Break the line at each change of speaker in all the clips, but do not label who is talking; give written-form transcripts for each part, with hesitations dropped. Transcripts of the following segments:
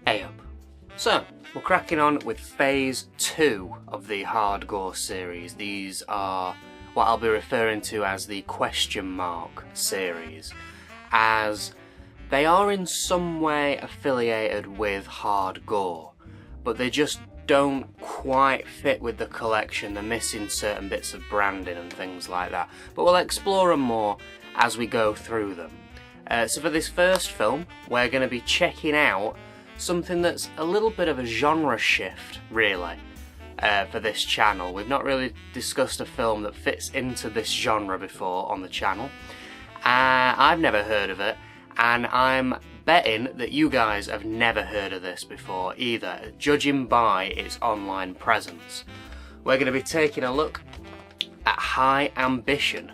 Hey up. So, we're cracking on with phase 2 of the Hard Gore series. These are what I'll be referring to as the question mark series, as they are in some way affiliated with Hard Gore, but they just don't quite fit with the collection. They're missing certain bits of branding and things like that, but we'll explore them more as we go through them. So for this first film, we're going to be checking out something that's a little bit of a genre shift, really, for this channel. We've not really discussed a film that fits into this genre before on the channel. I've never heard of it, and I'm betting that you guys have never heard of this before either, judging by its online presence. We're going to be taking a look at High Ambition.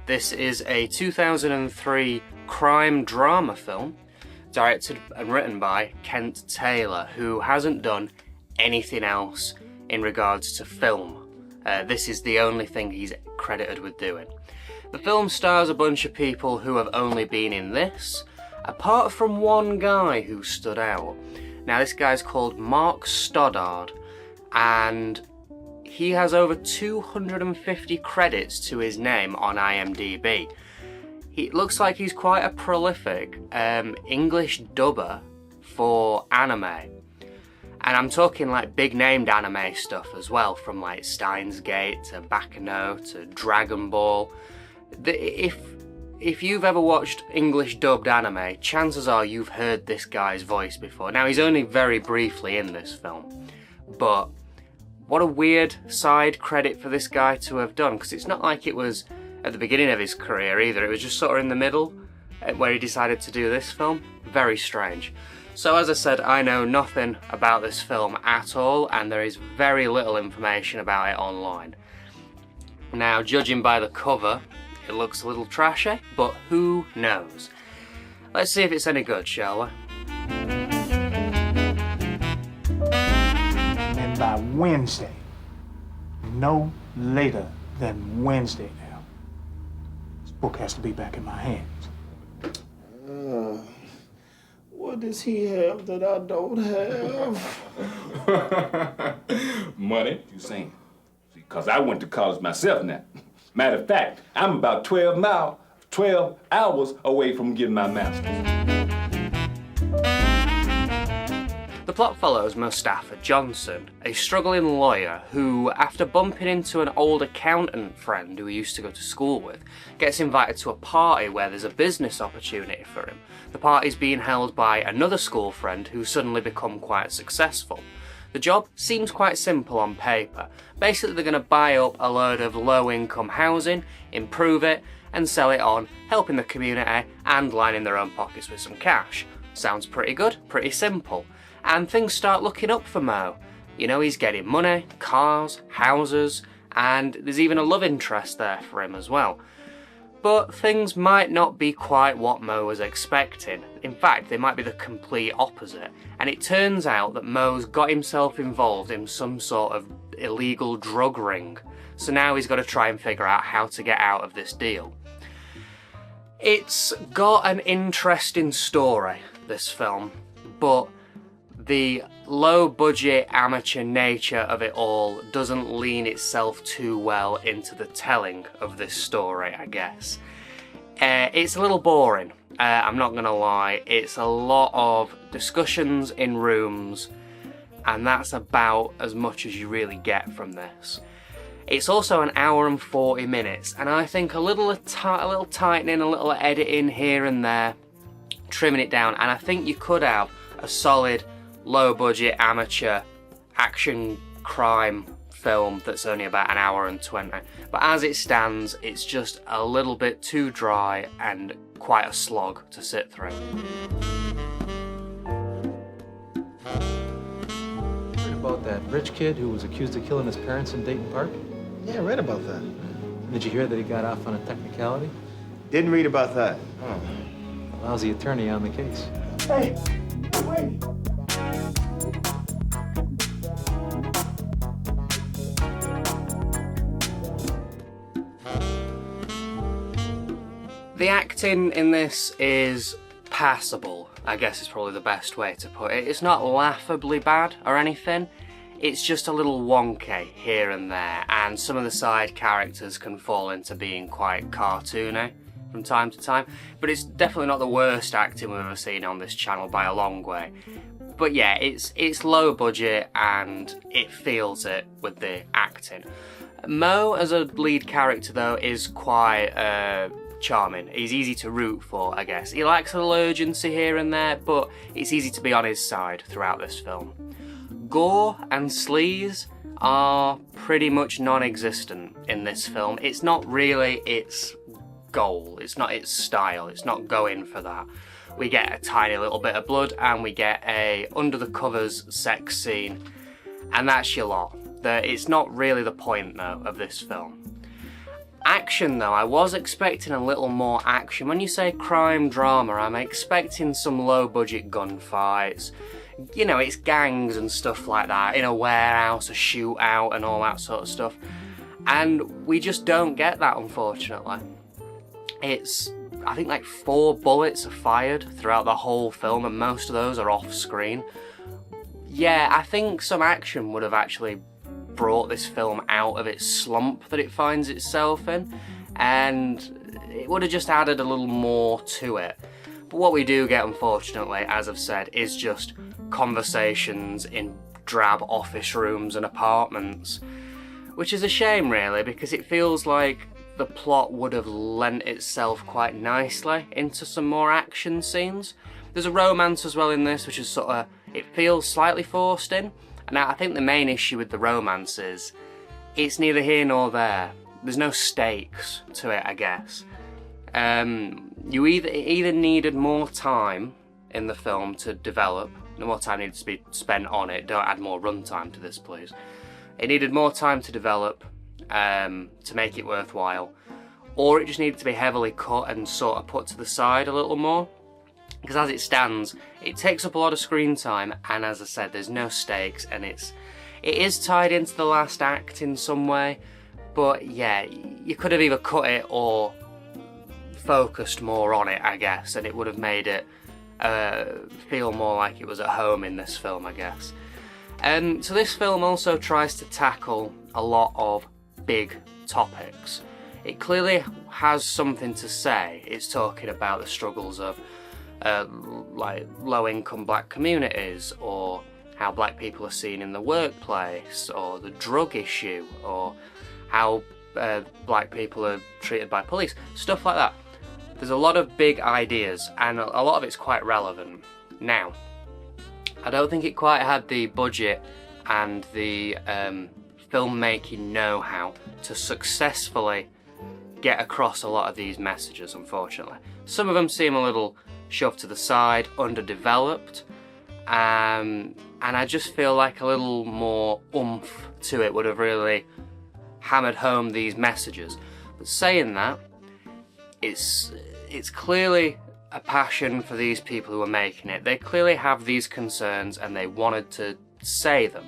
This is a 2003 crime drama film, directed and written by Kent Taylor, who hasn't done anything else in regards to film. This is the only thing he's credited with doing. The film stars a bunch of people who have only been in this, apart from one guy who stood out. Now this guy's called Mark Stoddard, and he has over 250 credits to his name on IMDb. It looks like he's quite a prolific English dubber for anime. And I'm talking like big named anime stuff as well, from like Steins Gate to Baccano to Dragon Ball. If you've ever watched English dubbed anime, chances are you've heard this guy's voice before. Now he's only very briefly in this film, but what a weird side credit for this guy to have done, because it's not like it was at the beginning of his career either. It was just sort of in the middle where he decided to do this film. Very strange. So as I said, I know nothing about this film at all, and there is very little information about it online. Now, judging by the cover, it looks a little trashy, but who knows? Let's see if it's any good, shall we?
And by Wednesday, no later than Wednesday now, this book has to be back in my hands.
What does he have that I don't have?
Money, you saying? Because I went to college myself now. Matter of fact, I'm about 12 hours away from getting my master's.
The plot follows Mustafa Johnson, a struggling lawyer who, after bumping into an old accountant friend who he used to go to school with, gets invited to a party where there's a business opportunity for him. The party's being held by another school friend who's suddenly become quite successful. The job seems quite simple on paper. Basically, they're going to buy up a load of low-income housing, improve it, and sell it on, helping the community and lining their own pockets with some cash. Sounds pretty good, pretty simple. And things start looking up for Mo. You know, he's getting money, cars, houses, and there's even a love interest there for him as well. But things might not be quite what Mo was expecting. In fact, they might be the complete opposite. And it turns out that Mo's got himself involved in some sort of illegal drug ring. So now he's got to try and figure out how to get out of this deal. It's got an interesting story, this film, but the low-budget amateur nature of it all doesn't lean itself too well into the telling of this story, I guess. It's a little boring, I'm not gonna lie. It's a lot of discussions in rooms, and that's about as much as you really get from this. It's also an hour and 40 minutes, and I think a little tightening, a little editing here and there, trimming it down, and I think you could have a solid low-budget amateur action crime film that's only about an hour and 20. But as it stands, it's just a little bit too dry and quite a slog to sit through.
Heard about that rich kid who was accused of killing his parents in Dayton Park?
Yeah, I read about that.
Did you hear that he got off on a technicality?
Didn't read about that.
Lousy attorney on the case.
Hey, wait.
The acting in this is passable, I guess is probably the best way to put it. It's not laughably bad or anything, it's just a little wonky here and there, and some of the side characters can fall into being quite cartoony from time to time, but it's definitely not the worst acting we've ever seen on this channel by a long way. But yeah, it's low budget and it feels it with the acting. Mo as a lead character though is quite charming. He's easy to root for, I guess. He lacks a little urgency here and there, but it's easy to be on his side throughout this film. Gore and sleaze are pretty much non-existent in this film. It's not really its goal, it's not its style, it's not going for that. We get a tiny little bit of blood and we get a under the covers sex scene, and that's your lot. It's not really the point though of this film. Action though, I was expecting a little more action. When you say crime drama, I'm expecting some low budget gunfights. You know, it's gangs and stuff like that, in a warehouse, a shootout and all that sort of stuff. And we just don't get that, unfortunately. It's, I think like 4 bullets are fired throughout the whole film and most of those are off screen. Yeah, I think some action would have actually brought this film out of its slump that it finds itself in, and it would have just added a little more to it. But what we do get, unfortunately, as I've said, is just conversations in drab office rooms and apartments, which is a shame really, because it feels like the plot would have lent itself quite nicely into some more action scenes. There's a romance as well in this, which is sort of, it feels slightly forced in. And I think the main issue with the romance is it's neither here nor there. There's no stakes to it, I guess. You either needed more time in the film to develop, no more time needed to be spent on it. Don't add more runtime to this, please. It needed more time to develop to make it worthwhile, or it just needed to be heavily cut and sort of put to the side a little more. Because as it stands, it takes up a lot of screen time, and as I said, there's no stakes, and it is tied into the last act in some way, but yeah, you could have either cut it or focused more on it, I guess, and it would have made it feel more like it was at home in this film, I guess. So this film also tries to tackle a lot of big topics. It clearly has something to say. It's talking about the struggles of like low-income black communities, or how black people are seen in the workplace, or the drug issue, or how black people are treated by police, stuff like that. There's a lot of big ideas, and a lot of it's quite relevant. Now, I don't think it quite had the budget and the filmmaking know-how to successfully get across a lot of these messages, unfortunately. Some of them seem a little shoved to the side, underdeveloped, and I just feel like a little more oomph to it would have really hammered home these messages. But saying that, it's clearly a passion for these people who are making it. They clearly have these concerns and they wanted to say them,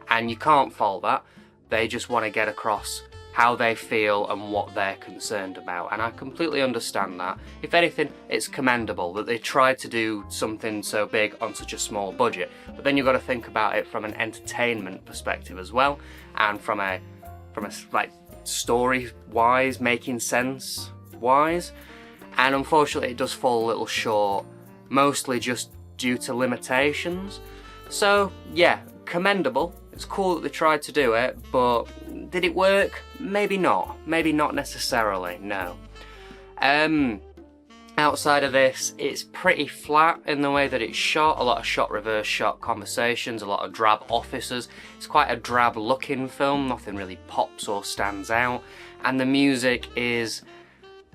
and you can't fault that. They just want to get across how they feel and what they're concerned about, and I completely understand that. If anything, it's commendable that they tried to do something so big on such a small budget, but then you've got to think about it from an entertainment perspective as well, and from a like story wise, making sense wise, and unfortunately it does fall a little short, mostly just due to limitations. So yeah, commendable. It's cool that they tried to do it, but did it work? Maybe not. Maybe not necessarily, no. Outside of this, it's pretty flat in the way that it's shot. A lot of shot, reverse shot conversations, a lot of drab officers. It's quite a drab looking film, nothing really pops or stands out. And the music is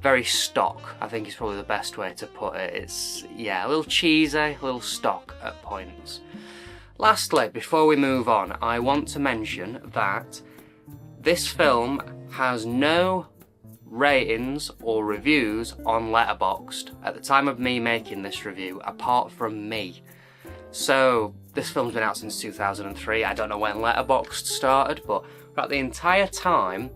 very stock, I think is probably the best way to put it. It's, yeah, a little cheesy, a little stock at points. Lastly, before we move on, I want to mention that this film has no ratings or reviews on Letterboxd at the time of me making this review, apart from me. So this film's been out since 2003. I don't know when Letterboxd started, but throughout the entire time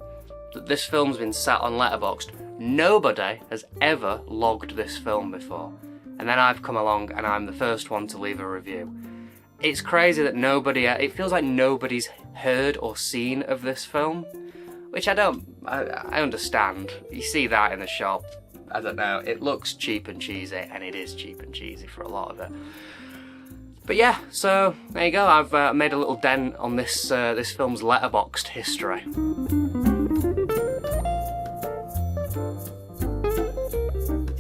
that this film's been sat on Letterboxd, nobody has ever logged this film before. And then I've come along and I'm the first one to leave a review. It's crazy that it feels like nobody's heard or seen of this film, which I understand. You see that in the shop, I don't know, it looks cheap and cheesy, and it is cheap and cheesy for a lot of it. But yeah, so there you go, I've made a little dent on this film's Letterboxd history.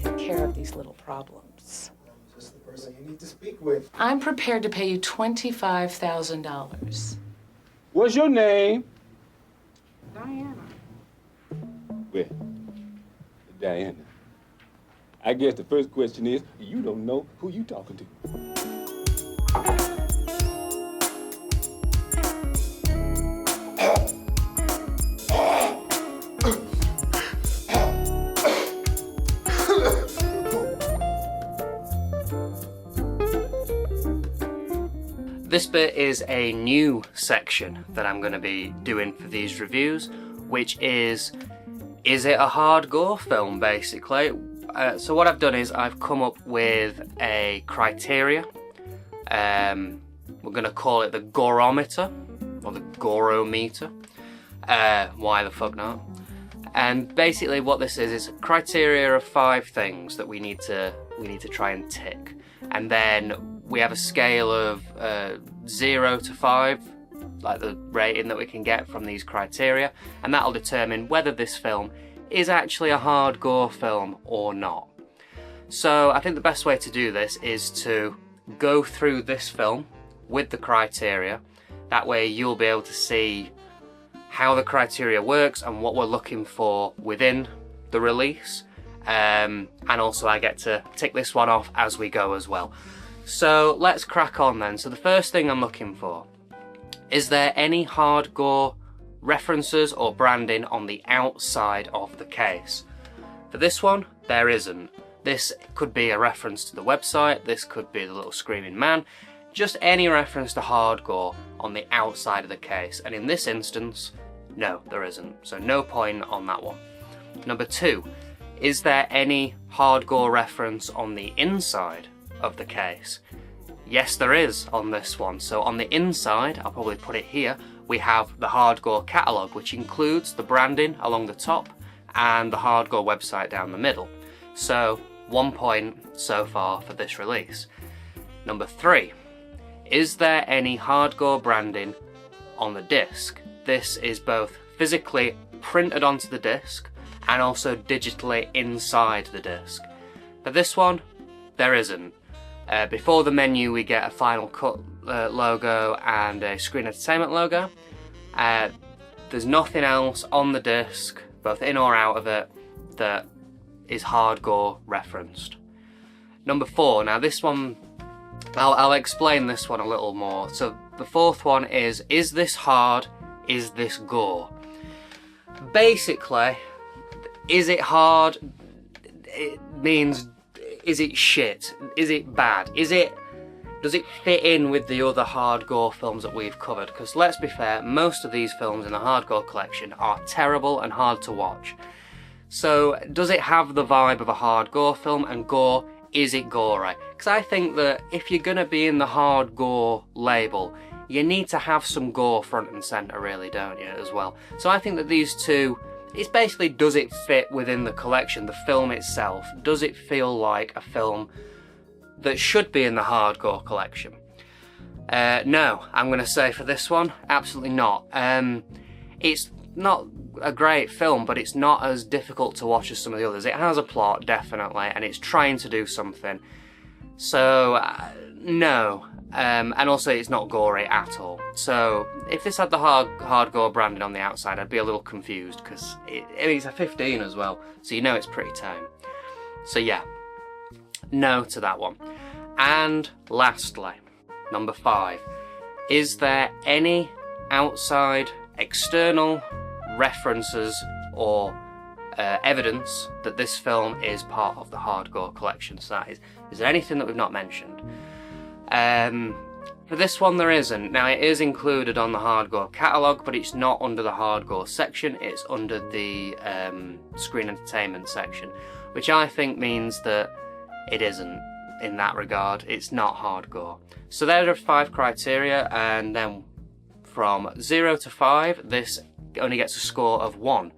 Take care of these little problems.
I'm just the person you need to speak with.
I'm prepared to pay you $25,000.
What's your name?
Diana.
Well, Diana. I guess the first question is, you don't know who you talking to.
This bit is a new section that I'm going to be doing for these reviews, which is it a hard gore film, basically? So what I've done is I've come up with a criteria. We're going to call it the gorometer, or the gorometer. Why the fuck not? And basically what this is a criteria of 5 things that we need to try and tick. And then we have a scale of 0 to 5, like the rating that we can get from these criteria, and that'll determine whether this film is actually a hard gore film or not. So I think the best way to do this is to go through this film with the criteria. That way you'll be able to see how the criteria works and what we're looking for within the release. And also I get to tick this one off as we go as well. So let's crack on then. So the first thing I'm looking for, is there any hard gore references or branding on the outside of the case? For this one, there isn't. This could be a reference to the website, this could be the little screaming man, just any reference to hard gore on the outside of the case. And in this instance, no, there isn't. So no point on that one. Number 2, is there any hard gore reference on the inside of the case? Yes, there is on this one. So on the inside, I'll probably put it here, we have the Hard Gore catalogue, which includes the branding along the top and the Hard Gore website down the middle. So 1 point so far for this release. Number 3, is there any hard gore branding on the disc? This is both physically printed onto the disc and also digitally inside the disc. For this one, there isn't. Before the menu we get a Final Cut logo and a Screen Entertainment logo. There's nothing else on the disc, both in or out of it, that is hard gore referenced. Number 4, now this one, I'll explain this one a little more. So the 4th one is this hard, is this gore? Basically, is it hard? It means, is it shit? Is it bad? Does it fit in with the other hard gore films that we've covered? Because let's be fair, most of these films in the hard gore collection are terrible and hard to watch. So does it have the vibe of a hard gore film, and gore, is it gory? Because I think that if you're going to be in the hard gore label, you need to have some gore front and centre, really, don't you, as well? So I think that these two, it's basically, does it fit within the collection, the film itself? Does it feel like a film that should be in the hard gore collection? No, I'm going to say for this one, absolutely not. It's not a great film, but it's not as difficult to watch as some of the others. It has a plot, definitely, and it's trying to do something. So, no. And also, it's not gory at all. So, if this had the hard gore branding on the outside, I'd be a little confused, because it's a 15 as well, so you know it's pretty tame. So yeah, no to that one. And lastly, number 5, is there any outside external references or evidence that this film is part of the Hard Gore collection. So that is there anything that we've not mentioned? For this one there isn't. Now it is included on the Hard Gore catalogue, but it's not under the Hard Gore section, it's under the Screen Entertainment section, which I think means that it isn't in that regard. It's not Hard Gore. So there are 5 criteria, and then from 0 to 5 this only gets a score of 1,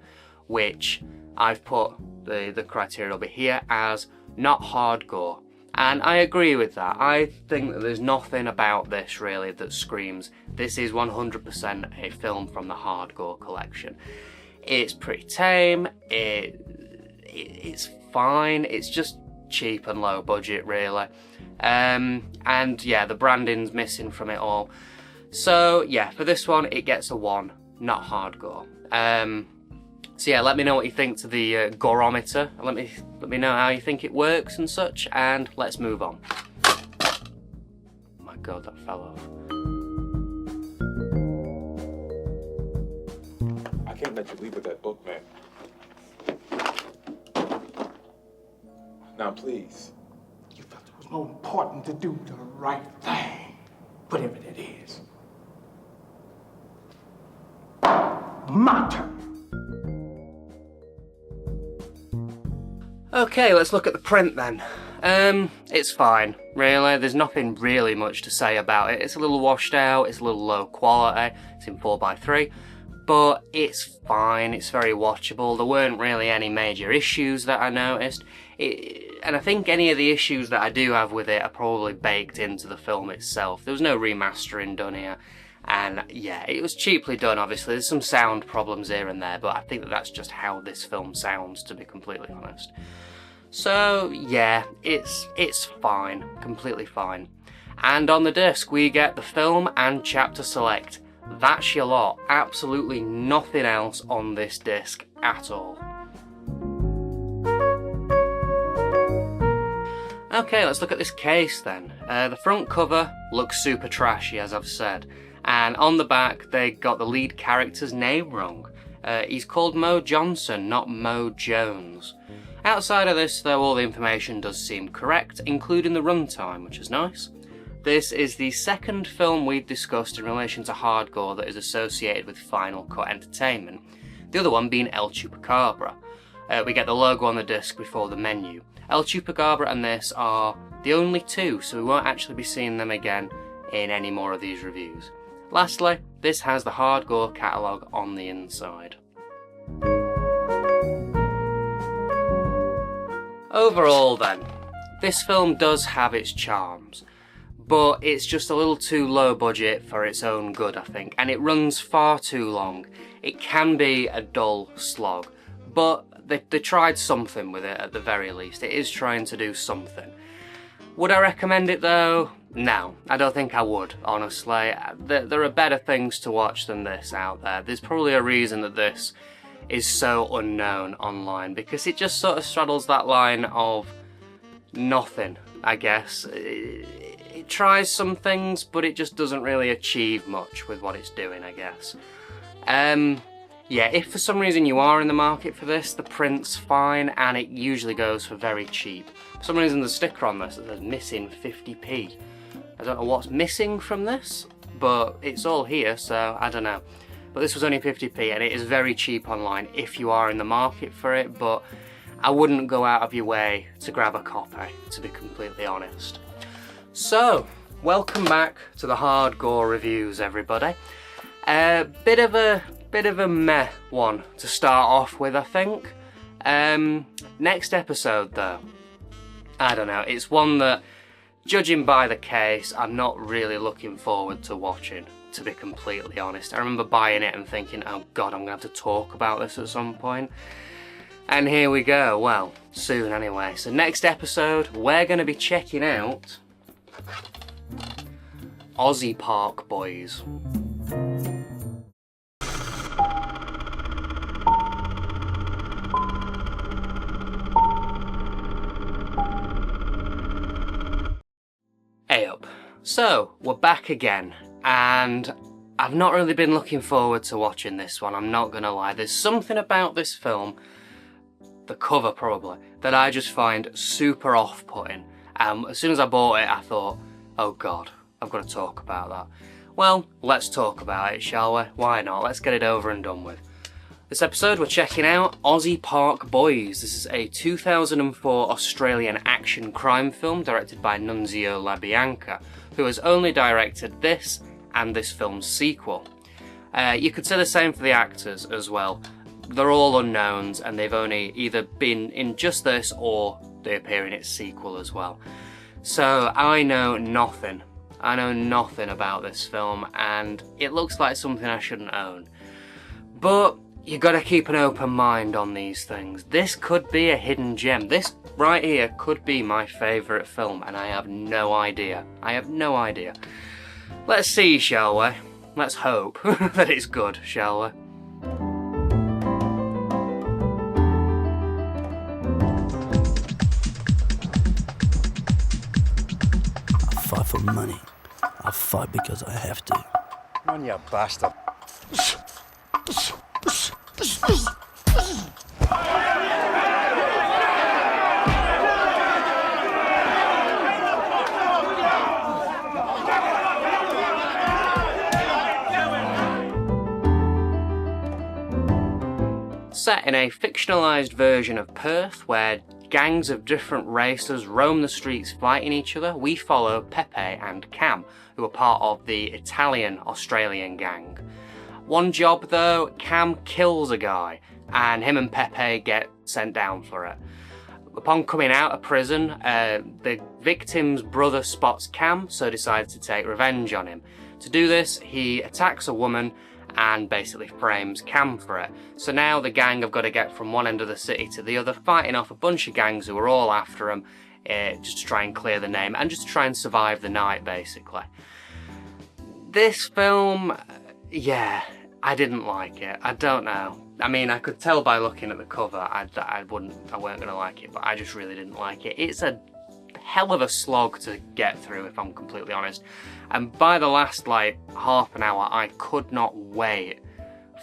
which I've put the criteria over here as not Hard Gore. And I agree with that. I think that there's nothing about this really that screams this is 100% a film from the Hard Gore collection. It's pretty tame, it's fine, it's just cheap and low budget really. And yeah, the branding's missing from it all. So yeah, for this one it gets a 1, not Hard Gore. So yeah, let me know what you think to the Gorometer. Let me know how you think it works and such, and let's move on. Oh my god, that fell off.
I can't let you leave with that book, man. Now, please.
You felt it was more important to do the right thing, whatever it is. My turn.
Okay, let's look at the print then. It's fine, really. There's nothing really much to say about it. It's a little washed out, it's a little low quality, it's in 4x3, but it's fine, it's very watchable. There weren't really any major issues that I noticed. And I think any of the issues that I do have with it are probably baked into the film itself. There was no remastering done here. And yeah, it was cheaply done, obviously. There's some sound problems here and there, but I think that that's just how this film sounds, to be completely honest. So yeah, it's fine, completely fine. And on the disc we get the film and chapter select. That's your lot. Absolutely nothing else on this disc at all. Okay, let's look at this case then. The front cover looks super trashy, as I've said. And on the back, they got the lead character's name wrong. He's called Mo Johnson, not Mo Jones. Outside of this, though, all the information does seem correct, including the runtime, which is nice. This is the second film we've discussed in relation to Hard Gore that is associated with Final Cut Entertainment, the other one being El Chupacabra. We get the logo on the disc before the menu. El Chupacabra and this are the only 2, so we won't actually be seeing them again in any more of these reviews. Lastly, this has the Hard Gore catalogue on the inside. Overall then, this film does have its charms, but it's just a little too low budget for its own good, I think, and it runs far too long. It can be a dull slog, but they tried something with it at the very least. It is trying to do something. Would I recommend it though? No, I don't think I would, honestly. There are better things to watch than this out there. There's probably a reason that this is so unknown online, because it just sort of straddles that line of nothing, I guess. It tries some things, but it just doesn't really achieve much with what it's doing, I guess. Yeah, if for some reason you are in the market for this, the print's fine, and it usually goes for very cheap. For some reason there's a sticker on this that says missing 50p. I don't know what's missing from this, but it's all here, so I don't know. But this was only 50p, and it is very cheap online if you are in the market for it, but I wouldn't go out of your way to grab a copy, to be completely honest. So, welcome back to the Hard Gore reviews, everybody. Bit of a meh one to start off with, I think. Next episode though, I don't know, it's one that, judging by the case, I'm not really looking forward to watching, to be completely honest. I remember buying it and thinking, oh god, I'm gonna have to talk about this at some point. And here we go, well, soon anyway. So next episode, we're gonna be checking out Aussie Park Boys. Hey up. So, we're back again, and I've not really been looking forward to watching this one, I'm not gonna lie. There's something about this film the cover probably, that I just find super off-putting. As soon as I bought it, I thought, oh God, I've got to talk about that. Well, let's talk about it, shall we? Why not? Let's get it over and done with. This episode we're checking out Aussie Park Boys. This is a 2004 Australian action crime film directed by Nunzio LaBianca, who has only directed this and this film's sequel. You could say the same for the actors as well. They're all unknowns and they've only either been in just this or they appear in its sequel as well. So I know nothing. I know nothing about this film and it looks like something I shouldn't own. But you gotta keep an open mind on these things. This could be a hidden gem. This right here could be my favourite film and I have no idea. I have no idea. Let's see, shall we? Let's hope that it's good, shall we?
I fight for money. I fight because I have to.
Come on, you bastard.
Set in a fictionalised version of Perth where gangs of different races roam the streets fighting each other, we follow Pepe and Cam, who are part of the Italian-Australian gang. One job though, Cam kills a guy and him and Pepe get sent down for it. Upon coming out of prison, the victim's brother spots Cam, so decides to take revenge on him. To do this, he attacks a woman and basically frames Cam for it. So now the gang have got to get from one end of the city to the other, fighting off a bunch of gangs who are all after them, just to try and clear the name and just to try and survive the night, basically. This film, yeah, I didn't like it. I don't know. I mean, I could tell by looking at the cover I weren't going to like it, but I just really didn't like it. It's a hell of a slog to get through, if I'm completely honest. And by the last, half an hour, I could not wait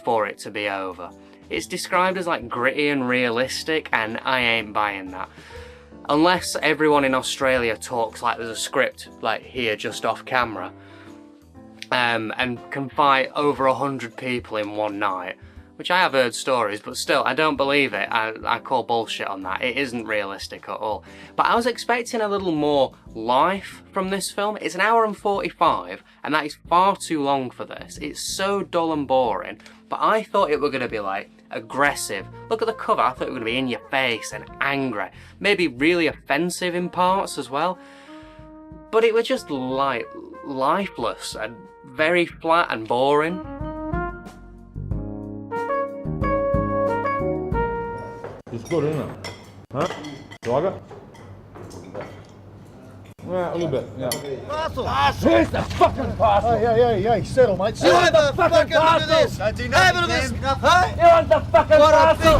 for it to be over. It's described as, gritty and realistic, and I ain't buying that. Unless everyone in Australia talks like there's a script, here, just off camera, and can fight over 100 people in one night, which I have heard stories, but still, I don't believe it. I call bullshit on that. It isn't realistic at all. But I was expecting a little more life from this film. It's an hour and 45, and that is far too long for this. It's so dull and boring, but I thought it were going to be, aggressive. Look at the cover, I thought it were going to be in your face and angry. Maybe really offensive in parts as well. But it was just, lifeless and very flat and boring.
It's good, isn't it? Huh? You like it? Yeah, a little bit, yeah.
Parcel!
Where's the fucking parcel?
Hey, settle, mate.
You want the fucking parcel?
Don't do nothing,
Huh? You want the fucking parcel?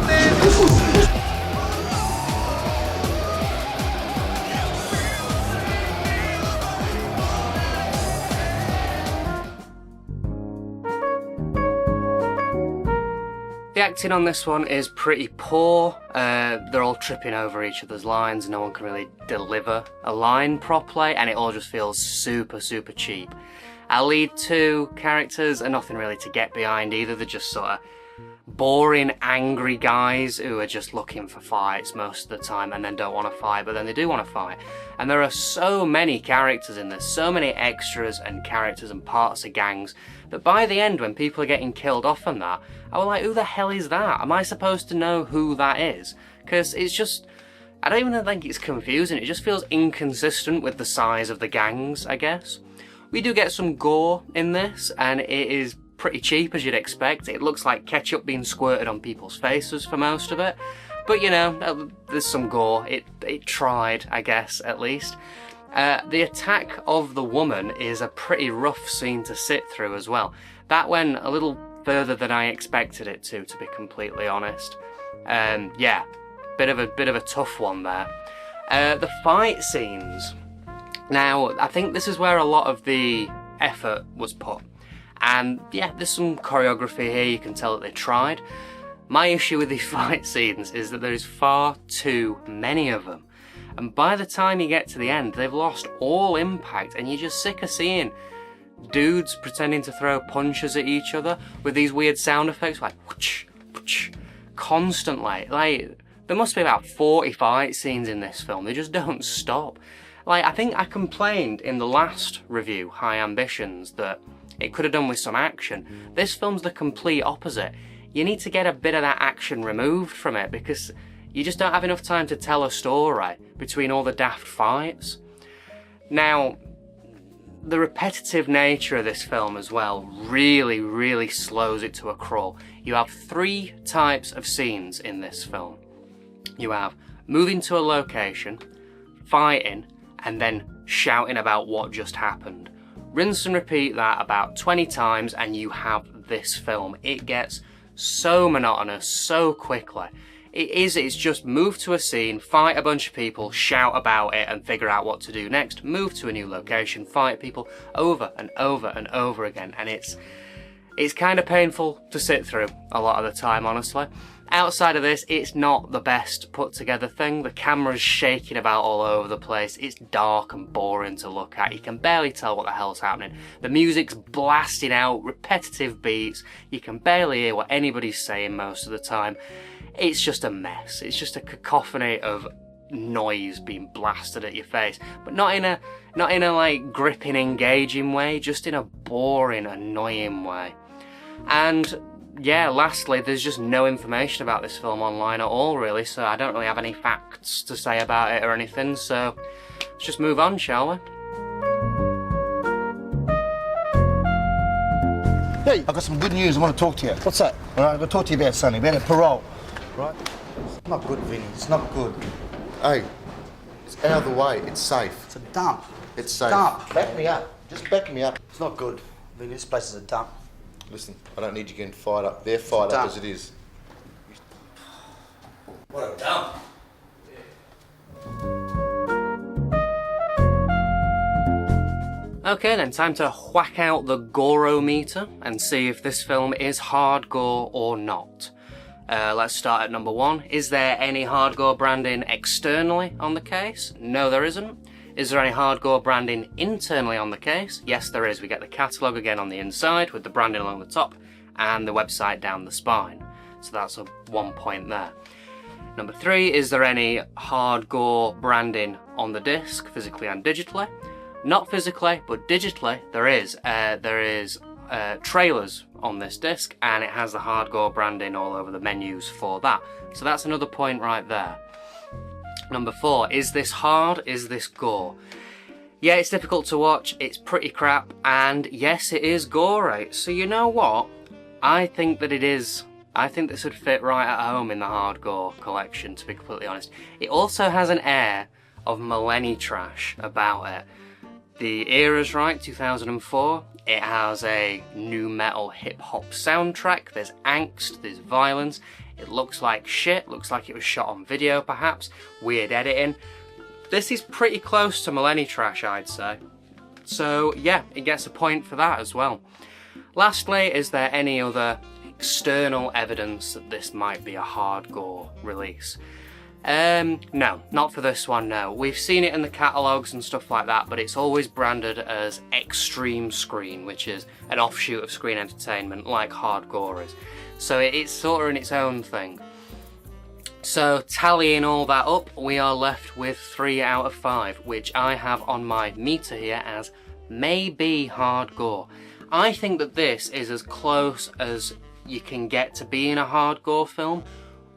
The acting on this one is pretty poor. They're all tripping over each other's lines. No one can really deliver a line properly, and it all just feels super, super cheap. Our lead two characters are nothing really to get behind either. They're just sort of boring, angry guys who are just looking for fights most of the time and then don't want to fight, but then they do want to fight. And there are so many characters in this, so many extras and characters and parts of gangs, that by the end when people are getting killed off and that, I was like, who the hell is that? Am I supposed to know who that is? Because it's just, I don't even think it's confusing, it just feels inconsistent with the size of the gangs, I guess. We do get some gore in this, and it is pretty cheap as you'd expect. It looks like ketchup being squirted on people's faces for most of it. But you know, there's some gore. It tried, I guess, at least. The attack of the woman is a pretty rough scene to sit through as well. That went a little further than I expected it to be completely honest. Yeah, bit of a tough one there. The fight scenes. Now, I think this is where a lot of the effort was put. And yeah, there's some choreography here, you can tell that they tried. My issue with these fight scenes is that there is far too many of them. And by the time you get to the end, they've lost all impact and you're just sick of seeing dudes pretending to throw punches at each other with these weird sound effects like whoosh, whoosh, constantly. Like, there must be about 40 fight scenes in this film. They just don't stop. Like, I think I complained in the last review, High Ambitions, that it could have done with some action. This film's the complete opposite. You need to get a bit of that action removed from it because you just don't have enough time to tell a story between all the daft fights. Now, the repetitive nature of this film as well really, really slows it to a crawl. You have 3 types of scenes in this film. You have moving to a location, fighting, and then shouting about what just happened. Rinse and repeat that about 20 times and you have this film. It gets so monotonous so quickly. It's just move to a scene, fight a bunch of people, shout about it and figure out what to do next. Move to a new location, fight people over and over and over again. And it's kind of painful to sit through a lot of the time, honestly. Outside of this, it's not the best put together thing. The camera's shaking about all over the place. It's dark and boring to look at. You can barely tell what the hell's happening. The music's blasting out, repetitive beats. You can barely hear what anybody's saying most of the time. It's just a mess. It's just a cacophony of noise being blasted at your face, but not in a like gripping, engaging way, just in a boring, annoying way. And yeah, lastly, there's just no information about this film online at all, really, so I don't really have any facts to say about it or anything, so let's just move on, shall we?
Hey, I've got some good news. I want to talk to you. What's that? All right, I'm going to talk to you about something, about a parole. Right? It's not good, Vinny. It's not good.
Hey, it's out of the way. It's safe.
It's a dump.
It's safe.
Dump.
Back me up. Just back me up.
It's not good. Vinny, this place is a dump.
Listen, I don't need you getting fired up. They're fired up as it is.
What a dump. Okay then, time to whack out the Gorometer and see if this film is hard gore or not. Let's start at number 1. Is there any hard gore branding externally on the case? No, there isn't. Is there any hard gore branding internally on the case? Yes, there is. We get the catalogue again on the inside with the branding along the top and the website down the spine. So that's 1 point there. Number 3, is there any hard gore branding on the disc, physically and digitally? Not physically, but digitally, there is. There is trailers on this disc, and it has the hard gore branding all over the menus for that. So that's another point right there. Number 4, is this hard? Is this gore? Yeah, it's difficult to watch, it's pretty crap, and yes, it is gory. So you know what? I think that it is. I think this would fit right at home in the hard gore collection, to be completely honest. It also has an air of millenitrash about it. The era's right, 2004. It has a nu metal hip hop soundtrack. There's angst, there's violence. It looks like shit, looks like it was shot on video perhaps. Weird editing. This is pretty close to millenitrash, I'd say. So yeah, it gets a point for that as well. Lastly, is there any other external evidence that this might be a hard gore release? No, not for this one, no. We've seen it in the catalogues and stuff like that, but it's always branded as Extreme Screen, which is an offshoot of Screen Entertainment, like Hard Gore is. So it's sort of in its own thing. So tallying all that up, we are left with 3 out of 5, which I have on my meter here as maybe hard gore. I think that this is as close as you can get to being a hard gore film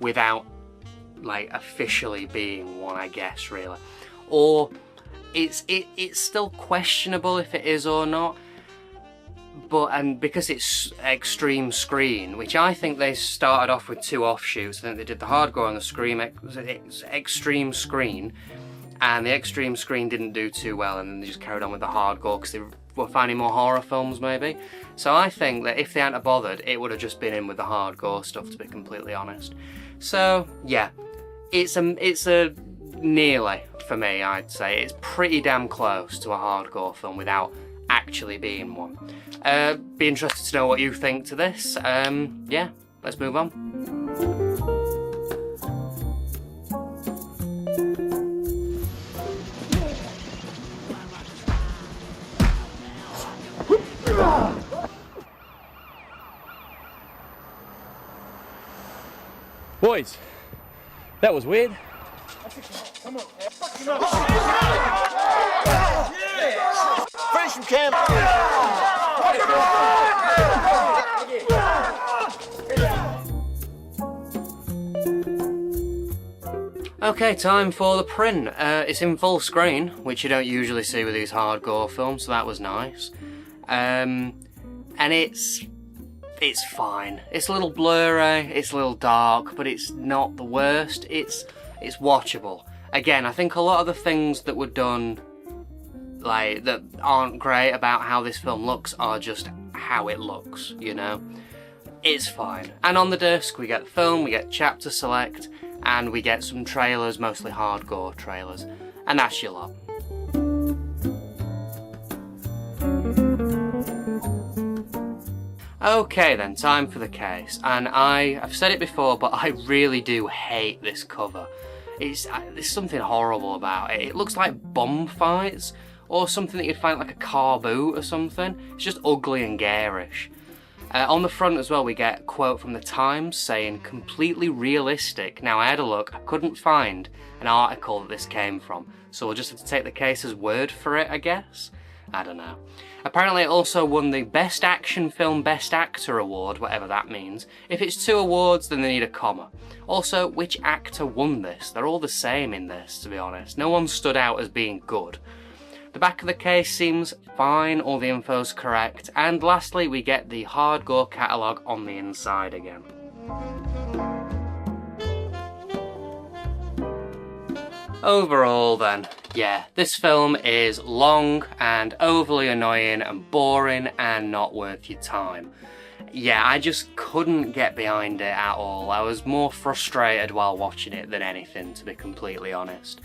without like officially being one, I guess, really. Or it's still questionable if it is or not, but because it's Extreme Screen, which I think they started off with 2 offshoots. I think they did the hard gore and the Extreme Screen, and the Extreme Screen didn't do too well, and then they just carried on with the hard gore because they were finding more horror films maybe. So I think that if they hadn't bothered, it would have just been in with the hard gore stuff, to be completely honest. So yeah, it's a nearly for me, I'd say. It's pretty damn close to a hard gore film without actually being one. Be interested to know what you think to this. Yeah, let's move on.
Boys, that was weird.
Finish him, Cam.
Okay, time for the print. It's in full screen, which you don't usually see with these hard gore films, so that was nice. And it's fine. It's a little blurry, it's a little dark, but it's not the worst. It's watchable. Again, I think a lot of the things that were done, like, that aren't great about how this film looks are just how it looks, you know? It's fine. And on the disc, we get the film, we get chapter select, and we get some trailers, mostly hard gore trailers. And that's your lot. Okay then, time for the case. And I've said it before, but I really do hate this cover. There's something horrible about it. It looks like bum fights, or something that you'd find like a car boot or something. It's just ugly and garish. On the front as well, we get a quote from the Times saying, completely realistic. Now, I had a look, I couldn't find an article that this came from, so we'll just have to take the case's word for it, I guess? I don't know. Apparently it also won the Best Action Film Best Actor award, whatever that means. If it's 2 awards, then they need a comma. Also, which actor won this? They're all the same in this, to be honest. No one stood out as being good. The back of the case seems fine, all the info's correct, and lastly we get the Hard Gore catalogue on the inside again. Overall then, yeah, this film is long and overly annoying and boring and not worth your time. Yeah, I just couldn't get behind it at all. I was more frustrated while watching it than anything, to be completely honest.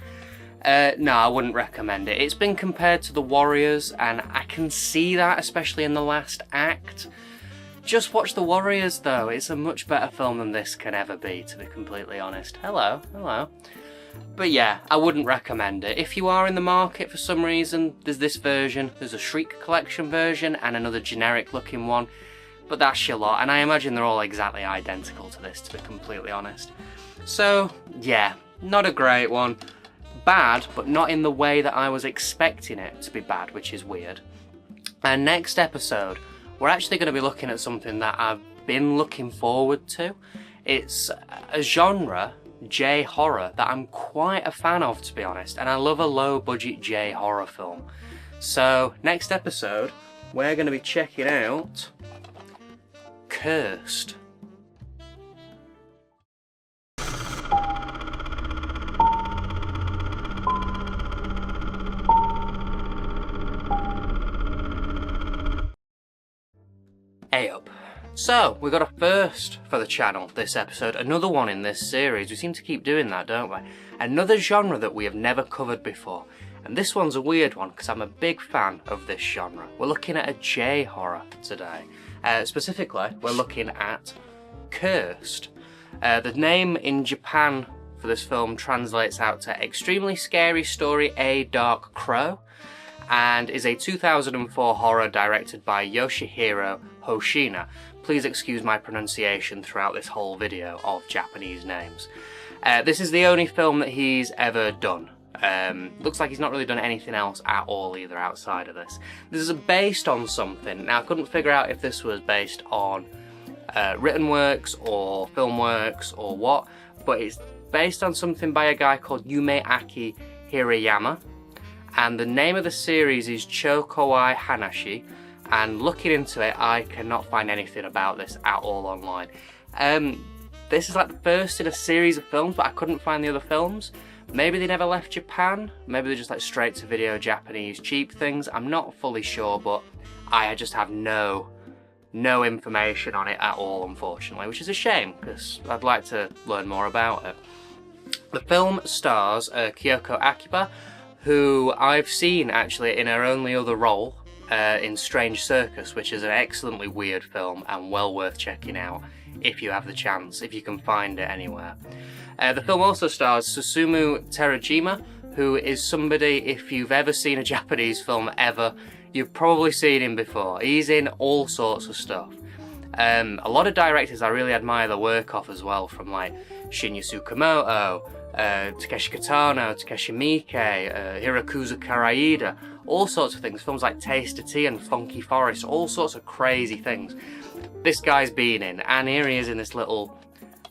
No, I wouldn't recommend it. It's been compared to The Warriors, and I can see that, especially in the last act. Just watch The Warriors, though. It's a much better film than this can ever be, to be completely honest. Hello, hello. But yeah, I wouldn't recommend it. If you are in the market for some reason, there's this version, there's a Shriek Collection version, and another generic-looking one. But that's your lot, and I imagine they're all exactly identical to this, to be completely honest. So, yeah, not a great one. Bad, but not in the way that I was expecting it to be bad, which is weird. And next episode, we're actually going to be looking at something that I've been looking forward to. It's a genre, J-horror, that I'm quite a fan of, to be honest, and I love a low-budget J-horror film. So, next episode, we're going to be checking out Cursed. Hey up. So, we got a first for the channel this episode, another one in this series. We seem to keep doing that, don't we? Another genre that we have never covered before. And this one's a weird one, because I'm a big fan of this genre. We're looking at a J-horror today. Specifically, we're looking at Cursed. The name in Japan for this film translates out to Extremely Scary Story A Dark Crow, and is a 2004 horror directed by Yoshihiro Hoshina. Please excuse my pronunciation throughout this whole video of Japanese names. This is the only film that he's ever done. Looks like he's not really done anything else at all either outside of this. This is based on something. Now I couldn't figure out if this was based on written works or film works or what, but it's based on something by a guy called Yumeaki Hirayama. And the name of the series is Chokowai Hanashi, and looking into it, I cannot find anything about this at all online. This is like the first in a series of films, but I couldn't find the other films. Maybe they never left Japan, maybe they're just like straight to video Japanese cheap things, I'm not fully sure, but I just have no information on it at all, unfortunately, which is a shame, because I'd like to learn more about it. The film stars Kyoko Akiba, who I've seen actually in her only other role in Strange Circus, which is an excellently weird film and well worth checking out if you have the chance, if you can find it anywhere. The film also stars Susumu Terajima, who is somebody, if you've ever seen a Japanese film ever, You've probably seen him before. He's in all sorts of stuff. A lot of directors I really admire the work of as well, from like Shinya Tsukamoto, Takeshi Kitano, Takeshi Miike, Hirokazu Karaida, all sorts of things. Films like Taste of Tea and Funky Forest, all sorts of crazy things. This guy's been in, and here he is in this little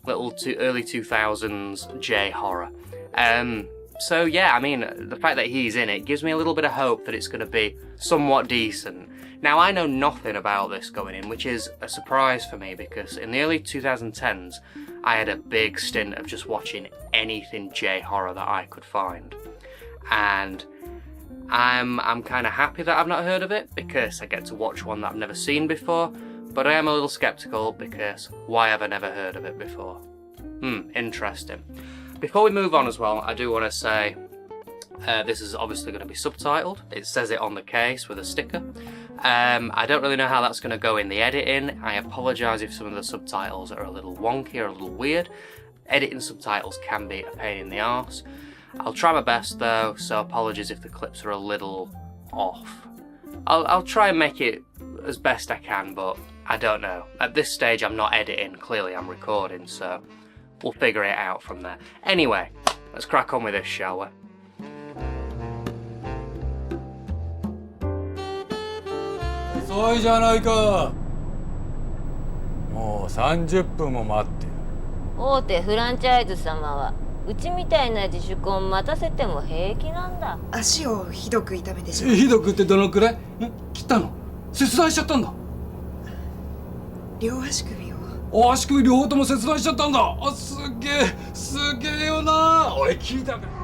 early 2000s J-horror. So yeah, I mean, the fact that he's in it gives me a little bit of hope that it's going to be somewhat decent. Now, I know nothing about this going in, which is a surprise for me, because in the early 2010s, I had a big stint of just watching anything J-horror that I could find. And I'm kind of happy that I've not heard of it, because I get to watch one that I've never seen before, but I am a little skeptical because why have I never heard of it before? Interesting. Before we move on as well, I do want to say this is obviously going to be subtitled. It says it on the case with a sticker. I don't really know how that's going to go in the editing. I apologise if some of the subtitles are a little wonky or a little weird. Editing subtitles can be a pain in the arse. I'll try my best though, so apologies if the clips are a little off. I'll try and make it as best I can, but I don't know. At this stage I'm not editing, clearly I'm recording, so we'll figure it out from there. Anyway, let's crack on with this, shall we?
遅いじゃないか。もう30分も待ってる。
大手フランチャイズ様はうちみたいな自主婚待たせても平気なんだ。
足をひどく痛めてしまう。
ひどくってどのくらい？切ったの？切断しちゃったんだ。
両足首を。
足首両方とも切断しちゃったんだ。すげえよな。おい聞いたか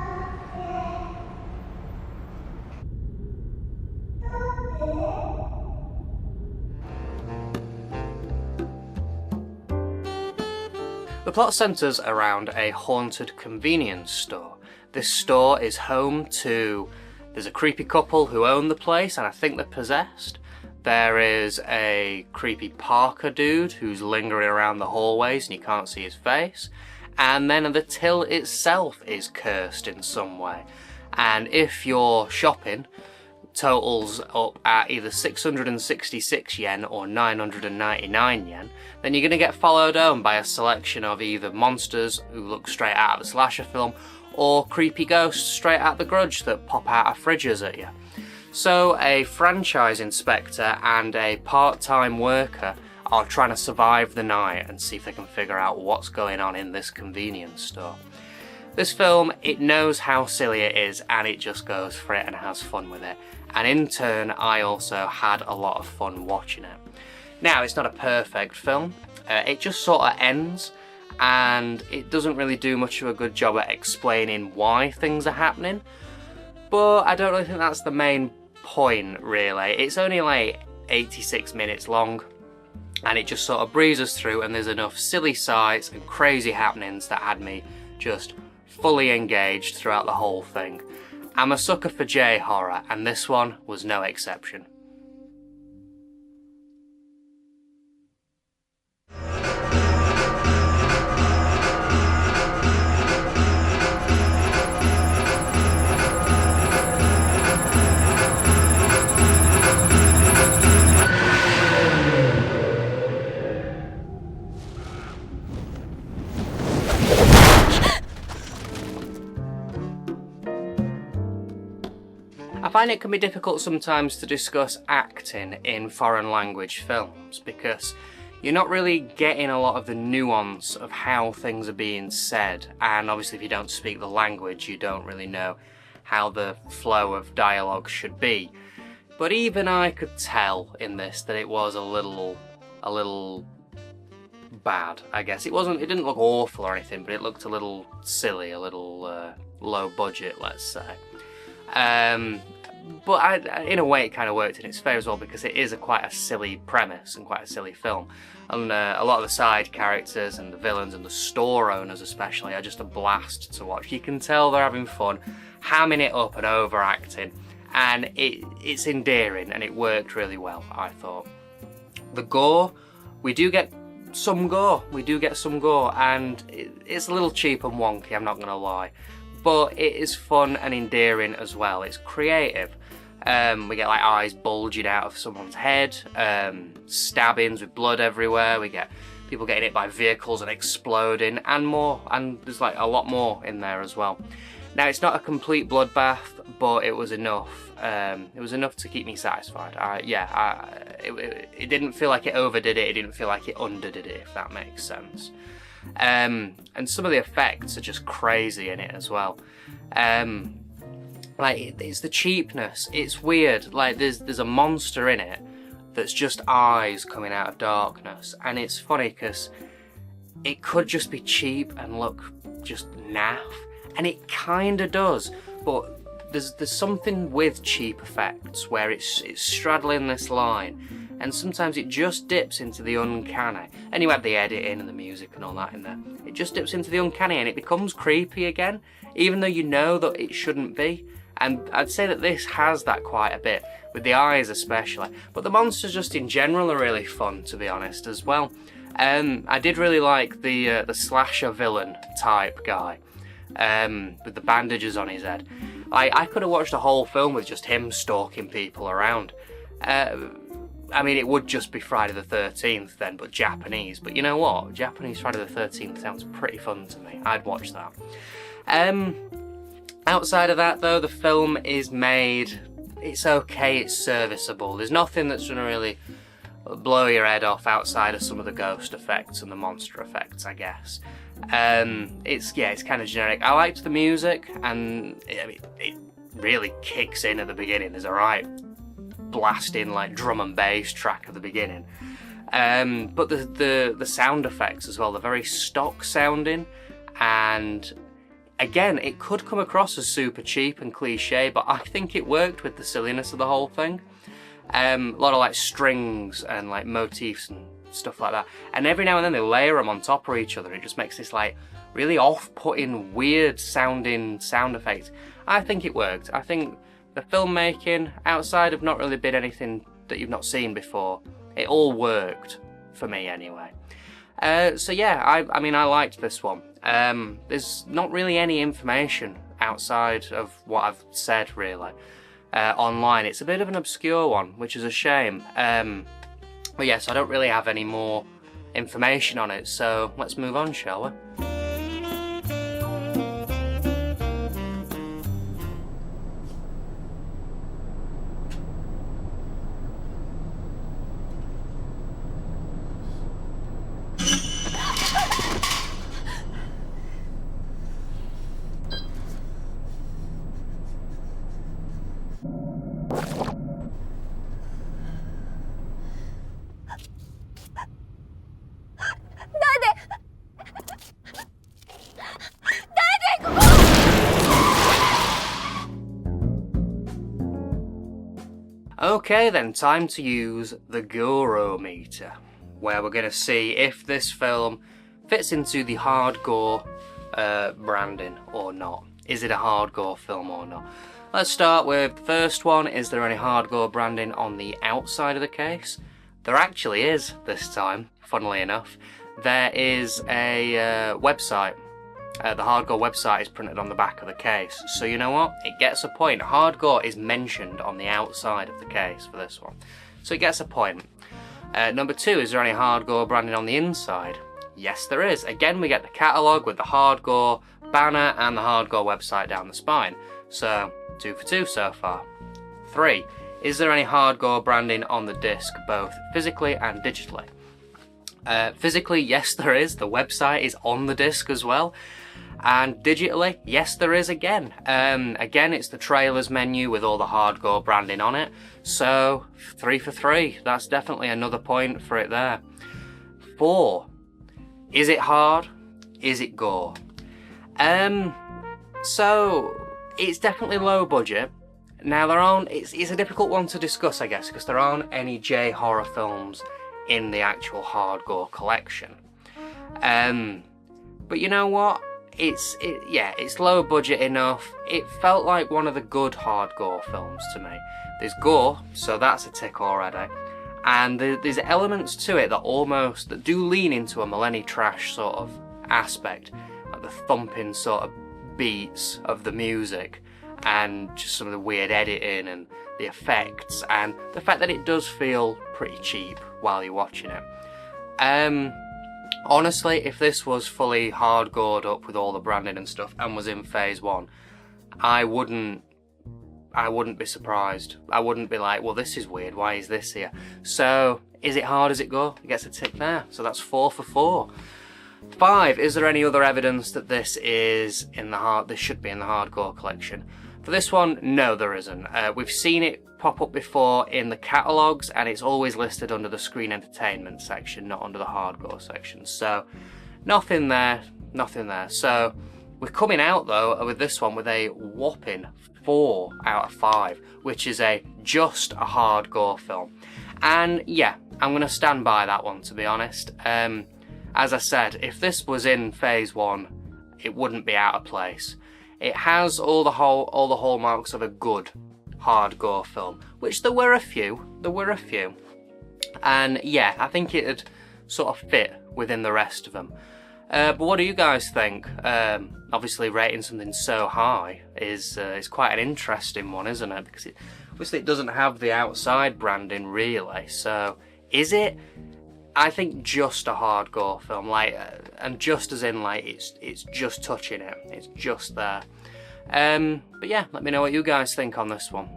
？The
plot centres around a haunted convenience store. This store is home to... There's a creepy couple who own the place, and I think they're possessed. There is a creepy Parker dude who's lingering around the hallways and you can't see his face. And then the till itself is cursed in some way. And if your shopping totals up at either 666 yen or 999 yen, then you're going to get followed home by a selection of either monsters who look straight out of a slasher film or creepy ghosts straight out of The Grudge that pop out of fridges at you. So a franchise inspector and a part-time worker are trying to survive the night and see if they can figure out what's going on in this convenience store. This film, it knows how silly it is and it just goes for it and has fun with it. And in turn, I also had a lot of fun watching it. Now, it's not a perfect film. It just sort of ends, and it doesn't really do much of a good job at explaining why things are happening. But I don't really think that's the main point, really. It's only like 86 minutes long, and it just sort of breezes through, and there's enough silly sights and crazy happenings that had me just fully engaged throughout the whole thing. I'm a sucker for J-horror, and this one was no exception. I find it can be difficult sometimes to discuss acting in foreign language films because you're not really getting a lot of the nuance of how things are being said, and obviously if you don't speak the language you don't really know how the flow of dialogue should be. But even I could tell in this that it was a little bad, I guess. It didn't look awful or anything, but it looked a little silly, a little low budget, let's say. But in a way it kind of worked in its favour as well, because it is quite a silly premise and quite a silly film. And a lot of the side characters and the villains and the store owners especially are just a blast to watch. You can tell they're having fun, hamming it up and overacting, and it's endearing and it worked really well, I thought. The gore, we do get some gore, and it's a little cheap and wonky, I'm not going to lie. But it is fun and endearing as well. It's creative. We get like eyes bulging out of someone's head, stabbings with blood everywhere. We get people getting hit by vehicles and exploding, and more. And there's like a lot more in there as well. Now, it's not a complete bloodbath, but it was enough. It was enough to keep me satisfied. It didn't feel like it overdid it. It didn't feel like it underdid it, if that makes sense. And some of the effects are just crazy in it as well. Like, it's the cheapness. It's weird. Like, there's a monster in it that's just eyes coming out of darkness, and it's funny because it could just be cheap and look just naff, and it kind of does. But there's something with cheap effects where it's straddling this line, and sometimes it just dips into the uncanny. And you add the editing and the music and all that in there. It just dips into the uncanny, and it becomes creepy again, even though you know that it shouldn't be. And I'd say that this has that quite a bit, with the eyes especially. But the monsters just in general are really fun, to be honest, as well. I did really like the slasher villain type guy, with the bandages on his head. I could have watched a whole film with just him stalking people around. I mean, it would just be Friday the 13th then, but Japanese. But you know what? Japanese Friday the 13th sounds pretty fun to me. I'd watch that. Outside of that, though, the film is made, it's okay, it's serviceable. There's nothing that's going to really blow your head off outside of some of the ghost effects and the monster effects, I guess. It's kind of generic. I liked the music, and it really kicks in at the beginning. There's a right blasting like drum and bass track at the beginning. But the sound effects as well, they're very stock sounding, and again, it could come across as super cheap and cliche, but I think it worked with the silliness of the whole thing. A lot of like strings and like motifs and stuff like that. And every now and then they layer them on top of each other. It just makes this like really off-putting, weird sounding sound effects. I think it worked. I think the filmmaking, outside of not really been anything that you've not seen before, it all worked for me anyway. So yeah, I mean, I liked this one. There's not really any information outside of what I've said, really, online. It's a bit of an obscure one, which is a shame. But yes, I don't really have any more information on it, so let's move on, shall we? Okay then, time to use the Gore-o-meter, where we're going to see if this film fits into the Hard Gore branding or not. Is it a Hard Gore film or not? Let's start with the first one. Is there any Hard Gore branding on the outside of the case? There actually is this time, funnily enough. There is a website. The Hard Gore website is printed on the back of the case. So you know what? It gets a point. Hard Gore is mentioned on the outside of the case for this one. So it gets a point. Number two, is there any Hard Gore branding on the inside? Yes, there is. Again, we get the catalogue with the Hard Gore banner and the Hard Gore website down the spine. So, 2 for 2 so far. 3, is there any Hard Gore branding on the disc, both physically and digitally? Physically, yes there is. The website is on the disc as well. And digitally, yes there is again. Again, it's the trailers menu with all the Hard Gore branding on it. So, 3 for 3. That's definitely another point for it there. 4, is it hard? Is it gore? So, it's definitely low budget. Now, it's a difficult one to discuss, I guess, because there aren't any J-horror films in the actual Hard Gore collection. But you know what? It's low budget enough. It felt like one of the good Hard Gore films to me. There's gore, so that's a tick already. And there's elements to it that do lean into a millenitrash sort of aspect, like the thumping sort of beats of the music, and just some of the weird editing and the effects, and the fact that it does feel pretty cheap while you're watching it. Honestly, if this was fully hard gored up with all the branding and stuff and was in phase 1, I wouldn't be surprised. I wouldn't be like, well, this is weird, why is this here? So, is it hard as it go? It gets a tick there, so that's 4 for 4. 5, is there any other evidence that this should be in the hardcore collection? For this one, no there isn't. We've seen it pop up before in the catalogues, and it's always listed under the screen entertainment section, not under the hardcore section. So, nothing there, nothing there. So, we're coming out though with this one with a whopping 4 out of 5, which is just a hardcore film. And yeah, I'm going to stand by that one, to be honest. As I said, if this was in phase 1, it wouldn't be out of place. It has all the hallmarks of a good hardcore film, which there were a few. And yeah, I think it'd sort of fit within the rest of them. But what do you guys think? Obviously, rating something so high is quite an interesting one, isn't it? Because obviously it doesn't have the outside branding really. So, is it? I think just a hardcore film, and just as in it's just touching it. It's just there. But yeah, let me know what you guys think on this one.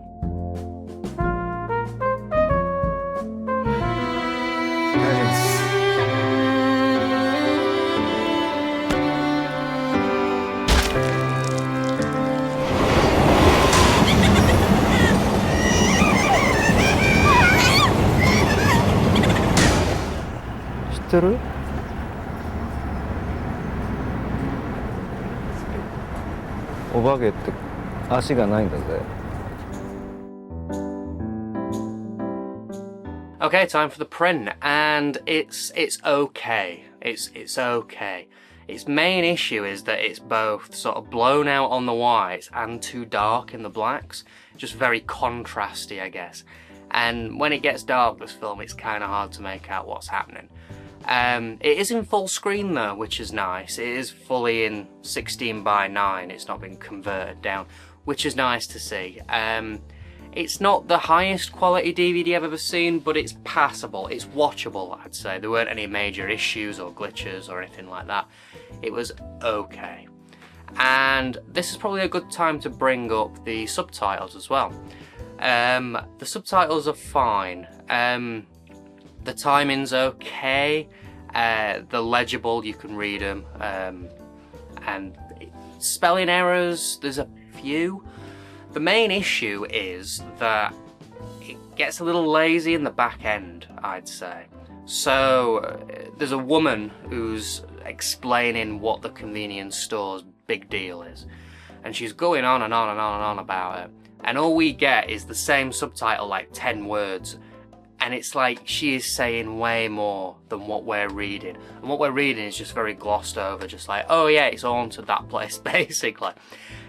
Okay, time for the print, and it's okay. It's okay. Its main issue is that it's both sort of blown out on the whites and too dark in the blacks. Just very contrasty, I guess. And when it gets dark, this film, it's kind of hard to make out what's happening. It is in full screen though, which is nice. It is fully in 16:9. It's not been converted down, which is nice to see. It's not the highest quality DVD I've ever seen, but it's passable. It's watchable, I'd say. There weren't any major issues or glitches or anything like that. It was okay. And this is probably a good time to bring up the subtitles as well. The subtitles are fine. The timing's okay. They're legible, you can read them. And spelling errors, there's a few. The main issue is that it gets a little lazy in the back end, I'd say. So there's a woman who's explaining what the convenience store's big deal is. And she's going on and on and on and on about it. And all we get is the same subtitle, like 10 words. And it's like she is saying way more than what we're reading. And what we're reading is just very glossed over, just like, oh yeah, it's haunted that place, basically.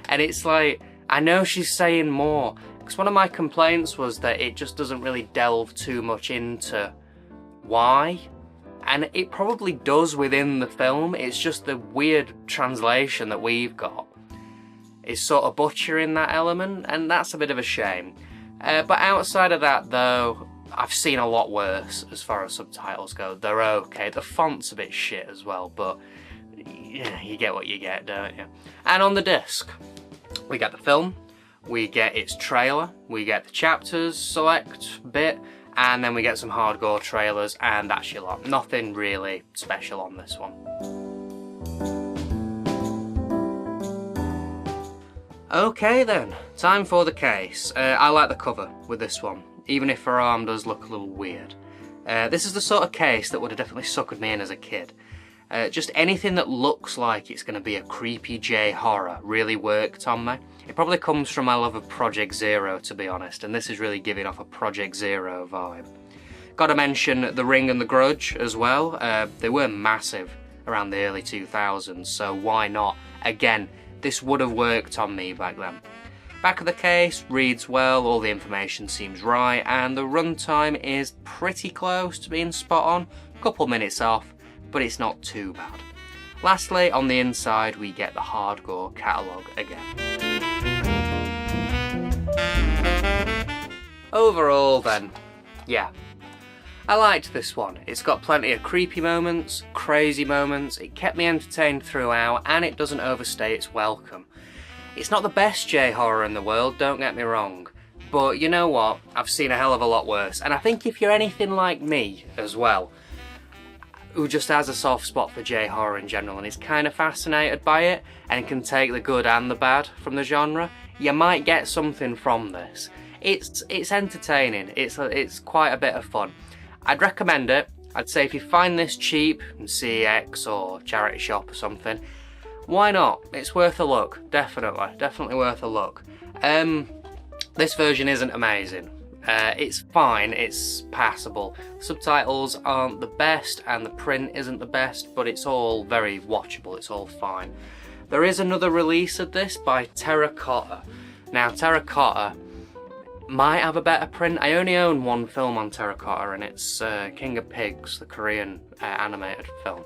And it's like, I know she's saying more. Because one of my complaints was that it just doesn't really delve too much into why. And it probably does within the film. It's just the weird translation that we've got is sort of butchering that element. And that's a bit of a shame. But outside of that, though, I've seen a lot worse as far as subtitles go. They're okay. The font's a bit shit as well, but yeah, you get what you get, don't you? And on the disc, we get the film, we get its trailer, we get the chapters select bit, and then we get some hardcore trailers, and that's your lot. Nothing really special on this one. Okay then, time for the case. I like the cover with this one, even if her arm does look a little weird. This is the sort of case that would have definitely suckered me in as a kid. Just anything that looks like it's going to be a creepy J horror really worked on me. It probably comes from my love of Project Zero, to be honest, and this is really giving off a Project Zero vibe. Gotta mention The Ring and The Grudge as well. They were massive around the early 2000s, so why not? Again, this would have worked on me back then. Back of the case reads well, all the information seems right, and the runtime is pretty close to being spot on. A couple minutes off, but it's not too bad. Lastly, on the inside, we get the Hard Gore catalogue again. overall then, yeah. I liked this one. It's got plenty of creepy moments, crazy moments, it kept me entertained throughout, and it doesn't overstay its welcome. It's not the best J-horror in the world, don't get me wrong, but you know what? I've seen a hell of a lot worse, and I think if you're anything like me as well, who just has a soft spot for J-horror in general and is kind of fascinated by it and can take the good and the bad from the genre, you might get something from this. It's entertaining, it's quite a bit of fun. I'd recommend it. I'd say if you find this cheap in CEX or charity shop or something, why not? It's worth a look, definitely worth a look. This version isn't amazing. It's fine, it's passable. Subtitles aren't the best and the print isn't the best, but it's all very watchable, it's all fine. There is another release of this by Terracotta. Now Terracotta might have a better print. I only own one film on Terracotta and it's King of Pigs, the Korean animated film.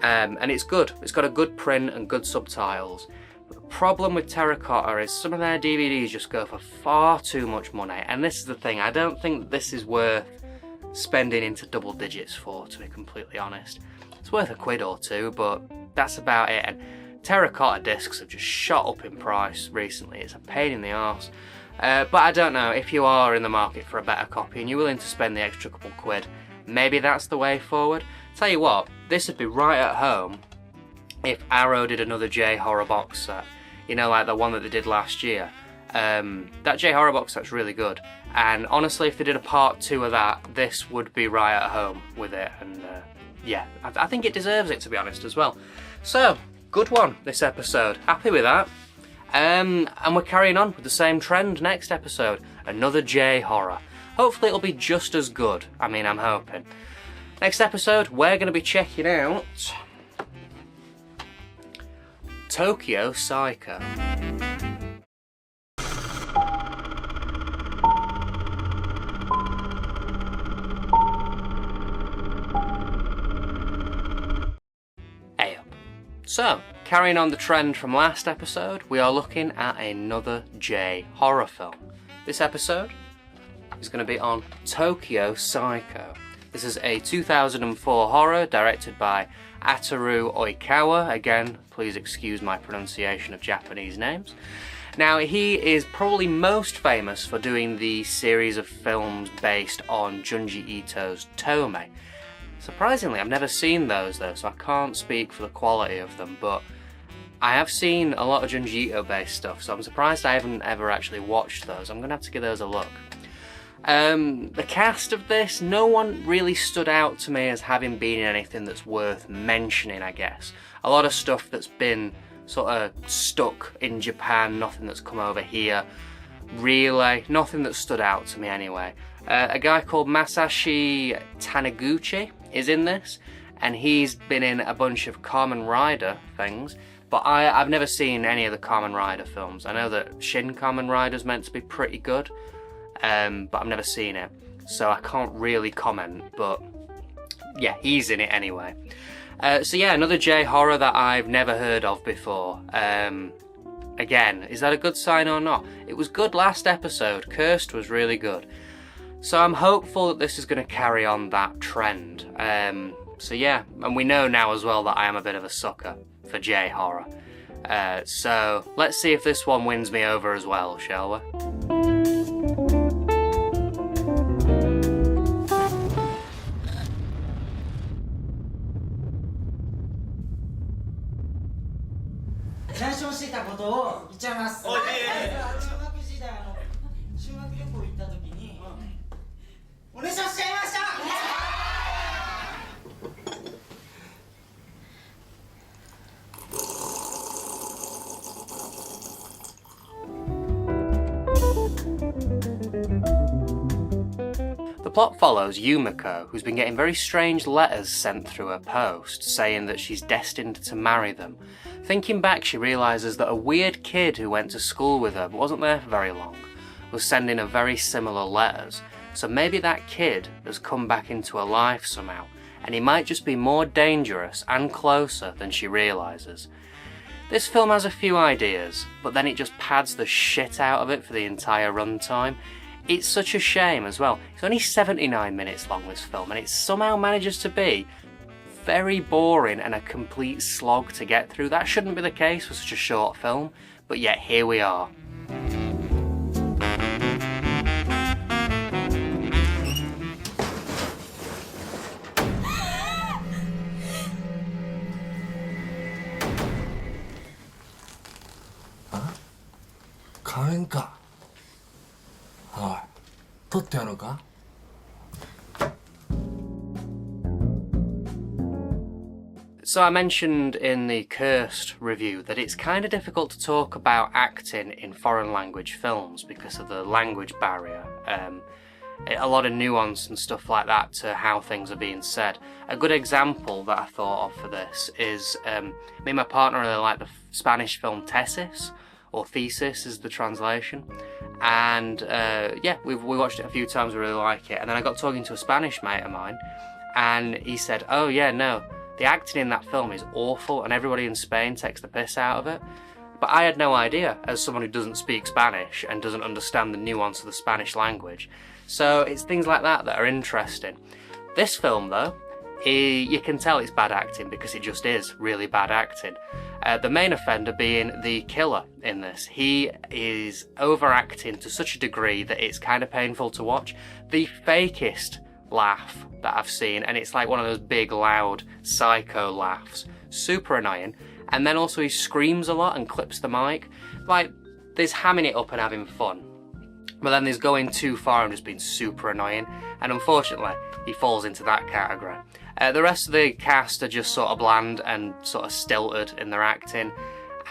And it's good, it's got a good print and good subtitles. The problem with Terracotta is some of their DVDs just go for far too much money, and this is the thing, I don't think this is worth spending into double digits for, to be completely honest. It's worth a quid or two, but that's about it, and Terracotta discs have just shot up in price recently. It's a pain in the arse. But I don't know, if you are in the market for a better copy and you're willing to spend the extra couple quid, maybe that's the way forward. Tell you what, this would be right at home if Arrow did another J-horror box set, you know, like the one that they did last year. That J-horror box set's really good, and honestly, if they did a part 2 of that, this would be right at home with it, and yeah, I think it deserves it, to be honest, as well. So, good one, this episode. Happy with that. And we're carrying on with the same trend next episode, another J-horror. Hopefully it'll be just as good, I mean, I'm hoping. Next episode, we're going to be checking out Tokyo Psycho. Hey up. So, carrying on the trend from last episode, we are looking at another J-horror film. This episode is going to be on Tokyo Psycho. This is a 2004 horror directed by Ataru Oikawa. Again, please excuse my pronunciation of Japanese names. Now, he is probably most famous for doing the series of films based on Junji Ito's Tome. Surprisingly, I've never seen those though, so I can't speak for the quality of them, but I have seen a lot of Junji Ito based stuff, so I'm surprised I haven't ever actually watched those. I'm going to have to give those a look. The cast of this, no one really stood out to me as having been in anything that's worth mentioning, I guess. A lot of stuff that's been sort of stuck in Japan, nothing that's come over here. Really, nothing that stood out to me anyway. A guy called Masashi Taniguchi is in this, and he's been in a bunch of Kamen Rider things, but I've never seen any of the Kamen Rider films. I know that Shin Kamen Rider's meant to be pretty good, but I've never seen it, so I can't really comment, but yeah, he's in it anyway. So yeah, another J-horror that I've never heard of before. Again, is that a good sign or not? It was good last episode, Cursed was really good. So I'm hopeful that this is going to carry on that trend. So yeah, and we know now as well that I am a bit of a sucker for J-horror. So let's see if this one wins me over as well, shall we? The plot follows Yumiko, who's been getting very strange letters sent through her post, saying that she's destined to marry them. Thinking back, she realises that a weird kid who went to school with her but wasn't there for very long was sending her very similar letters, so maybe that kid has come back into her life somehow, and he might just be more dangerous and closer than she realises. This film has a few ideas, but then it just pads the shit out of it for the entire runtime. It's such a shame as well. It's only 79 minutes long, this film, and it somehow manages to be very boring and a complete slog to get through. That shouldn't be the case for such a short film, but yet here we are. So I mentioned in the Cursed review that it's kind of difficult to talk about acting in foreign language films because of the language barrier. A lot of nuance and stuff like that to how things are being said. A good example that I thought of for this is me and my partner really like the Spanish film Tesis, or Thesis is the translation, and yeah, we watched it a few times, we really like it. And then I got talking to a Spanish mate of mine, and he said, oh yeah, no, the acting in that film is awful and everybody in Spain takes the piss out of it. But I had no idea, as someone who doesn't speak Spanish and doesn't understand the nuance of the Spanish language. So it's things like that that are interesting. This film though, you can tell it's bad acting because it just is really bad acting. The main offender being the killer in this. He is overacting to such a degree that it's kind of painful to watch. The fakest laugh that I've seen, and it's like one of those big loud psycho laughs, super annoying. And then also he screams a lot and clips the mic. Like, there's hamming it up and having fun, but then there's going too far and just being super annoying, and unfortunately he falls into that category. The rest of the cast are just sort of bland and sort of stilted in their acting,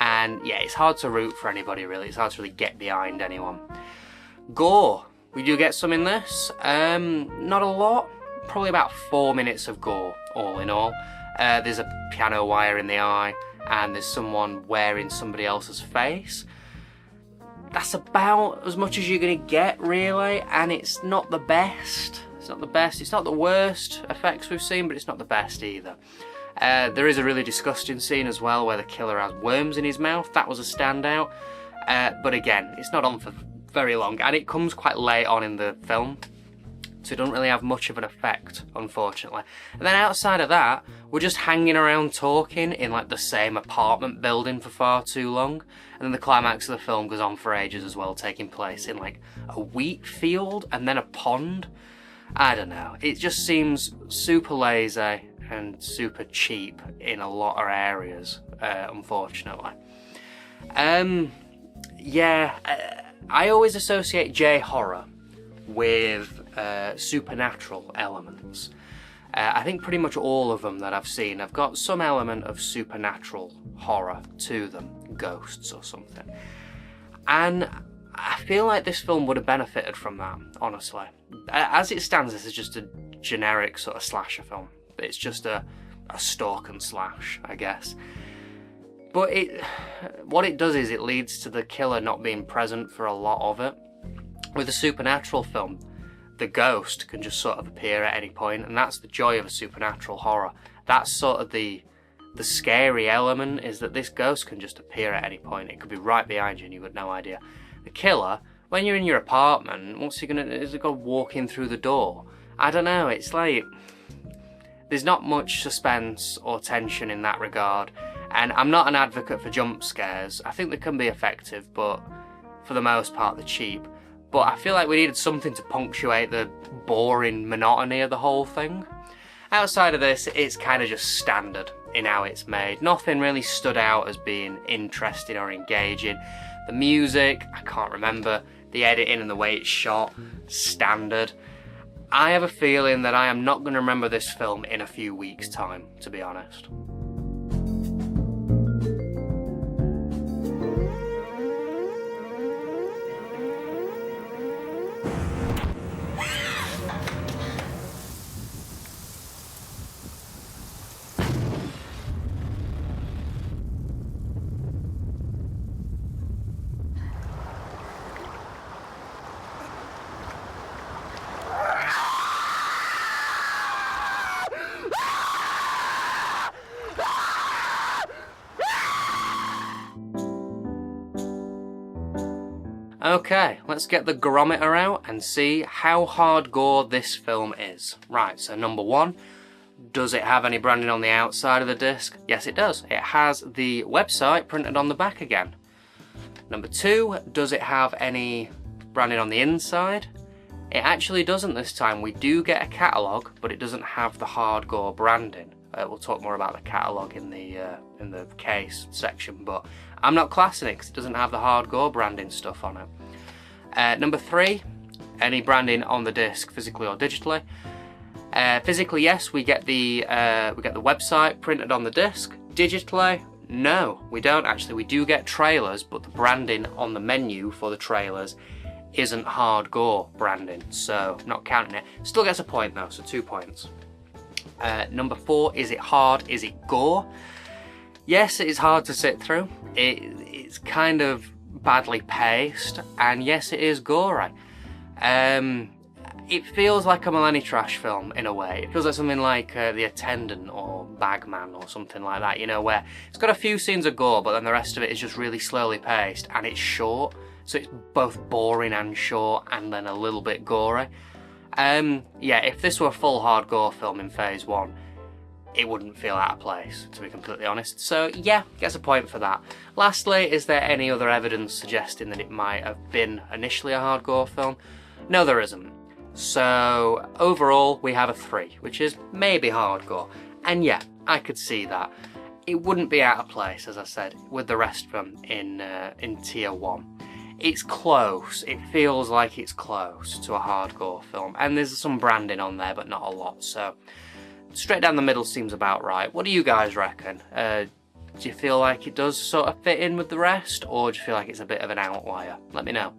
and yeah, it's hard to root for anybody really. It's hard to really get behind anyone. Gore. We do get some in this. Not a lot. Probably about 4 minutes of gore, all in all. There's a piano wire in the eye, and there's someone wearing somebody else's face. That's about as much as you're going to get, really, and it's not the best. It's not the best. It's not the worst effects we've seen, but it's not the best either. There is a really disgusting scene as well where the killer has worms in his mouth. That was a standout. But again, it's not on for very long, and it comes quite late on in the film, so it doesn't really have much of an effect, unfortunately. And then outside of that, we're just hanging around talking in like the same apartment building for far too long, and then the climax of the film goes on for ages as well, taking place in like a wheat field and then a pond. I don't know, it just seems super lazy and super cheap in a lot of areas, unfortunately. Yeah, I always associate J-horror with supernatural elements. I think pretty much all of them that I've seen have got some element of supernatural horror to them, ghosts or something. And I feel like this film would have benefited from that, honestly. As it stands, this is just a generic sort of slasher film. It's just a stalk and slash, I guess. But what it does is it leads to the killer not being present for a lot of it. With a supernatural film, the ghost can just sort of appear at any point, and that's the joy of a supernatural horror. That's sort of the scary element, is that this ghost can just appear at any point. It could be right behind you and you've got no idea. The killer, when you're in your apartment, what's he gonna do? Is he gonna walk in through the door? I don't know, it's like, there's not much suspense or tension in that regard. And I'm not an advocate for jump scares. I think they can be effective, but for the most part they're cheap. But I feel like we needed something to punctuate the boring monotony of the whole thing. Outside of this, it's kind of just standard in how it's made. Nothing really stood out as being interesting or engaging. The music, I can't remember. The editing and the way it's shot, standard. I have a feeling that I am not going to remember this film in a few weeks' time, to be honest. Okay, let's get the Goremeter out and see how hardcore this film is. Right, so number 1, does it have any branding on the outside of the disc? Yes, it does. It has the website printed on the back again. Number 2, does it have any branding on the inside? It actually doesn't this time. We do get a catalogue, but it doesn't have the hardcore branding. We'll talk more about the catalogue in the case section, but I'm not classing it because it doesn't have the hardcore branding stuff on it. Number 3, any branding on the disc, physically or digitally. Physically, yes, we get the website printed on the disc. Digitally, no, we don't actually. We do get trailers, but the branding on the menu for the trailers isn't hardcore branding, so not counting it. Still gets a point though, so 2 points. Number 4, is it hard? Is it gore? Yes, it is hard to sit through. It's kind of badly paced, and yes, it is gory. It feels like a millenitrash film in a way. It feels like something like The Attendant or Bagman or something like that, you know, where it's got a few scenes of gore, but then the rest of it is just really slowly paced, and it's short, so it's both boring and short, and then a little bit gory. Yeah, if this were a full hardcore film in phase 1, it wouldn't feel out of place, to be completely honest. So yeah, gets a point for that. Lastly, is there any other evidence suggesting that it might have been initially a hardcore film? No, there isn't. So overall, we have a 3, which is maybe hardcore. And yeah, I could see that. It wouldn't be out of place, as I said, with the rest of them in tier 1. It's close. It feels like it's close to a hardcore film. And there's some branding on there, but not a lot. So straight down the middle seems about right. What do you guys reckon? Do you feel like it does sort of fit in with the rest, or do you feel like it's a bit of an outlier? Let me know.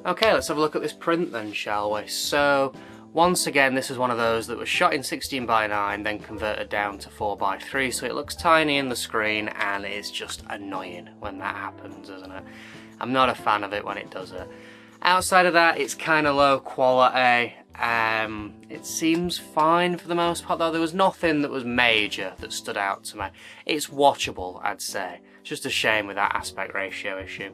Okay, let's have a look at this print then, shall we? So, once again, this is one of those that was shot in 16:9, then converted down to 4:3, so it looks tiny in the screen, and it's just annoying when that happens, isn't it? I'm not a fan of it when it does it. Outside of that, it's kind of low quality. It seems fine for the most part, though. There was nothing that was major that stood out to me. It's watchable, I'd say. It's just a shame with that aspect ratio issue.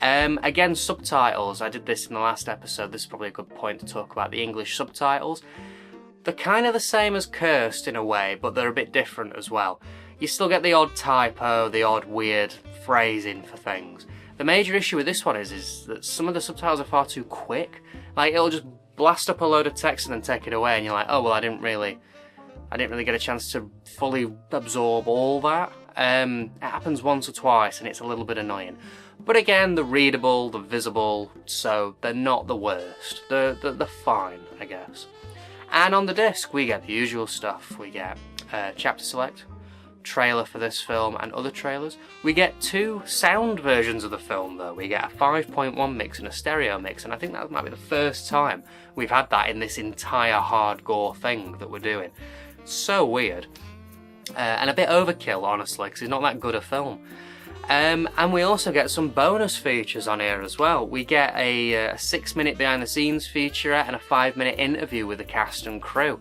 Again, subtitles. I did this in the last episode. This is probably a good point to talk about the English subtitles. They're kind of the same as Cursed in a way, but they're a bit different as well. You still get the odd typo, the odd weird phrasing for things. The major issue with this one is that some of the subtitles are far too quick. Like, it'll just blast up a load of text and then take it away, and you're like, oh well, I didn't really get a chance to fully absorb all that. It happens once or twice, and it's a little bit annoying. But again, they're readable, they're visible, so they're not the worst. They're fine, I guess. And on the disc, we get the usual stuff. We get chapter select, trailer for this film, and other trailers. We get 2 sound versions of the film, though. We get a 5.1 mix and a stereo mix, and I think that might be the first time we've had that in this entire hardcore thing that we're doing. So weird. And a bit overkill, honestly, because it's not that good a film. And we also get some bonus features on here as well. We get a 6-minute behind the scenes featurette and a 5-minute interview with the cast and crew.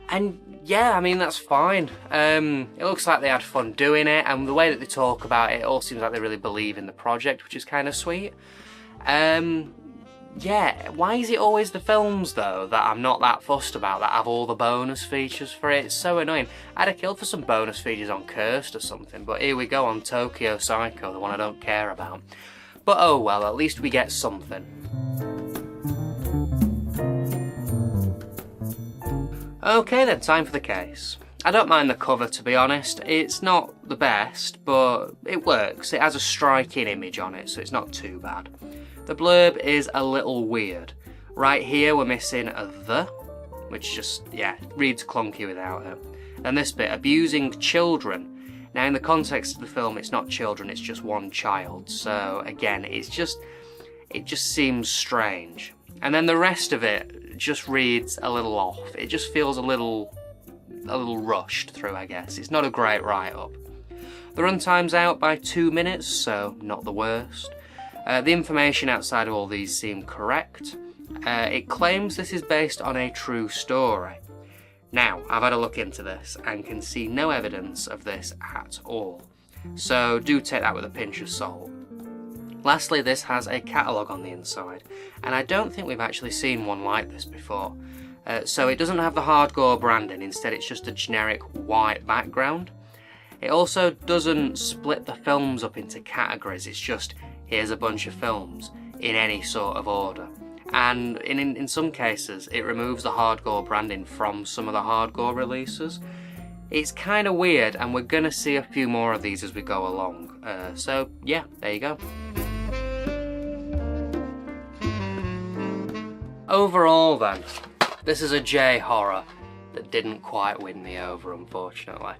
And yeah, I mean, that's fine. It looks like they had fun doing it, and the way that they talk about it, it all seems like they really believe in the project, which is kind of sweet. Yeah, why is it always the films, though, that I'm not that fussed about, that have all the bonus features for it? It's so annoying. I'd have killed for some bonus features on Cursed or something, but here we go on Tokyo Psycho, the one I don't care about. But oh well, at least we get something. Okay then, time for the case. I don't mind the cover, to be honest. It's not the best, but it works. It has a striking image on it, so it's not too bad. The blurb is a little weird. Right here we're missing a "the," which just, yeah, reads clunky without it. And this bit, abusing children. Now in the context of the film, it's not children, it's just one child. So again, it just seems strange. And then the rest of it just reads a little off. It just feels a little rushed through, I guess. It's not a great write-up. The runtime's out by 2 minutes, so not the worst. The information outside of all these seem correct. It claims this is based on a true story. Now, I've had a look into this and can see no evidence of this at all. So do take that with a pinch of salt. Lastly, this has a catalogue on the inside, and I don't think we've actually seen one like this before. So it doesn't have the Hard Gore branding, instead it's just a generic white background. It also doesn't split the films up into categories, it's just here's a bunch of films in any sort of order. And in some cases it removes the Hard Gore branding from some of the Hard Gore releases. It's kind of weird, and we're going to see a few more of these as we go along. So yeah, there you go. Overall then, this is a J-horror that didn't quite win me over, unfortunately.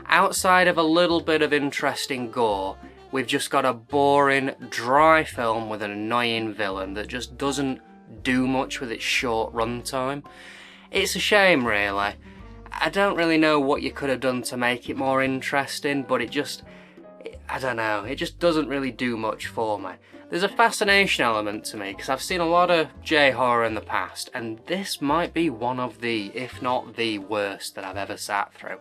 Outside of a little bit of interesting gore, we've just got a boring, dry film with an annoying villain that just doesn't do much with its short runtime. It's a shame, really. I don't really know what you could have done to make it more interesting, but I don't know, it just doesn't really do much for me. There's a fascination element to me, because I've seen a lot of J-horror in the past, and this might be one of the, if not the worst that I've ever sat through.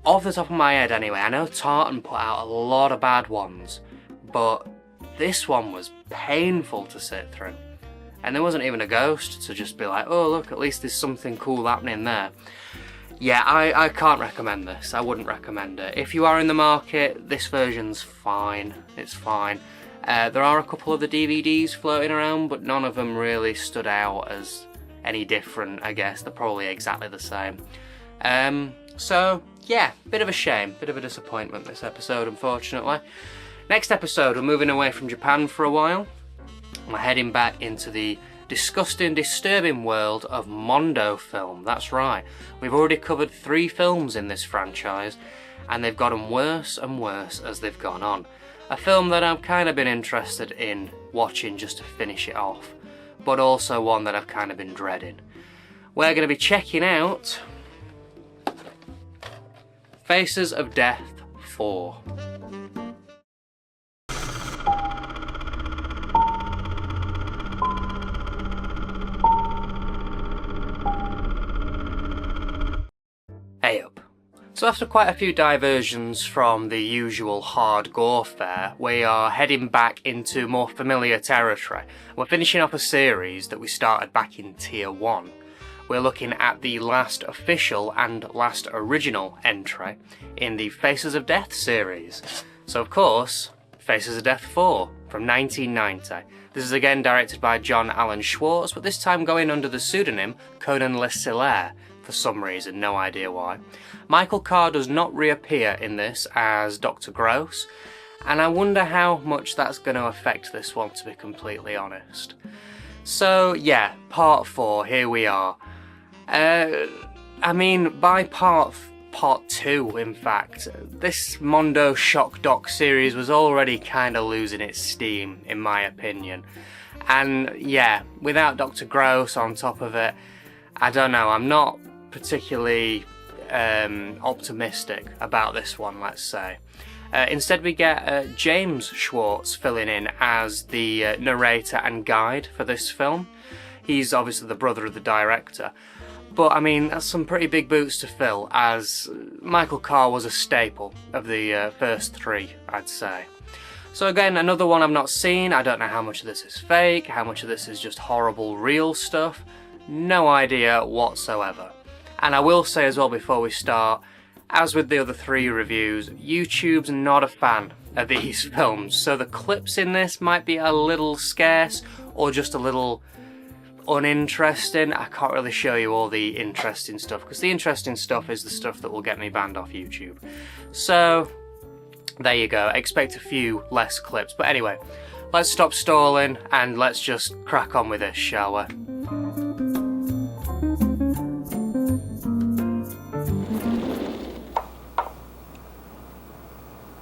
Off the top of my head anyway, I know Tartan put out a lot of bad ones, but this one was painful to sit through. And there wasn't even a ghost to just be like, oh look, at least there's something cool happening there. Yeah, I can't recommend this. I wouldn't recommend it. If you are in the market, this version's fine. It's fine. There are a couple of the DVDs floating around, but none of them really stood out as any different, I guess. They're probably exactly the same. So, yeah, bit of a shame. Bit of a disappointment this episode, unfortunately. Next episode, we're moving away from Japan for a while. We're heading back into the disgusting, disturbing world of Mondo film. That's right. We've already covered 3 films in this franchise, and they've gotten worse and worse as they've gone on. A film that I've kind of been interested in watching just to finish it off, but also one that I've kind of been dreading. We're going to be checking out Faces of Death 4. Hey up. So after quite a few diversions from the usual Hard Gore fare, we are heading back into more familiar territory. We're finishing up a series that we started back in Tier 1. We're looking at the last official and last original entry in the Faces of Death series. So of course, Faces of Death 4 from 1990. This is again directed by John Alan Schwartz, but this time going under the pseudonym Conan Le Solaire. For some reason, no idea why. Michael Carr does not reappear in this as Dr. Gross, and I wonder how much that's going to affect this one, to be completely honest. So yeah, part 4, here we are. I mean, by part 2, in fact, this Mondo Shock Doc series was already kind of losing its steam, in my opinion. And yeah, without Dr. Gross on top of it, I don't know, I'm not particularly optimistic about this one, let's say. Instead we get James Schwartz filling in as the narrator and guide for this film. He's obviously the brother of the director, but I mean, that's some pretty big boots to fill, as Michael Carr was a staple of the first 3, I'd say. So again, another one I've not seen. I don't know how much of this is fake, how much of this is just horrible real stuff. No idea whatsoever. And I will say as well before we start, as with the other 3 reviews, YouTube's not a fan of these films, so the clips in this might be a little scarce or just a little uninteresting. I can't really show you all the interesting stuff, because the interesting stuff is the stuff that will get me banned off YouTube. So there you go, expect a few less clips. But anyway, let's stop stalling and let's just crack on with this, shall we?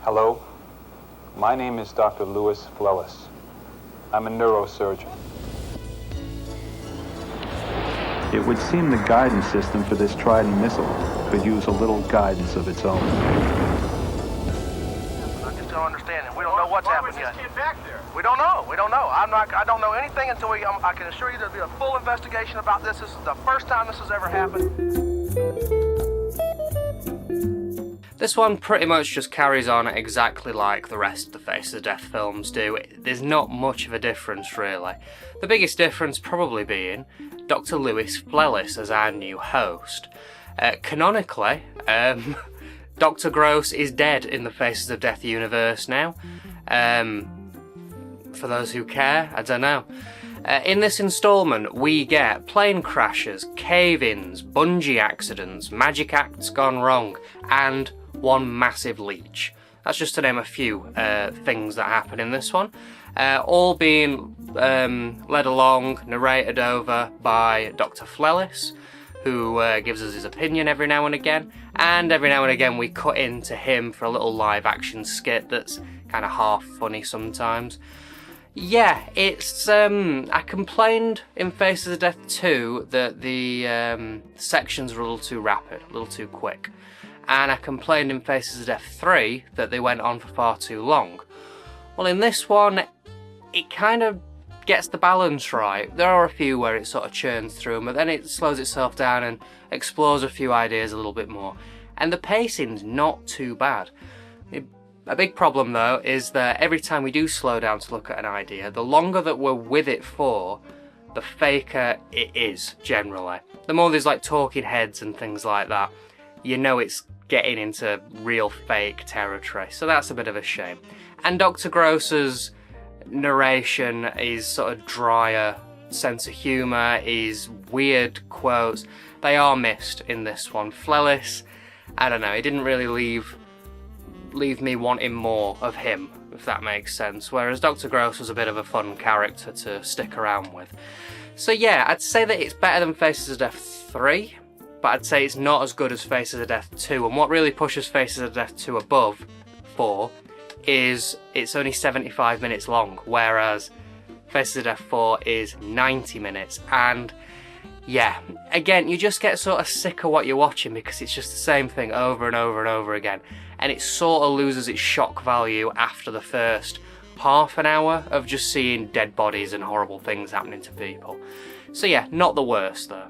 Hello, my name is Dr. Louis Flellis. I'm a neurosurgeon. It would seem the guidance system for this Trident missile could use a little guidance of its own.
I just don't understand it. We don't know what's happened yet. We don't know. We don't know. I don't know anything until I can assure you there'll be a full investigation about this. This is the first time this has ever happened.
This one pretty much just carries on exactly like the rest of the Faces of Death films do. There's not much of a difference, really. The biggest difference probably being Dr. Lewis Flellis as our new host. Canonically, Dr. Gross is dead in the Faces of Death universe now. For those who care, I don't know. In this instalment, we get plane crashes, cave-ins, bungee accidents, magic acts gone wrong, and one massive leech. That's just to name a few things that happen in this one. All being led along, narrated over by Dr. Flellis, who gives us his opinion every now and again, and every now and again we cut into him for a little live action skit that's kind of half funny sometimes. Yeah, it's I complained in Faces of Death 2 that the sections were a little too rapid, a little too quick. And I complained in Faces of Death 3 that they went on for far too long. Well, in this one, it kind of gets the balance right. There are a few where it sort of churns through them, but then it slows itself down and explores a few ideas a little bit more. And the pacing's not too bad. A big problem, though, is that every time we do slow down to look at an idea, the longer that we're with it for, the faker it is, generally. The more there's like talking heads and things like that, you know it's getting into real fake territory, so that's a bit of a shame. And Dr. Gross's narration is sort of drier sense of humour, his weird quotes, they are missed in this one. Flellis, I don't know, he didn't really leave me wanting more of him, if that makes sense, whereas Dr. Gross was a bit of a fun character to stick around with. So yeah, I'd say that it's better than Faces of Death 3, but I'd say it's not as good as Faces of Death 2, and what really pushes Faces of Death 2 above 4 is it's only 75 minutes long, whereas Faces of Death 4 is 90 minutes, and yeah, again, you just get sort of sick of what you're watching because it's just the same thing over and over and over again, and it sort of loses its shock value after the first half an hour of just seeing dead bodies and horrible things happening to people. So yeah, not the worst though.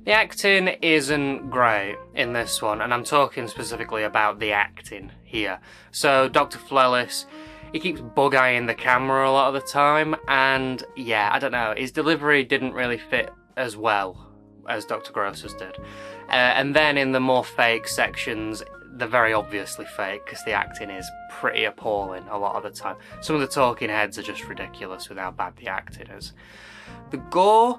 The acting isn't great in this one, and I'm talking specifically about the acting here. So Dr. Flellis, he keeps bug-eyeing the camera a lot of the time, and yeah, I don't know, his delivery didn't really fit as well as Dr. Gross's did. And then in the more fake sections, they're very obviously fake because the acting is pretty appalling a lot of the time. Some of the talking heads are just ridiculous with how bad the acting is. The gore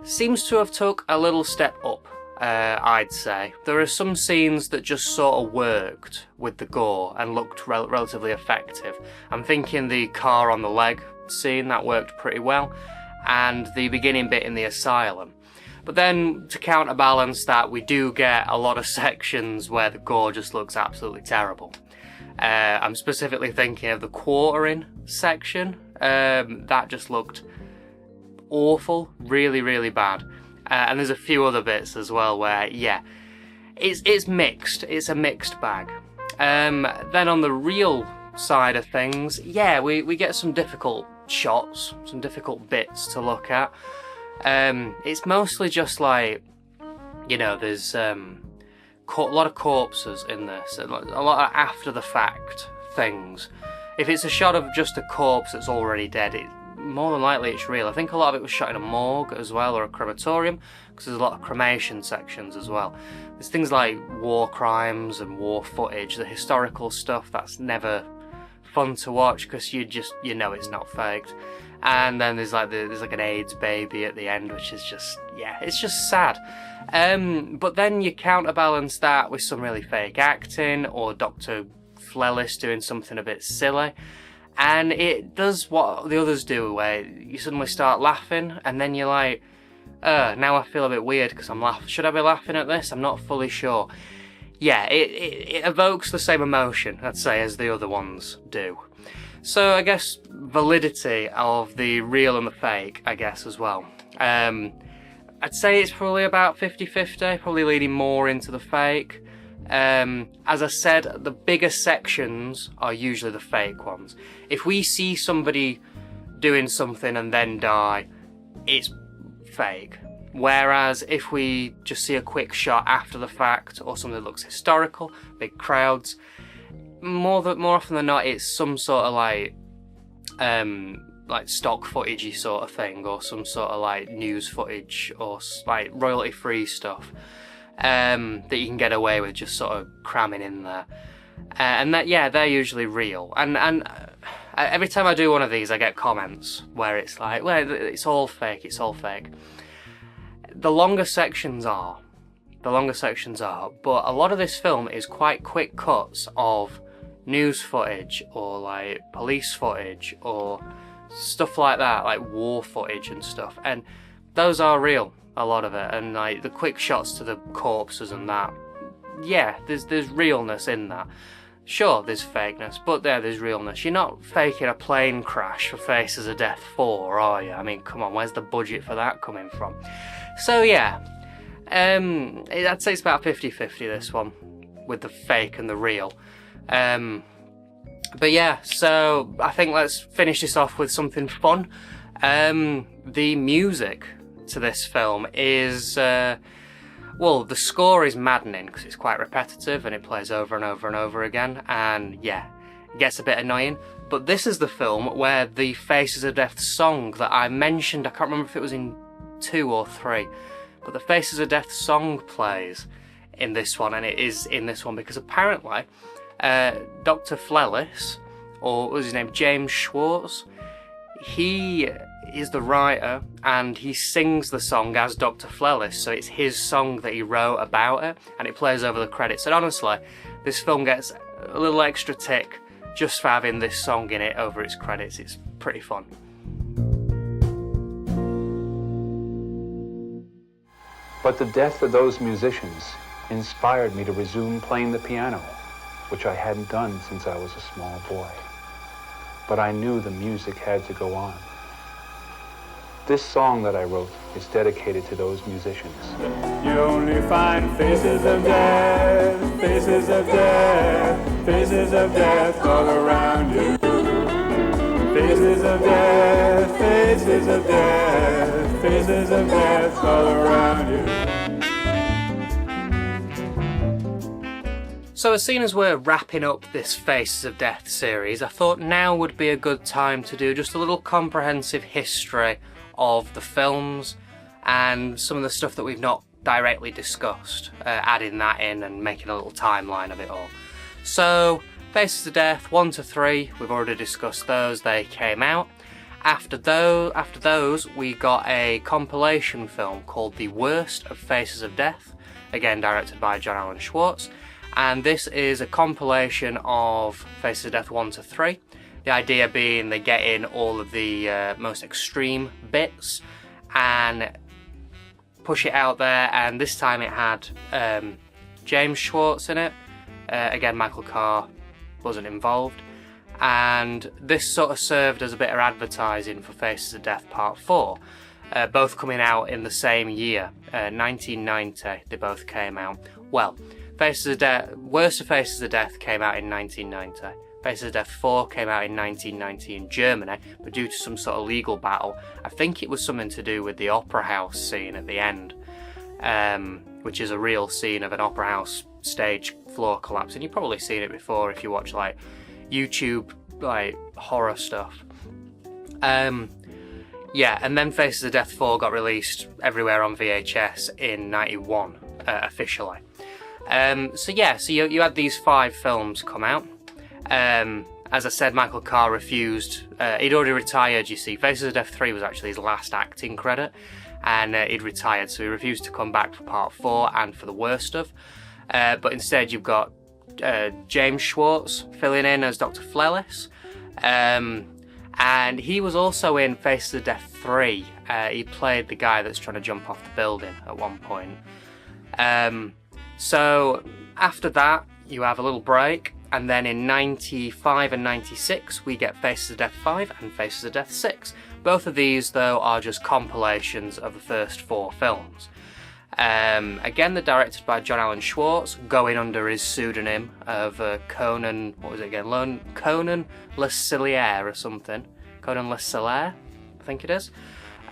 seems to have took a little step up, I'd say. There are some scenes that just sort of worked with the gore and looked relatively effective. I'm thinking the car on the leg scene, that worked pretty well, and the beginning bit in the asylum. But then, to counterbalance that, we do get a lot of sections where the gore just looks absolutely terrible. I'm specifically thinking of the quartering section. That just looked awful, really, really bad. And there's a few other bits as well where, yeah, it's mixed. It's a mixed bag. Then on the real side of things, yeah, we get some difficult shots, some difficult bits to look at. It's mostly just like, you know, there's a lot of corpses in this, a lot of after the fact things. If it's a shot of just a corpse that's already dead, more than likely it's real. I think a lot of it was shot in a morgue as well, or a crematorium, because there's a lot of cremation sections as well. There's things like war crimes and war footage, the historical stuff that's never fun to watch because you know it's not faked. And then there's like an AIDS baby at the end, which is just, yeah, it's just sad. But then you counterbalance that with some really fake acting, or Dr. Flellis doing something a bit silly, and it does what the others do, where you suddenly start laughing, and then you're like, now I feel a bit weird because I'm laughing. Should I be laughing at this? I'm not fully sure. Yeah, it evokes the same emotion, I'd say, as the other ones do. So I guess validity of the real and the fake, I guess, as well. I'd say it's probably about 50-50, probably leaning more into the fake. As I said, the bigger sections are usually the fake ones. If we see somebody doing something and then die, it's fake. Whereas if we just see a quick shot after the fact, or something that looks historical, big crowds, more often than not, it's some sort of like stock footagey sort of thing, or some sort of like news footage, or like royalty-free stuff that you can get away with just sort of cramming in there. And that, yeah, they're usually real. And every time I do one of these, I get comments where it's like, well, it's all fake, it's all fake. The longer sections are, but a lot of this film is quite quick cuts of news footage, or like police footage, or stuff like that, like war footage and stuff, and those are real, a lot of it, and like the quick shots to the corpses and that, yeah, there's realness in that. Sure, there's fakeness, but there's realness. You're not faking a plane crash for Faces of Death 4, are you? I mean, come on, where's the budget for that coming from? So yeah, I'd say it's about 50-50, this one, with the fake and the real. But yeah, so I think let's finish this off with something fun. The music to this film is, well, the score is maddening because it's quite repetitive and it plays over and over and over again, and yeah, it gets a bit annoying. But this is the film where the Faces of Death song that I mentioned, I can't remember if it was in 2 or 3, but the Faces of Death song plays in this one, and it is in this one because apparently Dr. Flellis, or what was his name, James Schwartz, he is the writer and he sings the song as Dr. Flellis, so it's his song that he wrote about it, and it plays over the credits. And honestly, this film gets a little extra tick just for having this song in it over its credits. It's pretty fun.
But the death of those musicians inspired me to resume playing the piano, which I hadn't done since I was a small boy. But I knew the music had to go on. This song that I wrote is dedicated to those musicians.
You only find faces of death, faces of death, faces of death all around you. Faces of death, faces of death, faces of death all around you.
So as soon as we're wrapping up this Faces of Death series, I thought now would be a good time to do just a little comprehensive history of the films and some of the stuff that we've not directly discussed, adding that in and making a little timeline of it all. So, Faces of Death 1 to 3, we've already discussed those, they came out. After those, we got a compilation film called The Worst of Faces of Death, again directed by John Alan Schwartz, and this is a compilation of Faces of Death 1 to 3. The idea being they get in all of the most extreme bits and push it out there, and this time it had James Schwartz in it. Again, Michael Carr wasn't involved, and this sort of served as a bit of advertising for Faces of Death Part 4, both coming out in the same year, 1990 they both came out. Well, Faces of Death, Worst of Faces of Death came out in 1990. Faces of Death 4 came out in 1990 in Germany, but due to some sort of legal battle, I think it was something to do with the opera house scene at the end, which is a real scene of an opera house stage floor collapsing. You've probably seen it before if you watch like YouTube like horror stuff. Yeah, and then Faces of Death 4 got released everywhere on VHS in 91 officially. So you had these 5 films come out, and as I said, Michael Carr refused. He'd already retired, you see. Faces of Death 3 was actually his last acting credit, and he'd retired, so he refused to come back for part 4 and for the worst of. But instead you've got James Schwartz filling in as Dr. Flellis. And he was also in Faces of Death 3. He played the guy that's trying to jump off the building at one point. So after that, you have a little break, and then in 95 and 96, we get Faces of Death 5 and Faces of Death 6. Both of these, though, are just compilations of the first 4 films. Again, they're directed by John Allen Schwartz, going under his pseudonym of Conan, what was it again? Conan Le Ciliere or something. Conan Le Ciliere, I think it is.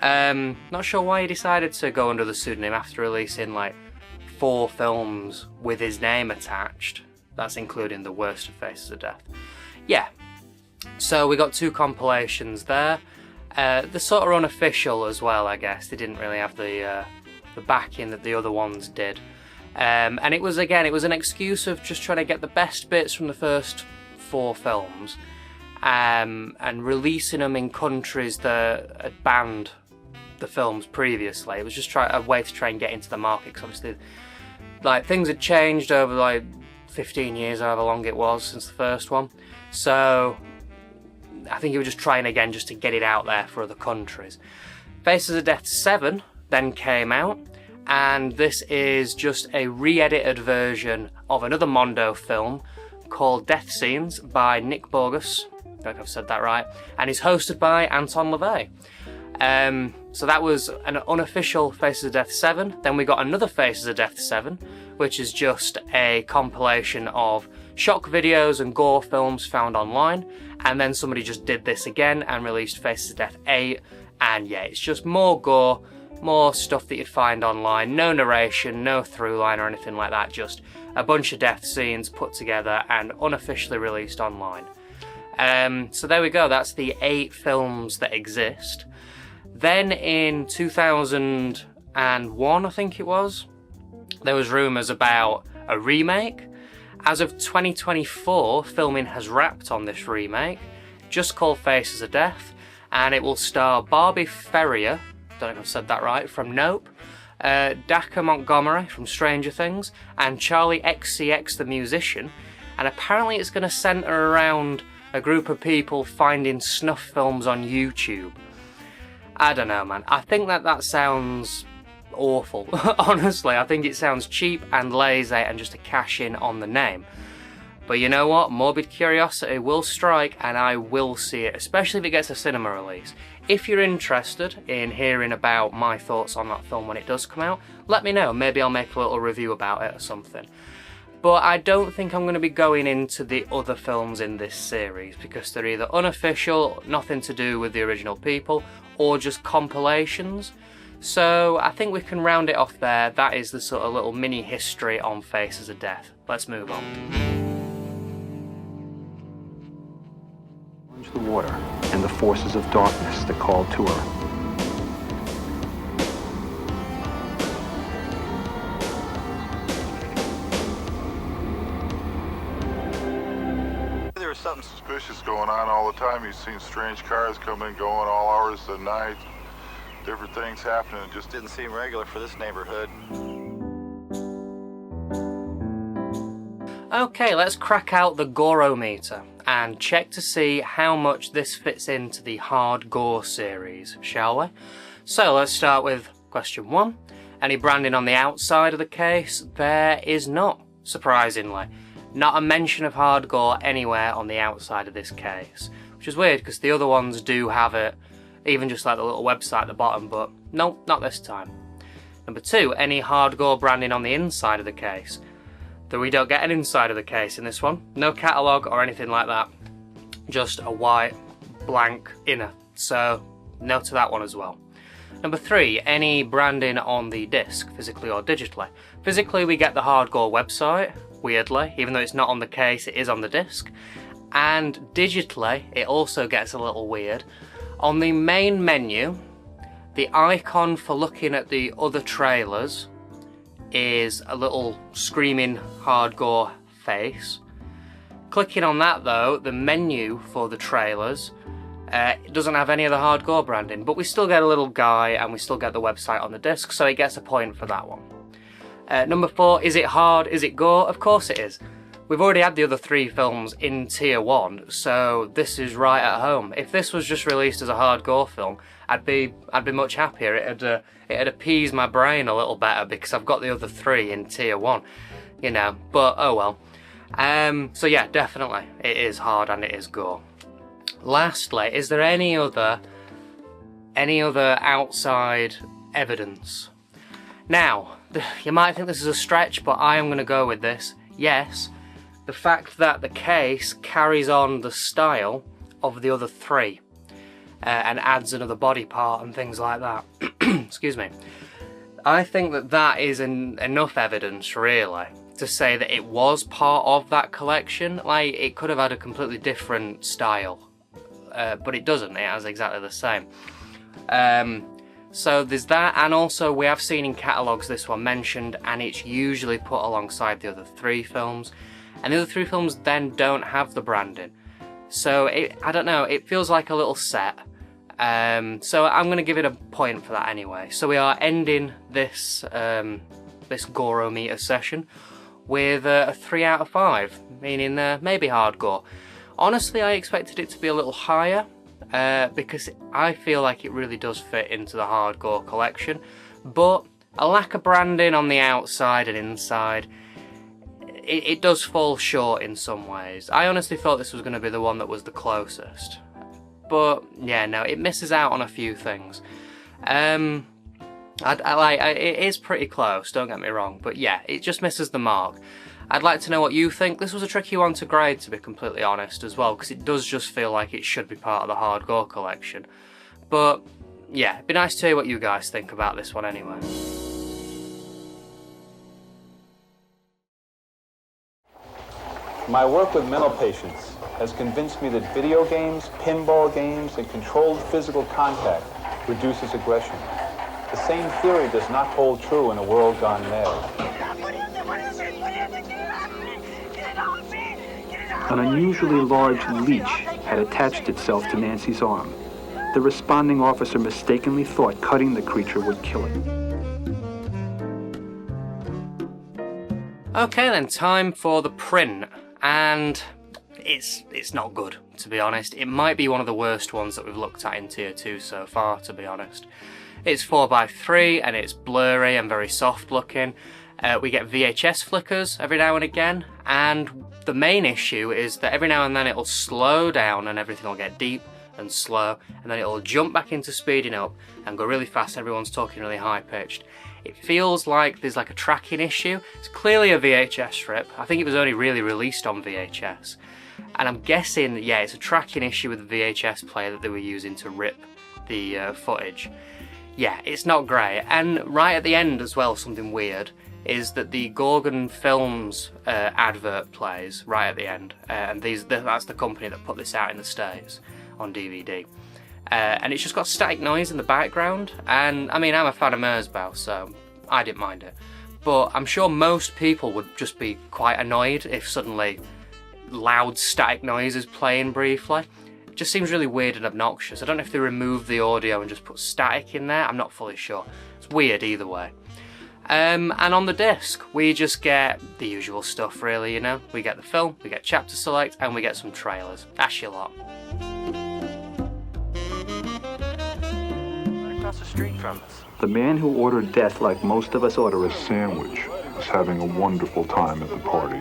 Not sure why he decided to go under the pseudonym after releasing like 4 films with his name attached. That's including the worst of Faces of Death. Yeah, so we got 2 compilations there. They're sort of unofficial as well, I guess. They didn't really have the backing that the other ones did. And it was an excuse of just trying to get the best bits from the first 4 films and releasing them in countries that had banned the films previously. It was just a way to try and get into the market, because obviously like things had changed over like 15 years, however long it was since the first one. So I think he was just trying again just to get it out there for other countries. Faces of Death 7 then came out, and this is just a re-edited version of another Mondo film called Death Scenes by Nick Borges, I don't know if I've said that right, and is hosted by Anton LaVey. So that was an unofficial Faces of Death 7. Then we got another Faces of Death 7, which is just a compilation of shock videos and gore films found online, and then somebody just did this again and released Faces of Death 8, and yeah, it's just more gore, more stuff that you'd find online, no narration, no through line or anything like that, just a bunch of death scenes put together and unofficially released online. So there we go, that's the 8 films that exist. Then in 2001, I think it was, there was rumours about a remake. As of 2024, filming has wrapped on this remake, just called Faces of Death, and it will star Barbie Ferrier, don't know if I've said that right, from Nope, Dacre Montgomery from Stranger Things, and Charlie XCX the musician, and apparently it's going to centre around a group of people finding snuff films on YouTube. I don't know, man. I think that sounds awful. Honestly, I think it sounds cheap and lazy and just a cash in on the name. But you know what? Morbid curiosity will strike, and I will see it, especially if it gets a cinema release. If you're interested in hearing about my thoughts on that film when it does come out, let me know. Maybe I'll make a little review about it or something. But I don't think I'm going to be going into the other films in this series, because they're either unofficial, nothing to do with the original people, or just compilations. So I think we can round it off there. That is the sort of little mini history on Faces of Death. Let's move on.
The water and the forces of darkness that called to her.
There was something suspicious going on all the time. You've seen strange cars come and go in all hours of the night. Different things happening. It just didn't seem regular for this neighborhood.
Okay, let's crack out the Gorometer and check to see how much this fits into the Hard Gore series, shall we? So let's start with question 1. Any branding on the outside of the case? There is not, surprisingly. Not a mention of Hard Gore anywhere on the outside of this case, which is weird because the other ones do have it, even just like the little website at the bottom, but no, not this time. Number 2, any Hard Gore branding on the inside of the case? Though we don't get an inside of the case in this one. No catalogue or anything like that. Just a white, blank inner. So, no to that one as well. Number 3, any branding on the disc, physically or digitally. Physically, we get the Hard Gore website, weirdly. Even though it's not on the case, it is on the disc. And digitally, it also gets a little weird. On the main menu, the icon for looking at the other trailers is a little screaming Hard Gore face. Clicking on that though, the menu for the trailers it doesn't have any of the Hard Gore branding, but we still get a little guy and we still get the website on the disc, so it gets a point for that one. Number 4, is it hard? Is it gore? Of course it is. We've already had the other 3 films in tier 1, so this is right at home. If this was just released as a Hard Gore film, I'd be much happier. It'd appease my brain a little better because I've got the other 3 in tier 1, you know. But oh well. So yeah, definitely it is hard and it is gore. Lastly, is there any other outside evidence? Now, you might think this is a stretch, but I am going to go with this. Yes, the fact that the case carries on the style of the other 3 and adds another body part and things like that. Excuse me. I think that is enough evidence, really, to say that it was part of that collection. Like, it could have had a completely different style, but it doesn't. It has exactly the same. So there's that, and also we have seen in catalogues this one mentioned, and it's usually put alongside the other 3 films, and the other 3 films then don't have the branding. So I don't know, it feels like a little set. So I'm going to give it a point for that anyway. So we are ending this this Gorometer session with a 3 out of 5, meaning maybe Hard Gore. Honestly, I expected it to be a little higher, because I feel like it really does fit into the Hard Gore collection, but a lack of branding on the outside and inside, it does fall short in some ways. I honestly thought this was going to be the one that was the closest, but yeah, no, it misses out on a few things. It is pretty close, don't get me wrong, but yeah, it just misses the mark. I'd like to know what you think. This was a tricky one to grade, to be completely honest, as well, because it does just feel like it should be part of the Hard Gore collection. But yeah, it'd be nice to hear what you guys think about this one anyway.
My work with mental patients has convinced me that video games, pinball games, and controlled physical contact reduces aggression. The same theory does not hold true in a world gone mad.
An unusually large leech had attached itself to Nancy's arm. The responding officer mistakenly thought cutting the creature would kill it.
Okay then, time for the print, and it's not good, to be honest. It might be one of the worst ones that we've looked at in tier 2 so far, to be honest. It's 4x3 and it's blurry and very soft looking. We get VHS flickers every now and again, and the main issue is that every now and then it'll slow down and everything will get deep and slow, and then it'll jump back into speeding up and go really fast. Everyone's talking really high pitched. It feels like there's like a tracking issue. It's clearly a VHS rip. I think it was only really released on VHS, and I'm guessing, yeah, it's a tracking issue with the VHS player that they were using to rip the footage. Yeah, it's not great. And right at the end as well, something weird is that the Gorgon Films advert plays right at the end, and that's the company that put this out in the States on DVD. And it's just got static noise in the background, and I mean, I'm a fan of Merzbow, so I didn't mind it. But I'm sure most people would just be quite annoyed if suddenly loud static noise is playing briefly. It just seems really weird and obnoxious. I don't know if they removed the audio and just put static in there, I'm not fully sure. It's weird either way. And on the disc, we just get the usual stuff, really, you know. We get the film, we get chapter select, and we get some trailers. That's your lot.
Across the street from us.
The man who ordered death like most of us order a
Sandwich is having a wonderful time at the party.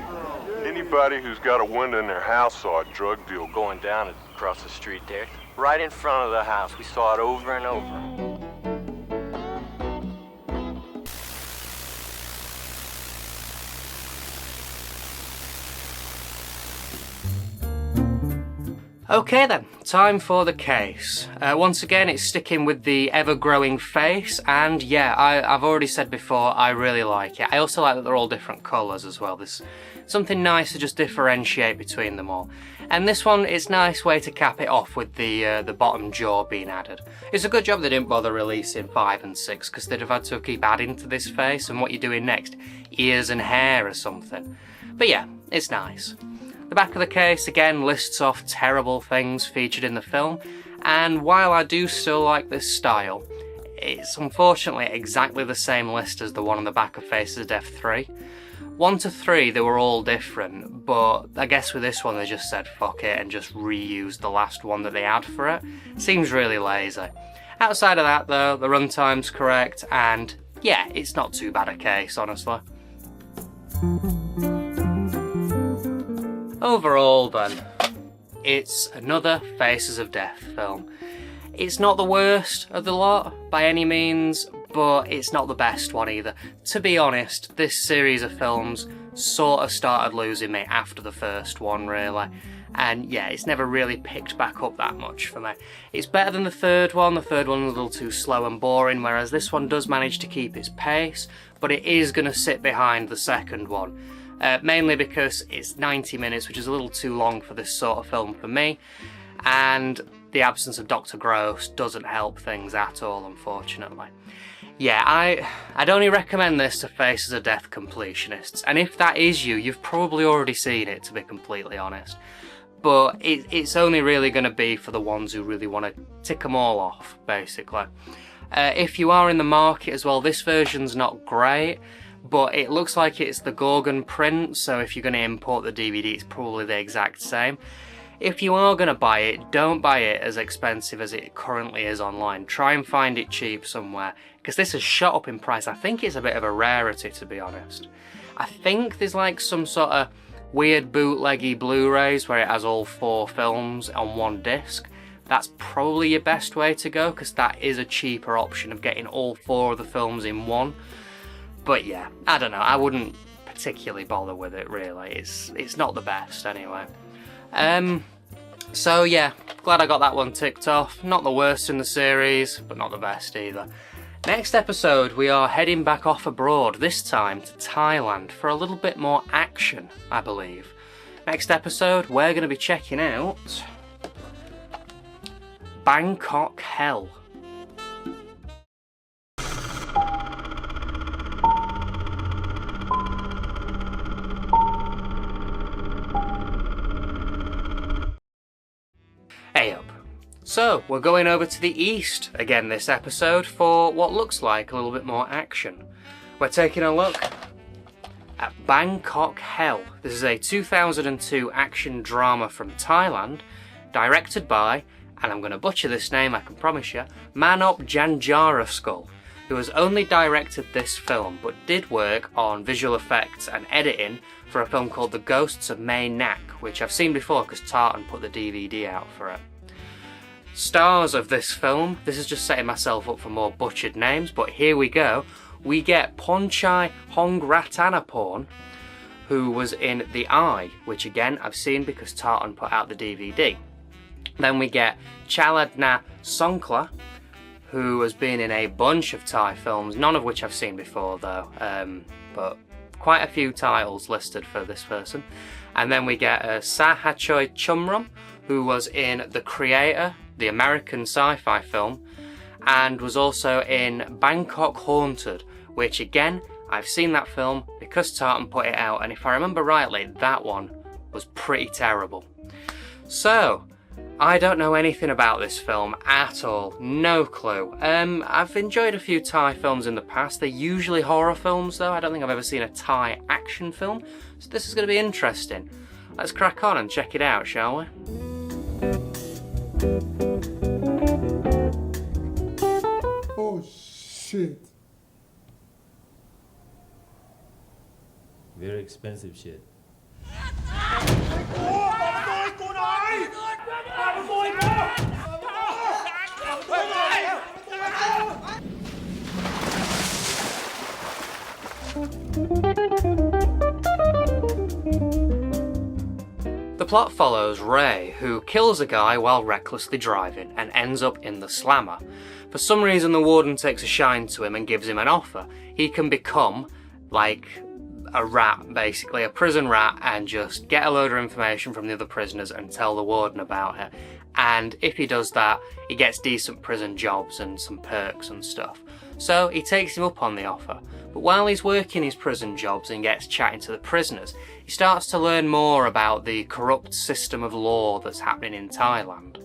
Anybody who's got a window in their house saw a drug deal
Going down across the street there. Right in front of the house. We saw it over and over.
Okay then, time for the case. Once again, it's sticking with the ever-growing face, and yeah, I've already said before, I really like it. I also like that they're all different colours as well. There's something nice to just differentiate between them all. And this one, it's a nice way to cap it off with the bottom jaw being added. It's a good job they didn't bother releasing 5 and 6, because they'd have had to keep adding to this face, and what you're doing next, ears and hair or something. But yeah, it's nice. The back of the case again lists off terrible things featured in the film, and while I do still like this style, it's unfortunately exactly the same list as the one on the back of Faces of Death 3. 1 to 3 they were all different, but I guess with this one they just said fuck it and just reused the last one that they had for it. Seems really lazy. Outside of that though, the runtime's correct, and yeah, it's not too bad a case, honestly. Overall then, it's another Faces of Death film. It's not the worst of the lot by any means, but it's not the best one either. To be honest, this series of films sort of started losing me after the first one, really. And yeah, it's never really picked back up that much for me. It's better than the third one. The third one was a little too slow and boring, whereas this one does manage to keep its pace, but it is going to sit behind the second one. Mainly because it's 90 minutes, which is a little too long for this sort of film for me, and the absence of Dr. Gross doesn't help things at all, unfortunately. Yeah, I'd only recommend this to Faces of Death completionists, and if that is you, you've probably already seen it, to be completely honest. But it's only really going to be for the ones who really want to tick them all off, basically. If you are in the market as well, this version's not great, but it looks like it's the Gorgon print, so if you're going to import the DVD, it's probably the exact same. If you are going to buy it, don't buy it as expensive as it currently is online. Try and find it cheap somewhere, because this has shot up in price. I think it's a bit of a rarity, to be honest. I think there's like some sort of weird bootleggy Blu-rays where it has all 4 films on one disc. That's probably your best way to go, because that is a cheaper option of getting all 4 of the films in one. But yeah, I don't know, I wouldn't particularly bother with it, really. It's not the best anyway. So yeah, glad I got that one ticked off. Not the worst in the series, but not the best either. Next episode, we are heading back off abroad, this time to Thailand, for a little bit more action, I believe. Next episode, we're going to be checking out Bangkok Hell. Hey up. So, we're going over to the east again this episode for what looks like a little bit more action. We're taking a look at Bangkok Hell. This is a 2002 action drama from Thailand, directed by, and I'm going to butcher this name, I can promise you, Manop Janjaraskul, who has only directed this film but did work on visual effects and editing for a film called The Ghosts of Mae Nak, which I've seen before because Tartan put the DVD out for it. Stars of this film, this is just setting myself up for more butchered names, but here we go. We get Ponchai Hongratanaporn, who was in The Eye, which again I've seen because Tartan put out the DVD. Then we get Chaladna Songkla, who has been in a bunch of Thai films, none of which I've seen before though, but quite a few titles listed for this person. And then we get Sahachoi Chumram, who was in The Creator, the American sci-fi film, and was also in Bangkok Haunted, which again, I've seen that film because Tartan put it out, and if I remember rightly, that one was pretty terrible. So, I don't know anything about this film at all, no clue. I've enjoyed a few Thai films in the past. They're usually horror films though. I don't think I've ever seen a Thai action film, so this is going to be interesting. Let's crack on and check it out, shall we?
Oh shit.
Very expensive shit.
The plot follows Ray, who kills a guy while recklessly driving and ends up in the slammer. For some reason the warden takes a shine to him and gives him an offer. He can become, like, a rat, basically, a prison rat, and just get a load of information from the other prisoners and tell the warden about it. And if he does that, he gets decent prison jobs and some perks and stuff. So he takes him up on the offer. But while he's working his prison jobs and gets chatting to the prisoners, he starts to learn more about the corrupt system of law that's happening in Thailand.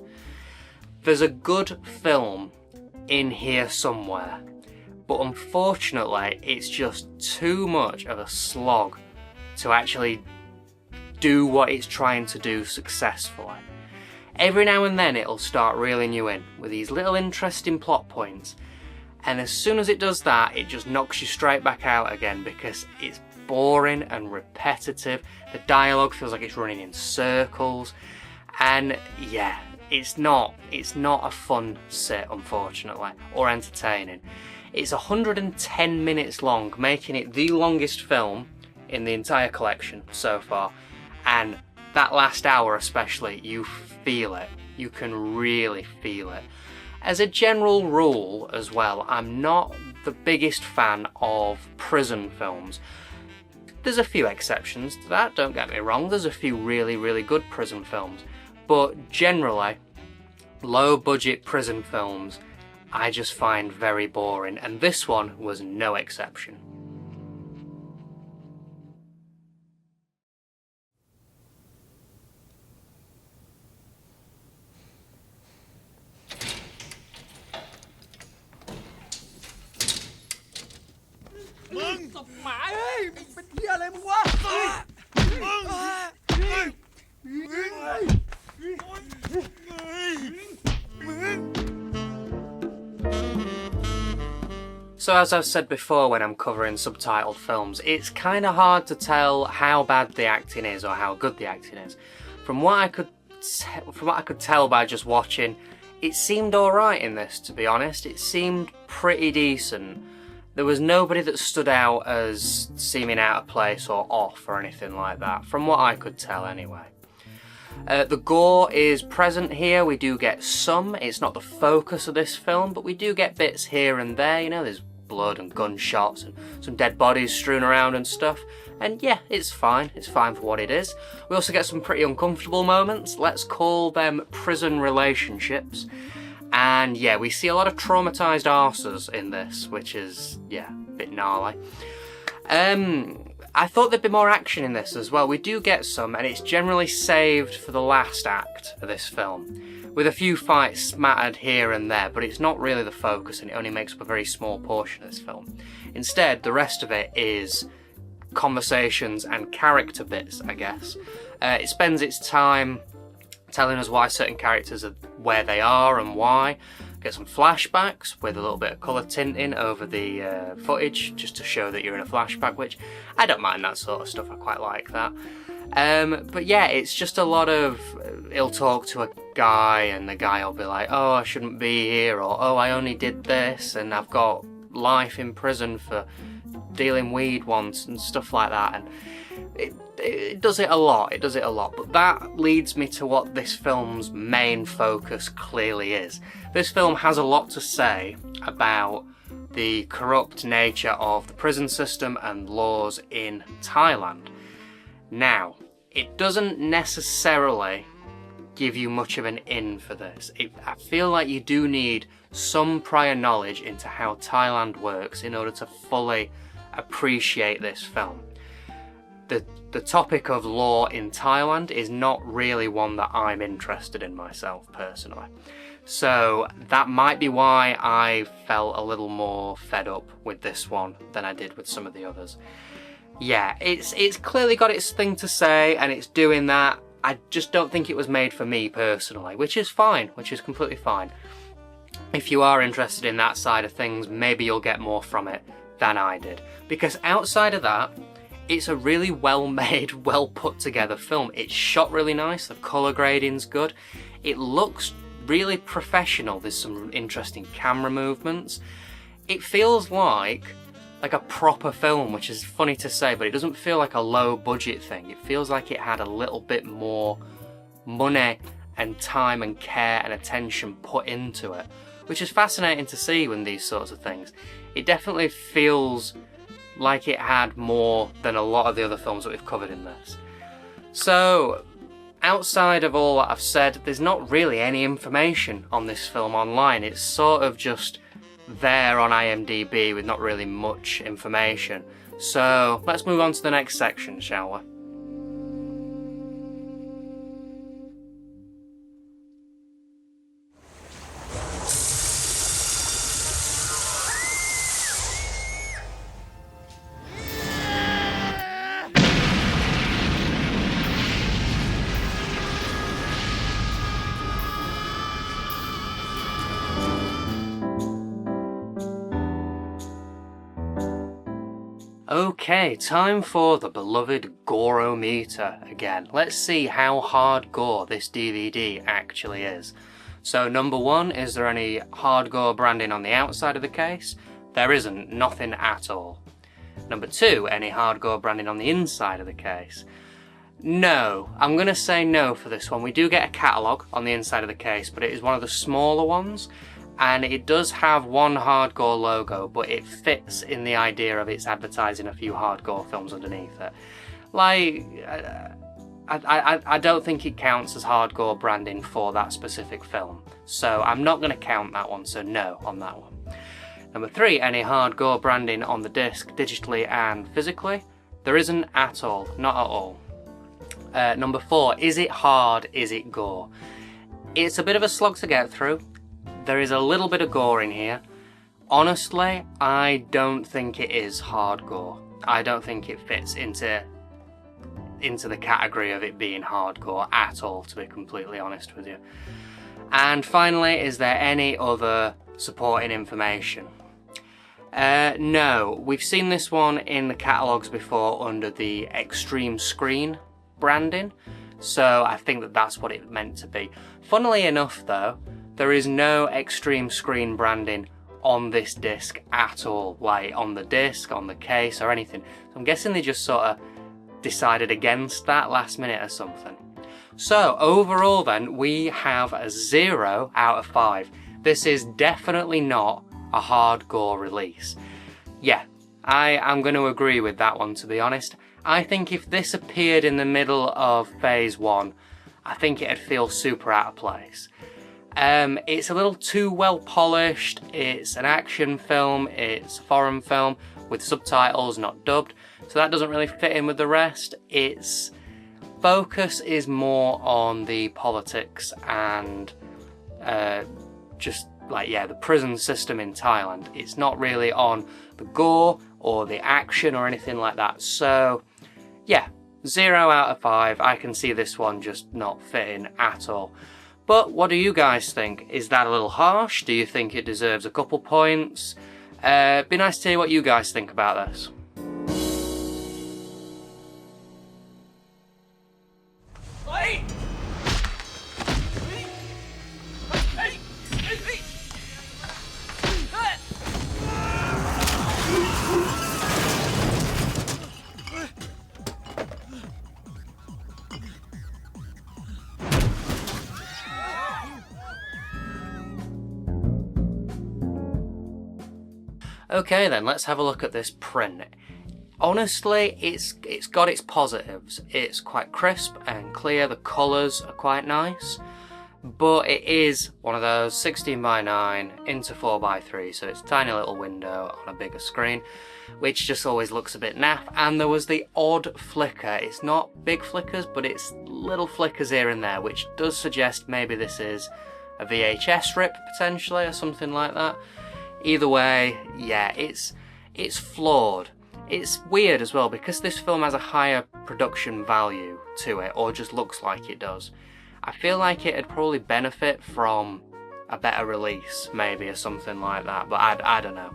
There's a good film in here somewhere, but unfortunately it's just too much of a slog to actually do what it's trying to do successfully. Every now and then it'll start reeling you in with these little interesting plot points, and as soon as it does that, it just knocks you straight back out again because it's boring and repetitive. The dialogue feels like it's running in circles, and yeah, it's not a fun sit, unfortunately, or entertaining. It's 110 minutes long, making it the longest film in the entire collection so far, and that last hour especially, you feel it. You can really feel it. As a general rule as well, I'm not the biggest fan of prison films. There's a few exceptions to that, don't get me wrong, there's a few really, really good prison films, but generally, low budget prison films I just find very boring, and this one was no exception. So as I've said before when I'm covering subtitled films, it's kind of hard to tell how bad the acting is or how good the acting is. From what I could tell by just watching, it seemed alright in this, to be honest. It seemed pretty decent. There was nobody that stood out as seeming out of place or off or anything like that, from what I could tell anyway. The gore is present here, we do get some. It's not the focus of this film, but we do get bits here and there, you know, there's blood and gunshots and some dead bodies strewn around and stuff. And yeah, it's fine for what it is. We also get some pretty uncomfortable moments, let's call them prison relationships. And yeah, we see a lot of traumatised arses in this, which is, yeah, a bit gnarly. I thought there'd be more action in this as well. We do get some, and it's generally saved for the last act of this film, with a few fights smattered here and there, but it's not really the focus, and it only makes up a very small portion of this film. Instead, the rest of it is conversations and character bits, I guess. It spends its time telling us why certain characters are where they are and why. Get some flashbacks with a little bit of colour tinting over the footage just to show that you're in a flashback, which I don't mind that sort of stuff, I quite like that. But yeah, it's just a lot of, he'll talk to a guy and the guy will be like, oh, I shouldn't be here, or oh, I only did this and I've got life in prison for dealing weed once and stuff like that. And it does it a lot, but that leads me to what this film's main focus clearly is. This film has a lot to say about the corrupt nature of the prison system and laws in Thailand. Now, it doesn't necessarily give you much of an in for this. I feel like you do need some prior knowledge into how Thailand works in order to fully appreciate this film. The topic of law in Thailand is not really one that I'm interested in myself personally. So that might be why I felt a little more fed up with this one than I did with some of the others. Yeah, it's clearly got its thing to say and it's doing that. I just don't think it was made for me personally, which is fine, which is completely fine. If you are interested in that side of things, maybe you'll get more from it than I did. Because outside of that, it's a really well made, well put together film. It's shot really nice, the colour grading's good, it looks really professional, there's some interesting camera movements. It feels like a proper film, which is funny to say, but it doesn't feel like a low budget thing. It feels like it had a little bit more money and time and care and attention put into it, which is fascinating to see when these sorts of things. It definitely feels like it had more than a lot of the other films that we've covered in this. So, outside of all that I've said, there's not really any information on this film online. It's sort of just there on IMDb with not really much information. So, let's move on to the next section, shall we? Okay, time for the beloved Gorometer again. Let's see how hardcore this DVD actually is. So number one, is there any hardcore branding on the outside of the case? There isn't, nothing at all. Number two, any hardcore branding on the inside of the case? No, I'm going to say no for this one. We do get a catalogue on the inside of the case, but it is one of the smaller ones. And it does have one hardcore logo, but it fits in the idea of it's advertising a few hardcore films underneath it. Like, I don't think it counts as hardcore branding for that specific film. So I'm not going to count that one, so no on that one. Number three, any hardcore branding on the disc, digitally and physically? There isn't at all, not at all. Number four, is it hard, is it gore? It's a bit of a slog to get through. There is a little bit of gore in here. Honestly, I don't think it is hardcore. I don't think it fits into the category of it being hardcore at all, to be completely honest with you. And finally, is there any other supporting information? No, we've seen this one in the catalogues before under the Extreme Screen branding, so I think that that's what it meant to be. Funnily enough though, there is no Extreme Screen branding on this disc at all, like on the disc, on the case or anything. So I'm guessing they just sort of decided against that last minute or something. So overall then, we have a 0 out of 5. This is definitely not a hardcore release. Yeah, I'm going to agree with that one, to be honest. I think if this appeared in the middle of phase 1, I think it'd feel super out of place. It's a little too well polished, it's an action film, it's a foreign film with subtitles, not dubbed, so that doesn't really fit in with the rest. Its focus is more on the politics and just like, yeah, the prison system in Thailand. It's not really on the gore or the action or anything like that, so yeah, 0 out of 5. I can see this one just not fitting at all. But what do you guys think? Is that a little harsh? Do you think it deserves a couple points? Be nice to hear what you guys think about this. Okay then, let's have a look at this print. Honestly, it's got its positives. It's quite crisp and clear, the colours are quite nice, but it is one of those 16:9 into 4:3, so it's a tiny little window on a bigger screen, which just always looks a bit naff. And there was the odd flicker. It's not big flickers, but it's little flickers here and there, which does suggest maybe this is a VHS rip potentially or something like that. Either way, yeah, it's flawed. It's weird as well because this film has a higher production value to it, or just looks like it does. I feel like it'd probably benefit from a better release, maybe, or something like that, but I don't know.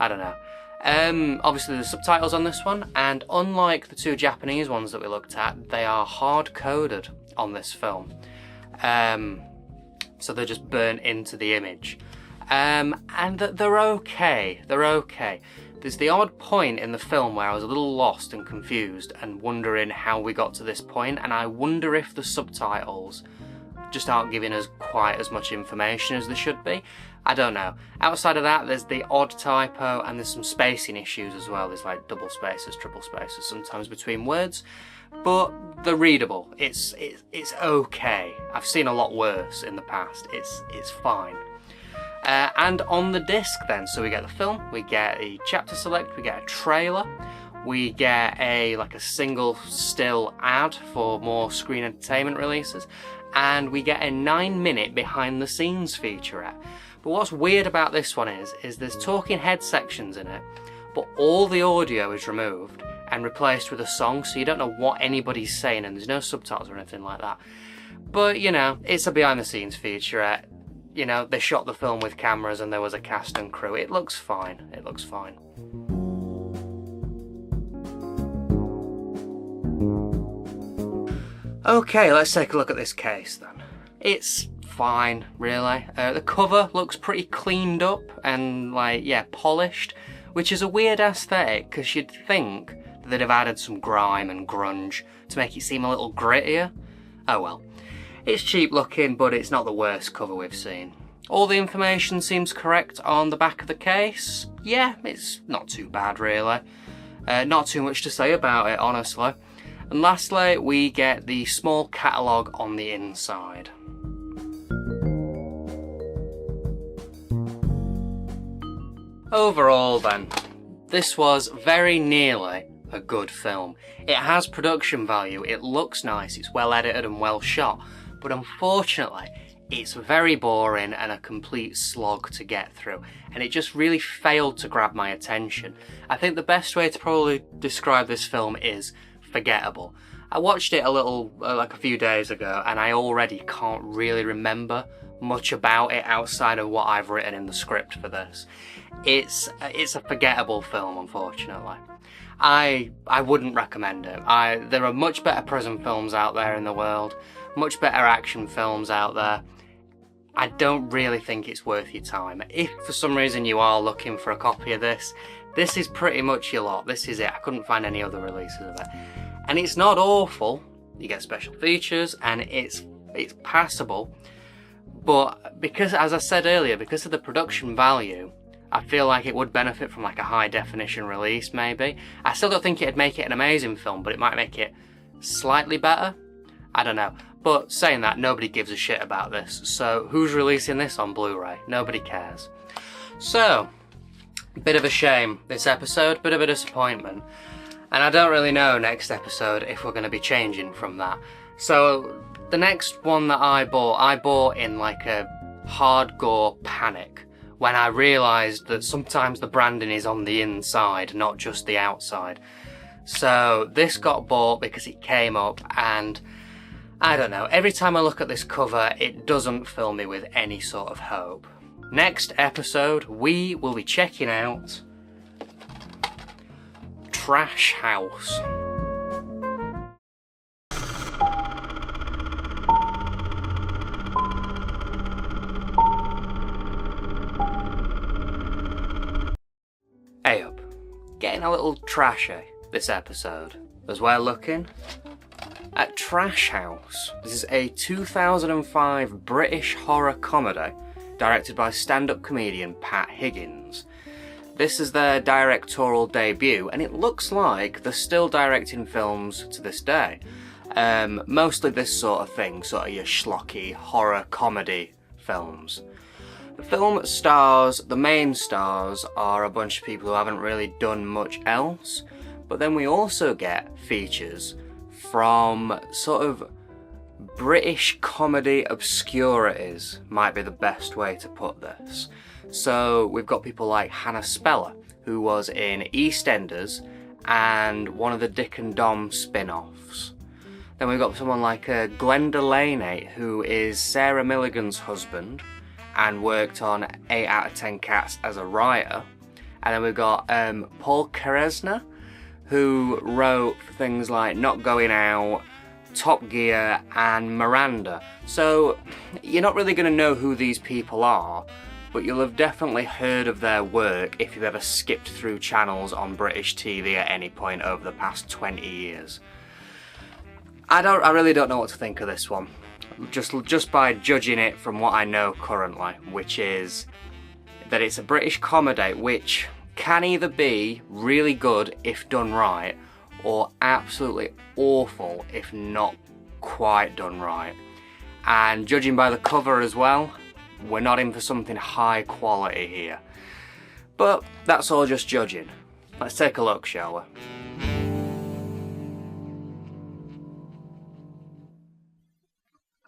I don't know. Obviously there's subtitles on this one, and unlike the two Japanese ones that we looked at, they are hard-coded on this film. So they're just burnt into the image. And they're okay, There's the odd point in the film where I was a little lost and confused and wondering how we got to this point, and I wonder if the subtitles just aren't giving us quite as much information as they should be. I don't know. Outside of that, there's the odd typo and there's some spacing issues as well. There's like double spaces, triple spaces sometimes between words, but they're readable. It's okay. I've seen a lot worse in the past. It's fine. And on the disc then, so we get the film, we get a chapter select, we get a trailer, we get a single still ad for more screen entertainment releases, and we get a 9-minute behind the scenes featurette. But what's weird about this one is there's talking head sections in it, but all the audio is removed and replaced with a song, so you don't know what anybody's saying, and there's no subtitles or anything like that. But, you know, it's a behind the scenes featurette. You know, they shot the film with cameras and there was a cast and crew. It looks fine. It looks fine. Okay, let's take a look at this case then. It's fine, really. The cover looks pretty cleaned up and, like, yeah, polished, which is a weird aesthetic because you'd think that they'd have added some grime and grunge to make it seem a little grittier. Oh well. It's cheap looking, but it's not the worst cover we've seen. All the information seems correct on the back of the case. Yeah, it's not too bad, really. Not too much to say about it, honestly. And lastly, we get the small catalogue on the inside. Overall then, this was very nearly a good film. It has production value, it looks nice, it's well edited and well shot, but unfortunately, it's very boring and a complete slog to get through, and it just really failed to grab my attention. I think the best way to probably describe this film is forgettable. I watched it a little, like a few days ago, and I already can't really remember much about it outside of what I've written in the script for this. It's a forgettable film, unfortunately. I wouldn't recommend it. There are much better prison films out there in the world, much better action films out there. I don't really think it's worth your time. If for some reason you are looking for a copy of this is pretty much your lot. This is it. I couldn't find any other releases of it. And it's not awful. You get special features and it's passable. But because, as I said earlier, because of the production value, I feel like it would benefit from like a high definition release maybe. I still don't think it'd make it an amazing film, but it might make it slightly better. I don't know. But saying that, nobody gives a shit about this. So who's releasing this on Blu-ray? Nobody cares. So, bit of a shame this episode, bit of a disappointment. And I don't really know next episode if we're going to be changing from that. So the next one that I bought in like a Hard Gore panic when I realised that sometimes the branding is on the inside, not just the outside. So this got bought because it came up, and I don't know, every time I look at this cover it doesn't fill me with any sort of hope. Next episode we will be checking out Trash House. Hey up, getting a little trashy this episode, as we're looking at Trash House. This is a 2005 British horror comedy directed by stand-up comedian Pat Higgins. This is their directorial debut, and it looks like they're still directing films to this day. Mostly this sort of thing, sort of your schlocky horror comedy films. The film stars, the main stars are a bunch of people who haven't really done much else, but then we also get features from sort of British comedy obscurities, might be the best way to put this. So we've got people like Hannah Speller, who was in EastEnders and one of the Dick and Dom spin-offs. Then we've got someone like Glenda Laney, who is Sarah Milligan's husband and worked on 8 out of 10 Cats as a writer. And then we've got Paul Keresner, who wrote things like Not Going Out, Top Gear and Miranda. So you're not really going to know who these people are, but you'll have definitely heard of their work if you've ever skipped through channels on British TV at any point over the past 20 years. I really don't know what to think of this one. Just by judging it from what I know currently, which is that it's a British comedy which can either be really good if done right, or absolutely awful if not quite done right. And judging by the cover as well, we're not in for something high quality here. But that's all just judging. Let's take a look, shall we?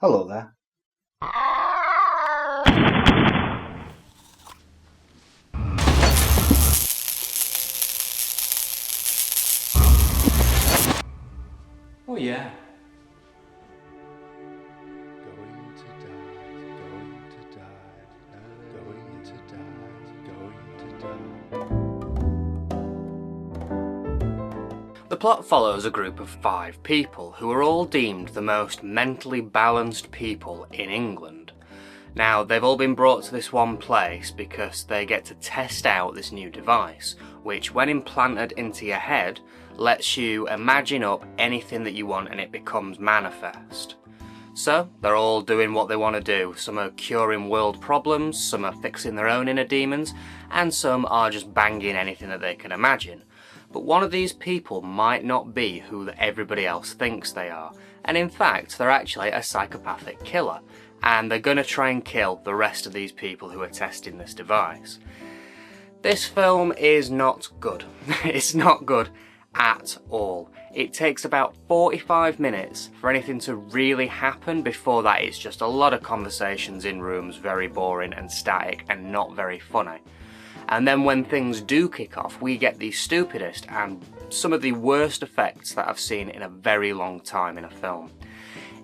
Hello there.
Oh yeah.
The The plot follows a group of 5 people who are all deemed the most mentally balanced people in England. Now, they've all been brought to this one place because they get to test out this new device, which when implanted into your head, lets you imagine up anything that you want and it becomes manifest. So, they're all doing what they want to do. Some are curing world problems, some are fixing their own inner demons, and some are just banging anything that they can imagine. But one of these people might not be who everybody else thinks they are, and in fact, they're actually a psychopathic killer, and they're going to try and kill the rest of these people who are testing this device. This film is not good. It's not good at all. It takes about 45 minutes for anything to really happen. Before that, it's just a lot of conversations in rooms, very boring and static and not very funny. And then when things do kick off, we get the stupidest and some of the worst effects that I've seen in a very long time in a film.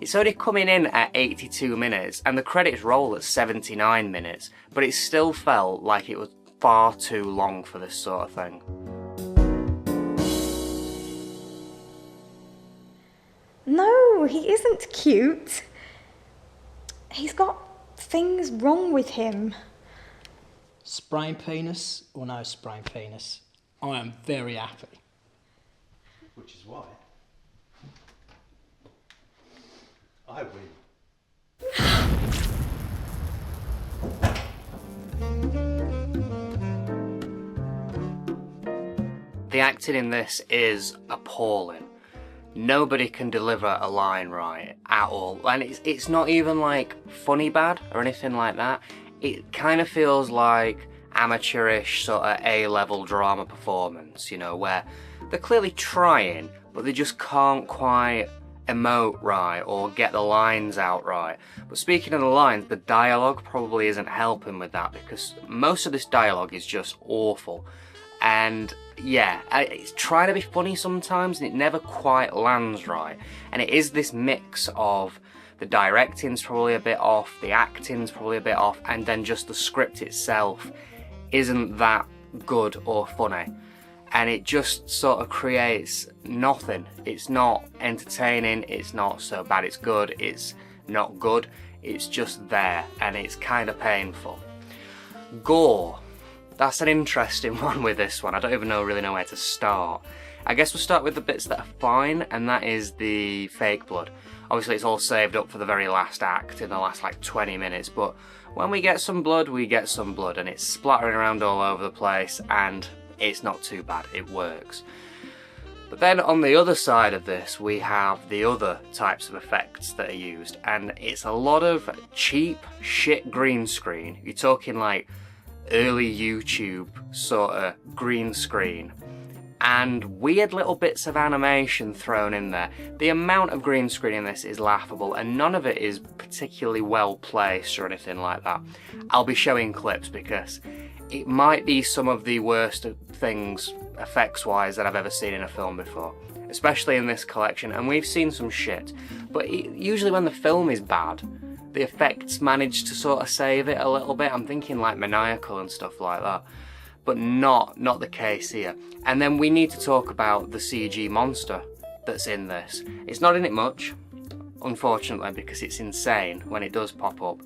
It's only coming in at 82 minutes and the credits roll at 79 minutes, but it still felt like it was far too long for this sort of thing.
No, he isn't cute. He's got things wrong with him.
Sprained penis or no sprained penis, I am very happy.
Which is why I win.
The acting in this is appalling. Nobody can deliver a line right at all, and it's not even like funny bad or anything like that. It kind of feels like amateurish sort of A-level drama performance, you know, where they're clearly trying, but they just can't quite emote right or get the lines out right. But speaking of the lines, the dialogue probably isn't helping with that, because most of this dialogue is just awful. And yeah, it's trying to be funny sometimes and it never quite lands right. And it is this mix of the directing's probably a bit off, the acting's probably a bit off, and then just the script itself isn't that good or funny. And it just sort of creates nothing. It's not entertaining, it's not so bad it's good, it's not good, it's just there, and it's kind of painful. Gore. That's an interesting one with this one. I don't even really know where to start. I guess we'll start with the bits that are fine, and that is the fake blood. Obviously it's all saved up for the very last act, in the last like 20 minutes, but when we get some blood, we get some blood, and it's splattering around all over the place, and it's not too bad, it works. But then on the other side of this, we have the other types of effects that are used, and it's a lot of cheap shit green screen. You're talking like early YouTube sort of green screen, and weird little bits of animation thrown in there. The amount of green screen in this is laughable, and none of it is particularly well placed or anything like that. I'll be showing clips because it might be some of the worst things effects wise that I've ever seen in a film before, especially in this collection, and we've seen some shit, but usually when the film is bad, the effects manage to sort of save it a little bit. I'm thinking like Maniacal and stuff like that, but not the case here. And then we need to talk about the CG monster that's in this. It's not in it much, unfortunately, because it's insane when it does pop up,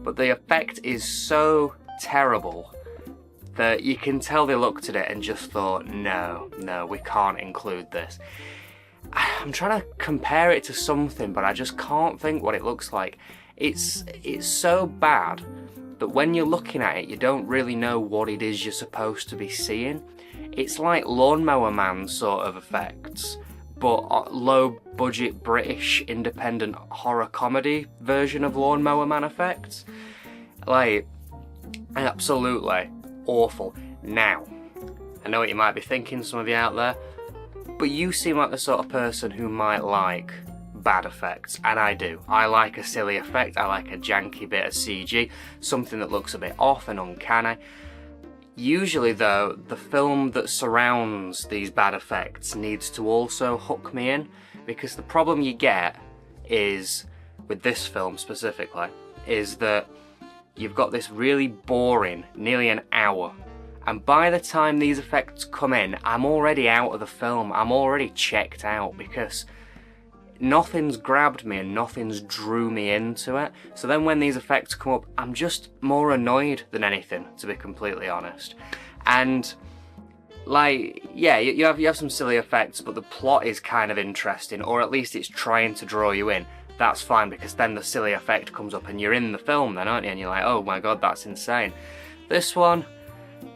but the effect is so terrible that you can tell they looked at it and just thought, no, we can't include this. I'm trying to compare it to something, but I just can't think what it looks like. It's so bad that when you're looking at it, you don't really know what it is you're supposed to be seeing. It's like Lawnmower Man sort of effects, but low budget British independent horror comedy version of Lawnmower Man effects. Like, absolutely awful. Now, I know what you might be thinking, some of you out there, but you seem like the sort of person who might like bad effects, and I do. I like a silly effect, I like a janky bit of CG, something that looks a bit off and uncanny. Usually though, the film that surrounds these bad effects needs to also hook me in, because the problem you get is, with this film specifically, is that you've got this really boring, nearly an hour And by the time these effects come in, I'm already out of the film. I'm already checked out because nothing's grabbed me and nothing's drew me into it. So then when these effects come up, I'm just more annoyed than anything, to be completely honest. And like, yeah, you have some silly effects, but the plot is kind of interesting, or at least it's trying to draw you in. That's fine, because then the silly effect comes up and you're in the film then, aren't you? And you're like, oh my god, that's insane. This one,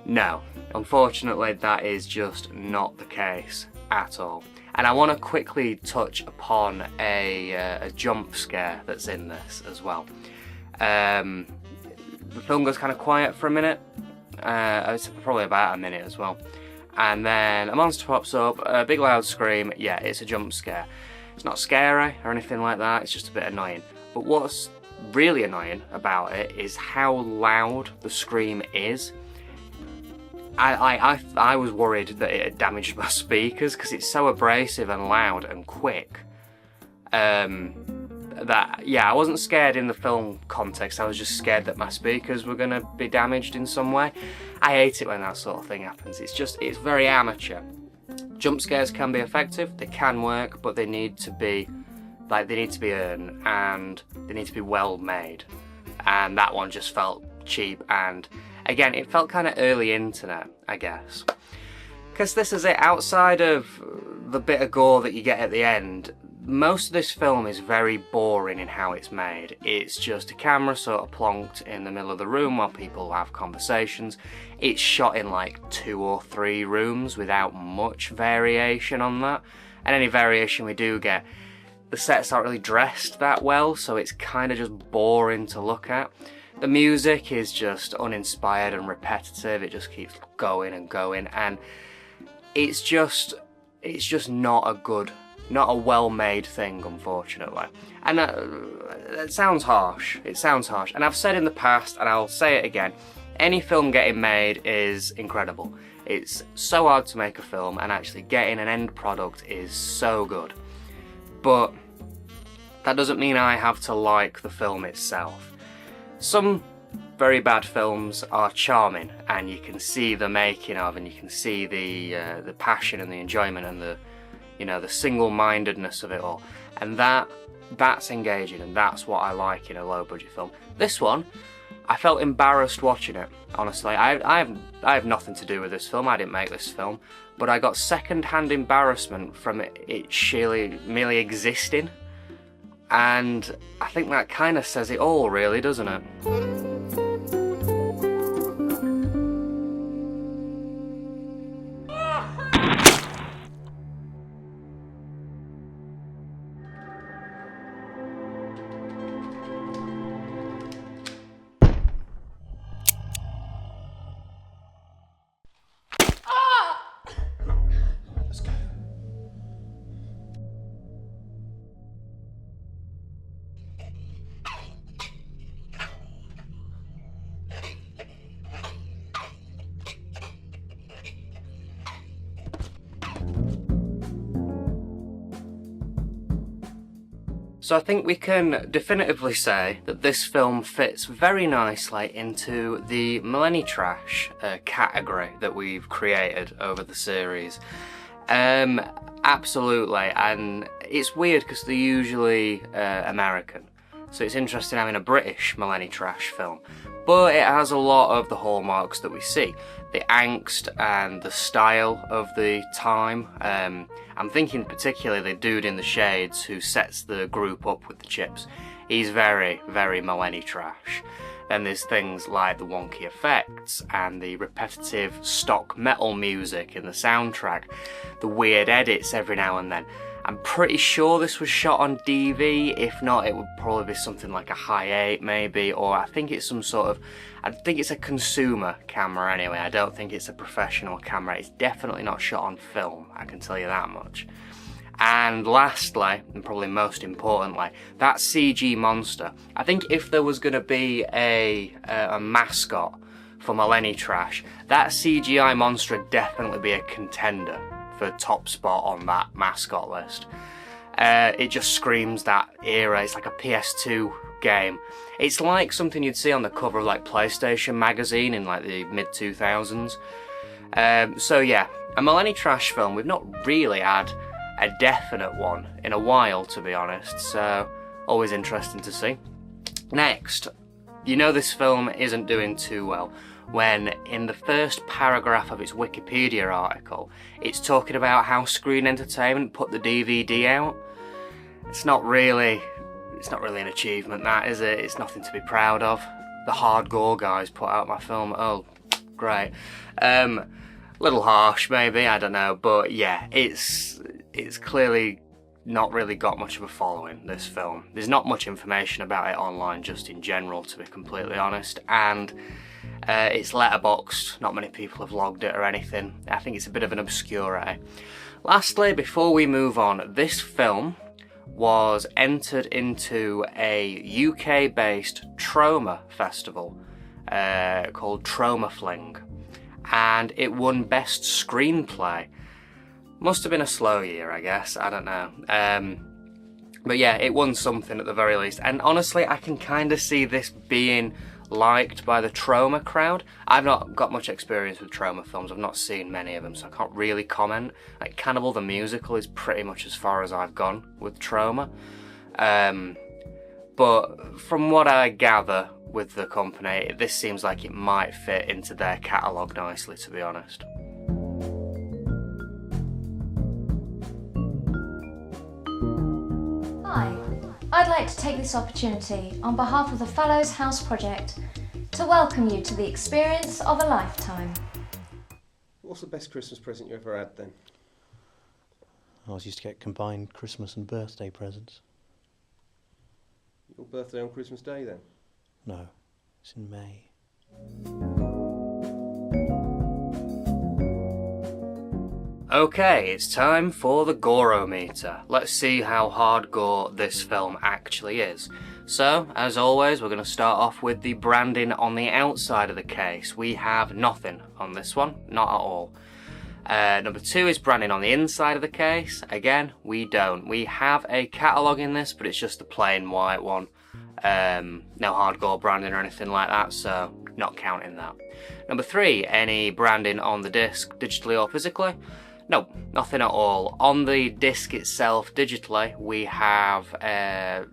no. Unfortunately, that is just not the case at all. And I want to quickly touch upon a jump scare that's in this as well. The film goes kind of quiet for a minute. It's probably about a minute as well. And then a monster pops up, a big loud scream. Yeah, it's a jump scare. It's not scary or anything like that, it's just a bit annoying. But what's really annoying about it is how loud the scream is. I was worried that it had damaged my speakers because it's so abrasive and loud and quick. That, yeah, I wasn't scared in the film context, I was just scared that my speakers were going to be damaged in some way. I hate it when that sort of thing happens. It's very amateur. Jump scares can be effective, they can work, but they need to be earned and they need to be well made. And that one just felt cheap, and again, it felt kind of early internet, I guess. Because this is it, outside of the bit of gore that you get at the end, most of this film is very boring in how it's made. It's just a camera sort of plonked in the middle of the room while people have conversations. It's shot in like 2 or 3 rooms without much variation on that. And any variation we do get, the sets aren't really dressed that well, so it's kind of just boring to look at. The music is just uninspired and repetitive, it just keeps going and going, and it's just not a well-made thing, unfortunately. And it sounds harsh, and I've said in the past, and I'll say it again, any film getting made is incredible. It's so hard to make a film, and actually getting an end product is so good. But that doesn't mean I have to like the film itself. Some very bad films are charming, and you can see the making of, and you can see the passion and the enjoyment and the single-mindedness of it all, and that's engaging, and that's what I like in a low-budget film. This one, I felt embarrassed watching it. Honestly, I have nothing to do with this film. I didn't make this film, but I got second-hand embarrassment from it merely existing. And I think that kind of says it all, really, doesn't it? So I think we can definitively say that this film fits very nicely into the millenitrash category that we've created over the series. Absolutely, and it's weird because they're usually American, so it's interesting having a British millenitrash film. But it has a lot of the hallmarks that we see. The angst and the style of the time. I'm thinking particularly the dude in the shades who sets the group up with the chips. He's very, very millenitrash. Then there's things like the wonky effects and the repetitive stock metal music in the soundtrack. The weird edits every now and then. I'm pretty sure this was shot on DV, if not it would probably be something like a Hi8 maybe, or I think it's I think it's a consumer camera anyway, I don't think it's a professional camera. It's definitely not shot on film, I can tell you that much. And lastly, and probably most importantly, that CG monster. I think if there was going to be a mascot for millenitrash, that CGI monster would definitely be a contender for top spot on that mascot list. It just screams that era. It's like a PS2 game. It's like something you'd see on the cover of like PlayStation magazine in like the mid-2000s. So yeah, a millenitrash film. We've not really had a definite one in a while, to be honest, so always interesting to see. Next, you know this film isn't doing too well when in the first paragraph of its Wikipedia article it's talking about how Screen Entertainment put the DVD out. It's not really an achievement, that, is it? It's nothing to be proud of. The Hard Gore guys put out my film. Oh, great. Little harsh, maybe, I don't know, but yeah, it's clearly not really got much of a following, this film. There's not much information about it online, just in general, to be completely honest, and it's letterboxed. Not many people have logged it or anything. I think it's a bit of an obscurity. Lastly, before we move on, this film was entered into a UK-based trauma festival called Trauma Fling, and it won Best Screenplay. Must have been a slow year, I guess, I don't know. But yeah, it won something at the very least, and honestly I can kind of see this being liked by the trauma crowd. I've not got much experience with trauma films, I've not seen many of them, so I can't really comment. Like Cannibal the Musical is pretty much as far as I've gone with trauma. But from what I gather with the company, this seems like it might fit into their catalogue nicely, to be honest.
Hi, I'd like to take this opportunity on behalf of the Fellows House Project to welcome you to the experience of a lifetime.
What's the best Christmas present you ever had then?
I used to get combined Christmas and birthday presents.
Your birthday on Christmas Day then?
No, it's in May.
Okay, it's time for the Gorometer. Let's see how hardcore this film actually is. So, as always, we're going to start off with the branding on the outside of the case. We have nothing on this one, not at all. Number 2 is branding on the inside of the case. Again, we don't. We have a catalogue in this, but it's just the plain white one. No hardcore branding or anything like that, so not counting that. Number 3, any branding on the disc, digitally or physically? No, nothing at all. On the disc itself, digitally, we have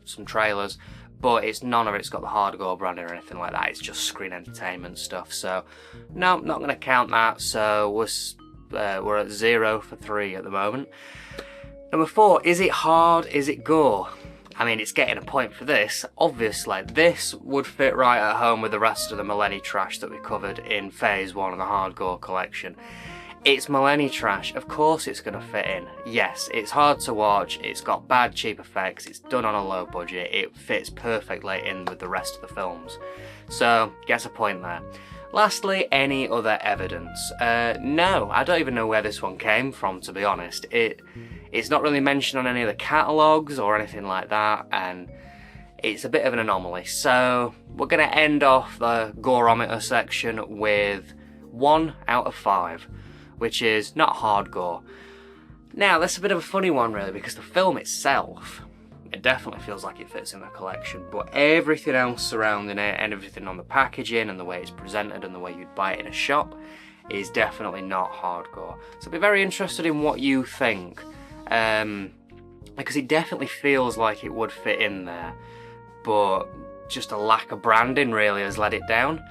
some trailers, but none of it's got the hardcore branding or anything like that. It's just Screen Entertainment stuff, so no, not going to count that, so we're at 0 for 3 at the moment. Number 4, is it hard, is it gore? I mean, it's getting a point for this. Obviously, this would fit right at home with the rest of the millenitrash that we covered in Phase 1 of the Hardcore collection. It's millenitrash, of course it's going to fit in. Yes, it's hard to watch, it's got bad cheap effects, it's done on a low budget, it fits perfectly in with the rest of the films. So, gets a point there. Lastly, any other evidence? No, I don't even know where this one came from, to be honest. It's not really mentioned on any of the catalogues or anything like that, and it's a bit of an anomaly. So, we're going to end off the Gorometer section with 1 out of 5, which is not hardcore. Now, that's a bit of a funny one, really, because the film itself, it definitely feels like it fits in the collection, but everything else surrounding it and everything on the packaging and the way it's presented and the way you'd buy it in a shop is definitely not hardcore. So I'd be very interested in what you think, because it definitely feels like it would fit in there, but just a lack of branding really has let it down.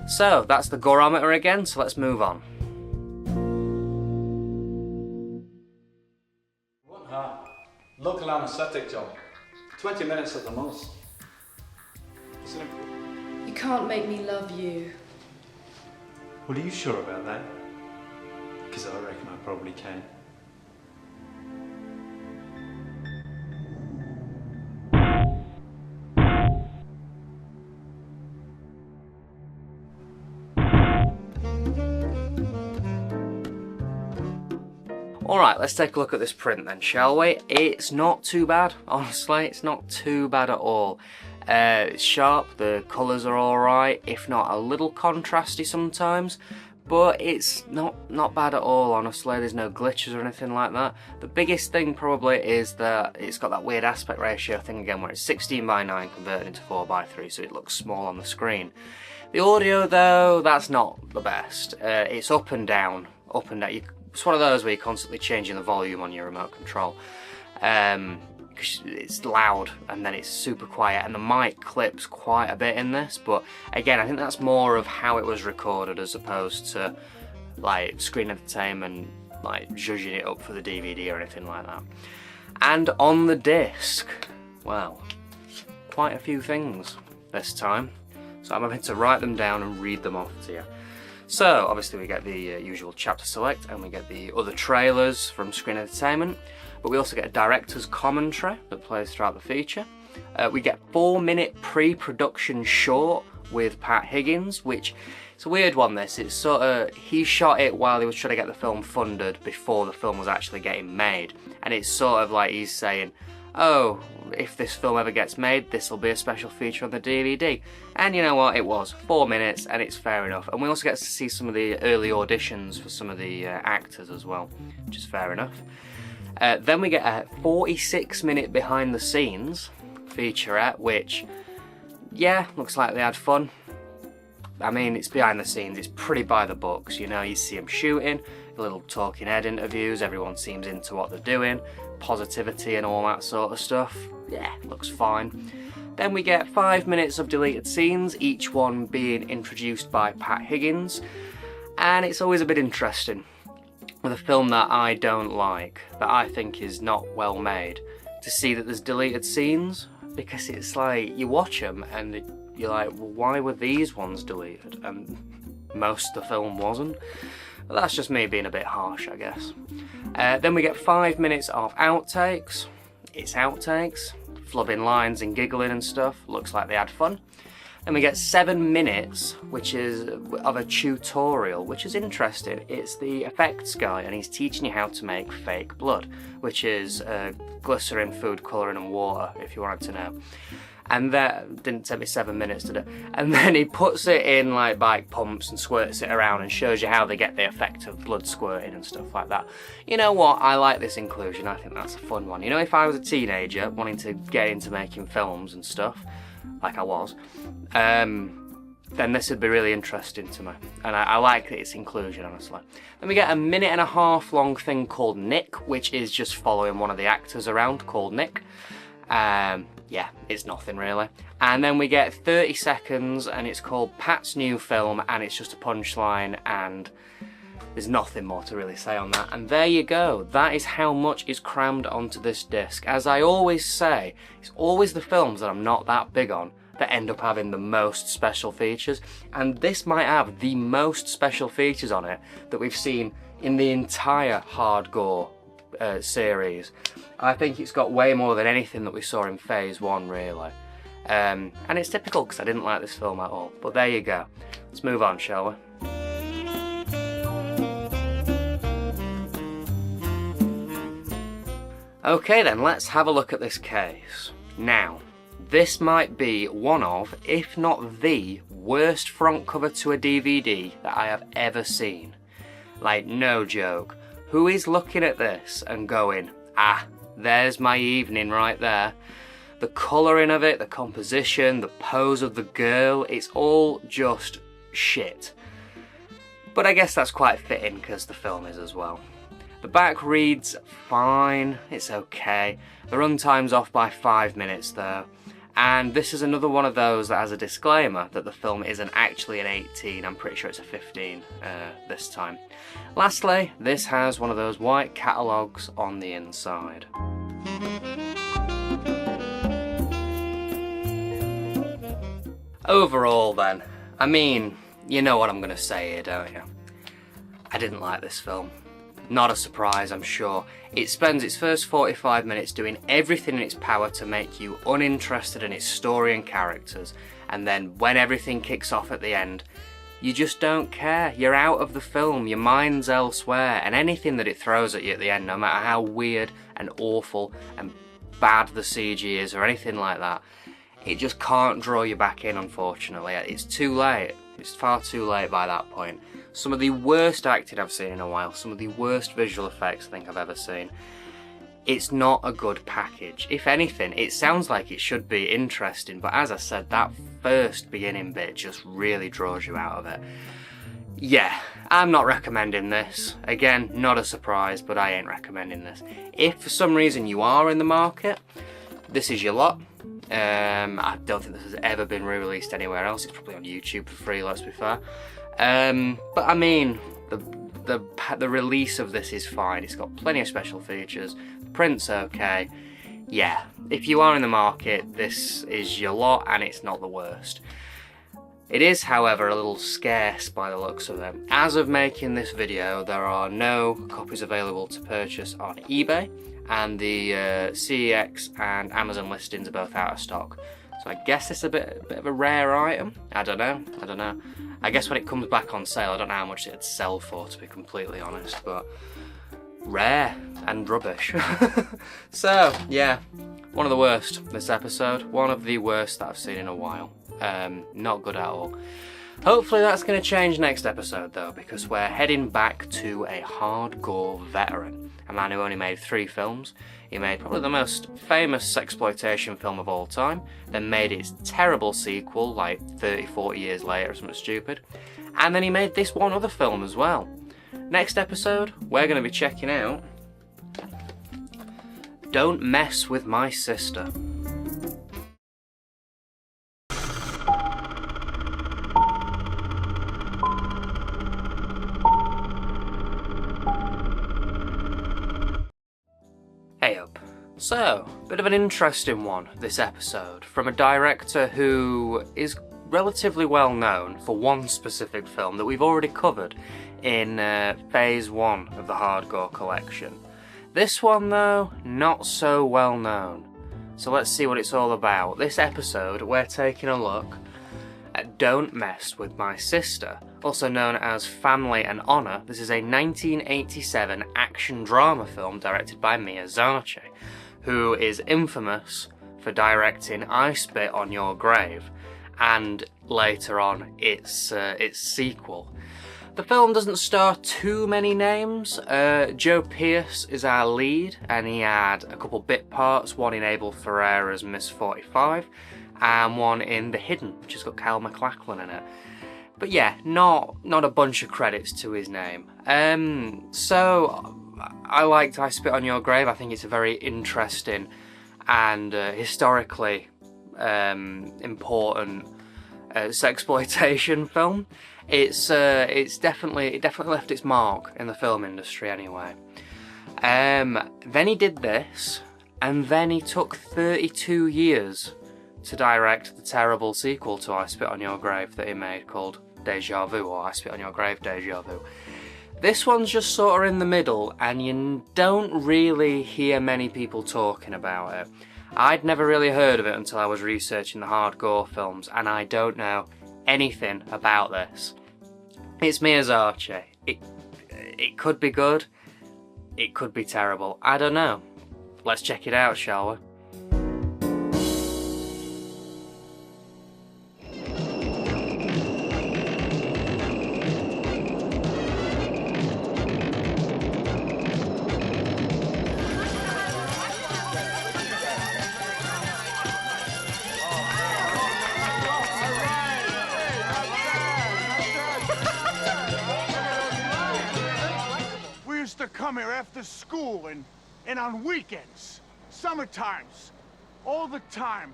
So that's the Gorometer again, so let's move on.
Local anaesthetic job. 20 minutes at the most.
You can't make me love you.
Well, are you sure about that? Because I reckon I probably can.
Alright, let's take a look at this print then, shall we? It's not too bad, honestly, it's not too bad at all. It's sharp, the colours are alright, if not a little contrasty sometimes, but it's not bad at all, honestly. There's no glitches or anything like that. The biggest thing probably is that it's got that weird aspect ratio thing again, where it's 16:9 converted into 4:3, so it looks small on the screen. The audio though, that's not the best. It's up and down, up and down. It's one of those where you're constantly changing the volume on your remote control. It's loud and then it's super quiet, and the mic clips quite a bit in this, but again, I think that's more of how it was recorded as opposed to like Screen Entertainment like judging it up for the DVD or anything like that. And on the disc, well, quite a few things this time, so I'm having to write them down and read them off to you. So obviously we get the usual chapter select, and we get the other trailers from Screen Entertainment, but we also get a director's commentary that plays throughout the feature. We get 4-minute pre-production short with Pat Higgins, which it's a weird one this. It's sort of, he shot it while he was trying to get the film funded before the film was actually getting made, and it's sort of like he's saying, oh, if this film ever gets made, this will be a special feature on the DVD. And you know what, it was 4 minutes, and it's fair enough. And we also get to see some of the early auditions for some of the actors as well, which is fair enough. Then we get a 46-minute behind the scenes featurette, which, yeah, looks like they had fun. I mean, it's behind the scenes, it's pretty by the books, you know, you see them shooting, little talking head interviews, everyone seems into what they're doing, positivity and all that sort of stuff. Yeah, looks fine. Then we get 5 minutes of deleted scenes, each one being introduced by Pat Higgins, and it's always a bit interesting with a film that I don't like, that I think is not well made, to see that there's deleted scenes, because it's like, you watch them and you're like, well, why were these ones deleted? And most of the film wasn't. But that's just me being a bit harsh, I guess. Then we get 5 minutes of outtakes. It's outtakes, flubbing lines and giggling and stuff. Looks like they had fun. Then we get 7 minutes, which is of a tutorial, which is interesting. It's the effects guy, and he's teaching you how to make fake blood, which is glycerin, food colouring and water, if you wanted to know. And that didn't take me 7 minutes to do. And then he puts it in like bike pumps and squirts it around and shows you how they get the effect of blood squirting and stuff like that. You know what? I like this inclusion. I think that's a fun one. You know, if I was a teenager wanting to get into making films and stuff, like I was, then this would be really interesting to me. And I like its inclusion, honestly. Then we get a 1.5-minute long thing called Nick, which is just following one of the actors around called Nick. Yeah, it's nothing really. And then we get 30 seconds, and it's called Pat's New Film, and it's just a punchline, and there's nothing more to really say on that. And there you go. That is how much is crammed onto this disc. As I always say, it's always the films that I'm not that big on that end up having the most special features, and this might have the most special features on it that we've seen in the entire Hard Gore series. I think it's got way more than anything that we saw in Phase 1, really. And it's typical because I didn't like this film at all. But there you go. Let's move on, shall we? Okay then, let's have a look at this case. Now, this might be one of, if not the, worst front cover to a DVD that I have ever seen. Like, no joke. Who is looking at this and going, ah, there's my evening right there? The colouring of it, the composition, the pose of the girl, it's all just shit. But I guess that's quite fitting because the film is as well. The back reads fine, it's okay. The runtime's off by 5 minutes though. And this is another one of those that has a disclaimer that the film isn't actually an 18, I'm pretty sure it's a 15 this time. Lastly, this has one of those white catalogues on the inside. Overall then, I mean, you know what I'm going to say here, don't you? I didn't like this film. Not a surprise, I'm sure. It spends its first 45 minutes doing everything in its power to make you uninterested in its story and characters, and then when everything kicks off at the end, you just don't care. You're out of the film, your mind's elsewhere, and anything that it throws at you at the end, no matter how weird and awful and bad the CG is or anything like that, it just can't draw you back in, unfortunately. It's too late. It's far too late by that point. Some of the worst acting I've seen in a while, some of the worst visual effects I think I've ever seen. It's not a good package. If anything, it sounds like it should be interesting, but as I said, that first beginning bit just really draws you out of it. Yeah, I'm not recommending this. Again, not a surprise, but I ain't recommending this. If for some reason you are in the market, this is your lot. I don't think this has ever been re-released anywhere else. It's probably on YouTube for free, let's be fair. But I mean, the release of this is fine. It's got plenty of special features. The print's okay. Yeah, if you are in the market, this is your lot, and it's not the worst. It is, however, a little scarce by the looks of it. As of making this video, there are no copies available to purchase on eBay, and the CEX and Amazon listings are both out of stock. So I guess it's a bit of a rare item. I don't know. I guess when it comes back on sale, I don't know how much it'd sell for, to be completely honest, but rare and rubbish. So, yeah, one of the worst this episode. One of the worst that I've seen in a while. Not good at all. Hopefully that's going to change next episode though, because we're heading back to a Hard Gore veteran. A man who only made 3 films. He made probably the most famous sexploitation film of all time, then made its terrible sequel like 30-40 years later or something stupid, and then he made this one other film as well. Next episode, we're going to be checking out Don't Mess With My Sister. Hey up. So, bit of an interesting one this episode, from a director who is relatively well known for one specific film that we've already covered in phase 1 of the Hard Gore collection. This one though, not so well known. So let's see what it's all about. This episode we're taking a look at Don't Mess With My Sister, also known as Family and Honor. This is a 1987 action drama film directed by Miyazaki, who is infamous for directing I Spit on Your Grave, and later on its sequel. The film doesn't star too many names. Joe Pierce is our lead, and he had a couple bit parts, one in Abel Ferreira's Miss 45, and one in The Hidden, which has got Kyle MacLachlan in it. But yeah, not a bunch of credits to his name. So I liked I Spit on Your Grave. I think it's a very interesting and historically important sexploitation film. It definitely left its mark in the film industry anyway. Then he did this, and then he took 32 years to direct the terrible sequel to I Spit on Your Grave that he made, called Deja Vu, or I Spit on Your Grave Deja Vu. This one's just sort of in the middle, and you don't really hear many people talking about it. I'd never really heard of it until I was researching the Hard Gore films, and I don't know anything about this. It's Miyazaki. It could be good, it could be terrible. I don't know. Let's check it out, shall we?
To come here after school and on weekends, summer times, all the time,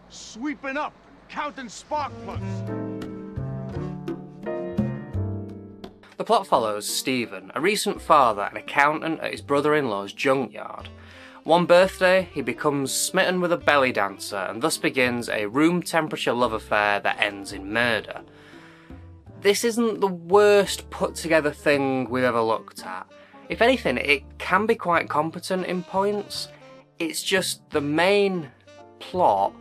sweeping up, counting spark plugs.
The plot follows Stephen, a recent father and accountant at his brother-in-law's junkyard. One birthday, he becomes smitten with a belly dancer and thus begins a room-temperature love affair that ends in murder. This isn't the worst put-together thing we've ever looked at. If anything, it can be quite competent in points. It's just the main plot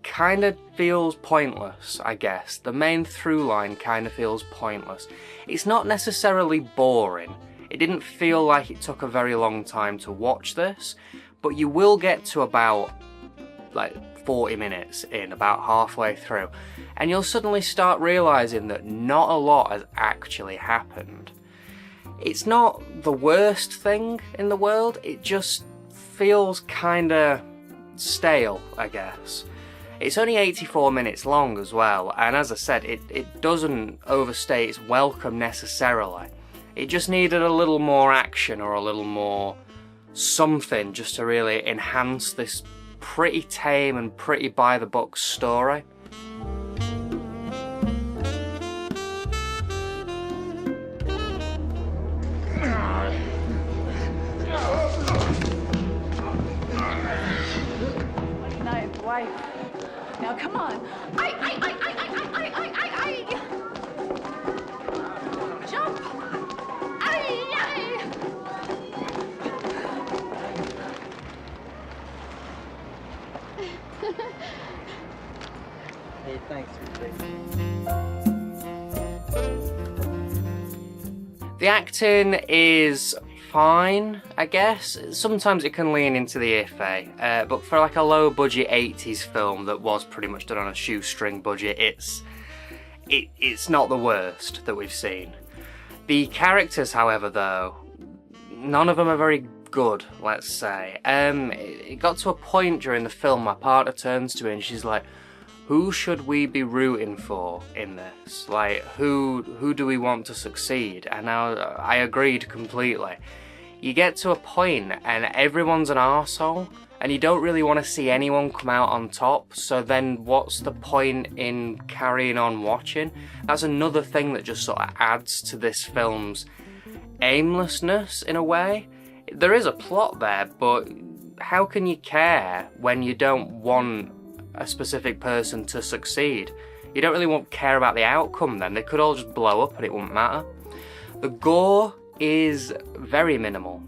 kind of feels pointless, I guess. The main through line kind of feels pointless. It's not necessarily boring. It didn't feel like it took a very long time to watch this, but you will get to about like 40 minutes in, about halfway through, and you'll suddenly start realising that not a lot has actually happened. It's not the worst thing in the world, it just feels kinda stale, I guess. It's only 84 minutes long as well, and as I said, it doesn't overstay its welcome necessarily. It just needed a little more action or a little more something just to really enhance this pretty tame and pretty by-the-book story.
Now come on. Jump.
Hey, thanks.
The acting is fine, I guess. Sometimes it can lean into the iffy, but for like a low budget 80s film that was pretty much done on a shoestring budget, it's not the worst that we've seen. The characters, however, though, none of them are very good, let's say. It got to a point during the film, my partner turns to me and she's like, who should we be rooting for in this? Like, who do we want to succeed? And now I agreed completely. You get to a point and everyone's an arsehole, and you don't really want to see anyone come out on top, so then what's the point in carrying on watching? That's another thing that just sort of adds to this film's aimlessness in a way. There is a plot there, but how can you care when you don't want a specific person to succeed? You don't really care about the outcome then. They could all just blow up and it wouldn't matter. The gore is very minimal.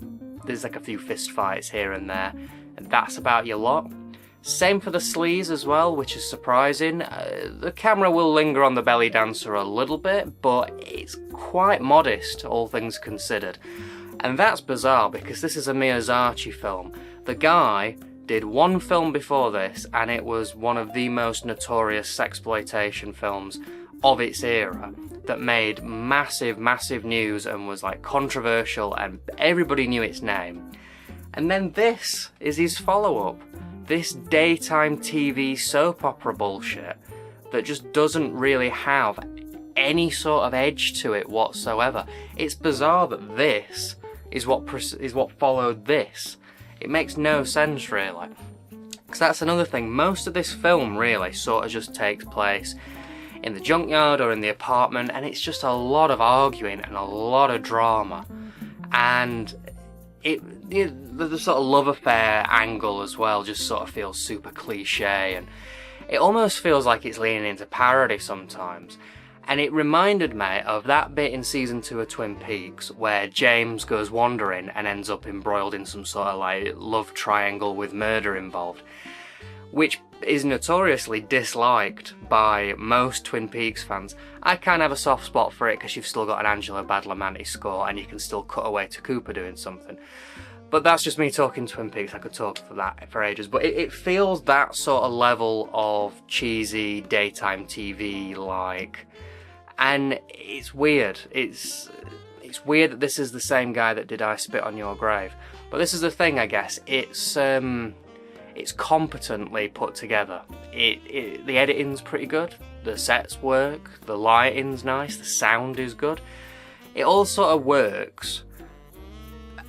There's like a few fist fights here and there, and that's about your lot. Same for the sleaze as well, which is surprising. The camera will linger on the belly dancer a little bit, but it's quite modest, all things considered. And that's bizarre because this is a Miyazaki film. The guy did one film before this, and it was one of the most notorious sexploitation films of its era that made massive news and was like controversial and everybody knew its name. And then this is his follow-up, this daytime TV soap opera bullshit that just doesn't really have any sort of edge to it whatsoever. It's bizarre that this is what followed this. It makes no sense really. Because that's another thing, most of this film really sort of just takes place in the junkyard or in the apartment, and it's just a lot of arguing and a lot of drama. And the sort of love affair angle as well just sort of feels super cliche, and it almost feels like it's leaning into parody sometimes. And it reminded me of that bit in season 2 of Twin Peaks where James goes wandering and ends up embroiled in some sort of like love triangle with murder involved, which is notoriously disliked by most Twin Peaks fans. I kind of have a soft spot for it because you've still got an Angelo Badalamenti score and you can still cut away to Cooper doing something. But that's just me talking Twin Peaks. I could talk for that for ages. But it feels that sort of level of cheesy daytime TV like. And it's weird. It's weird that this is the same guy that did I Spit on Your Grave. But this is the thing, I guess. It's competently put together. The editing's pretty good. The sets work. The lighting's nice. The sound is good. It all sort of works.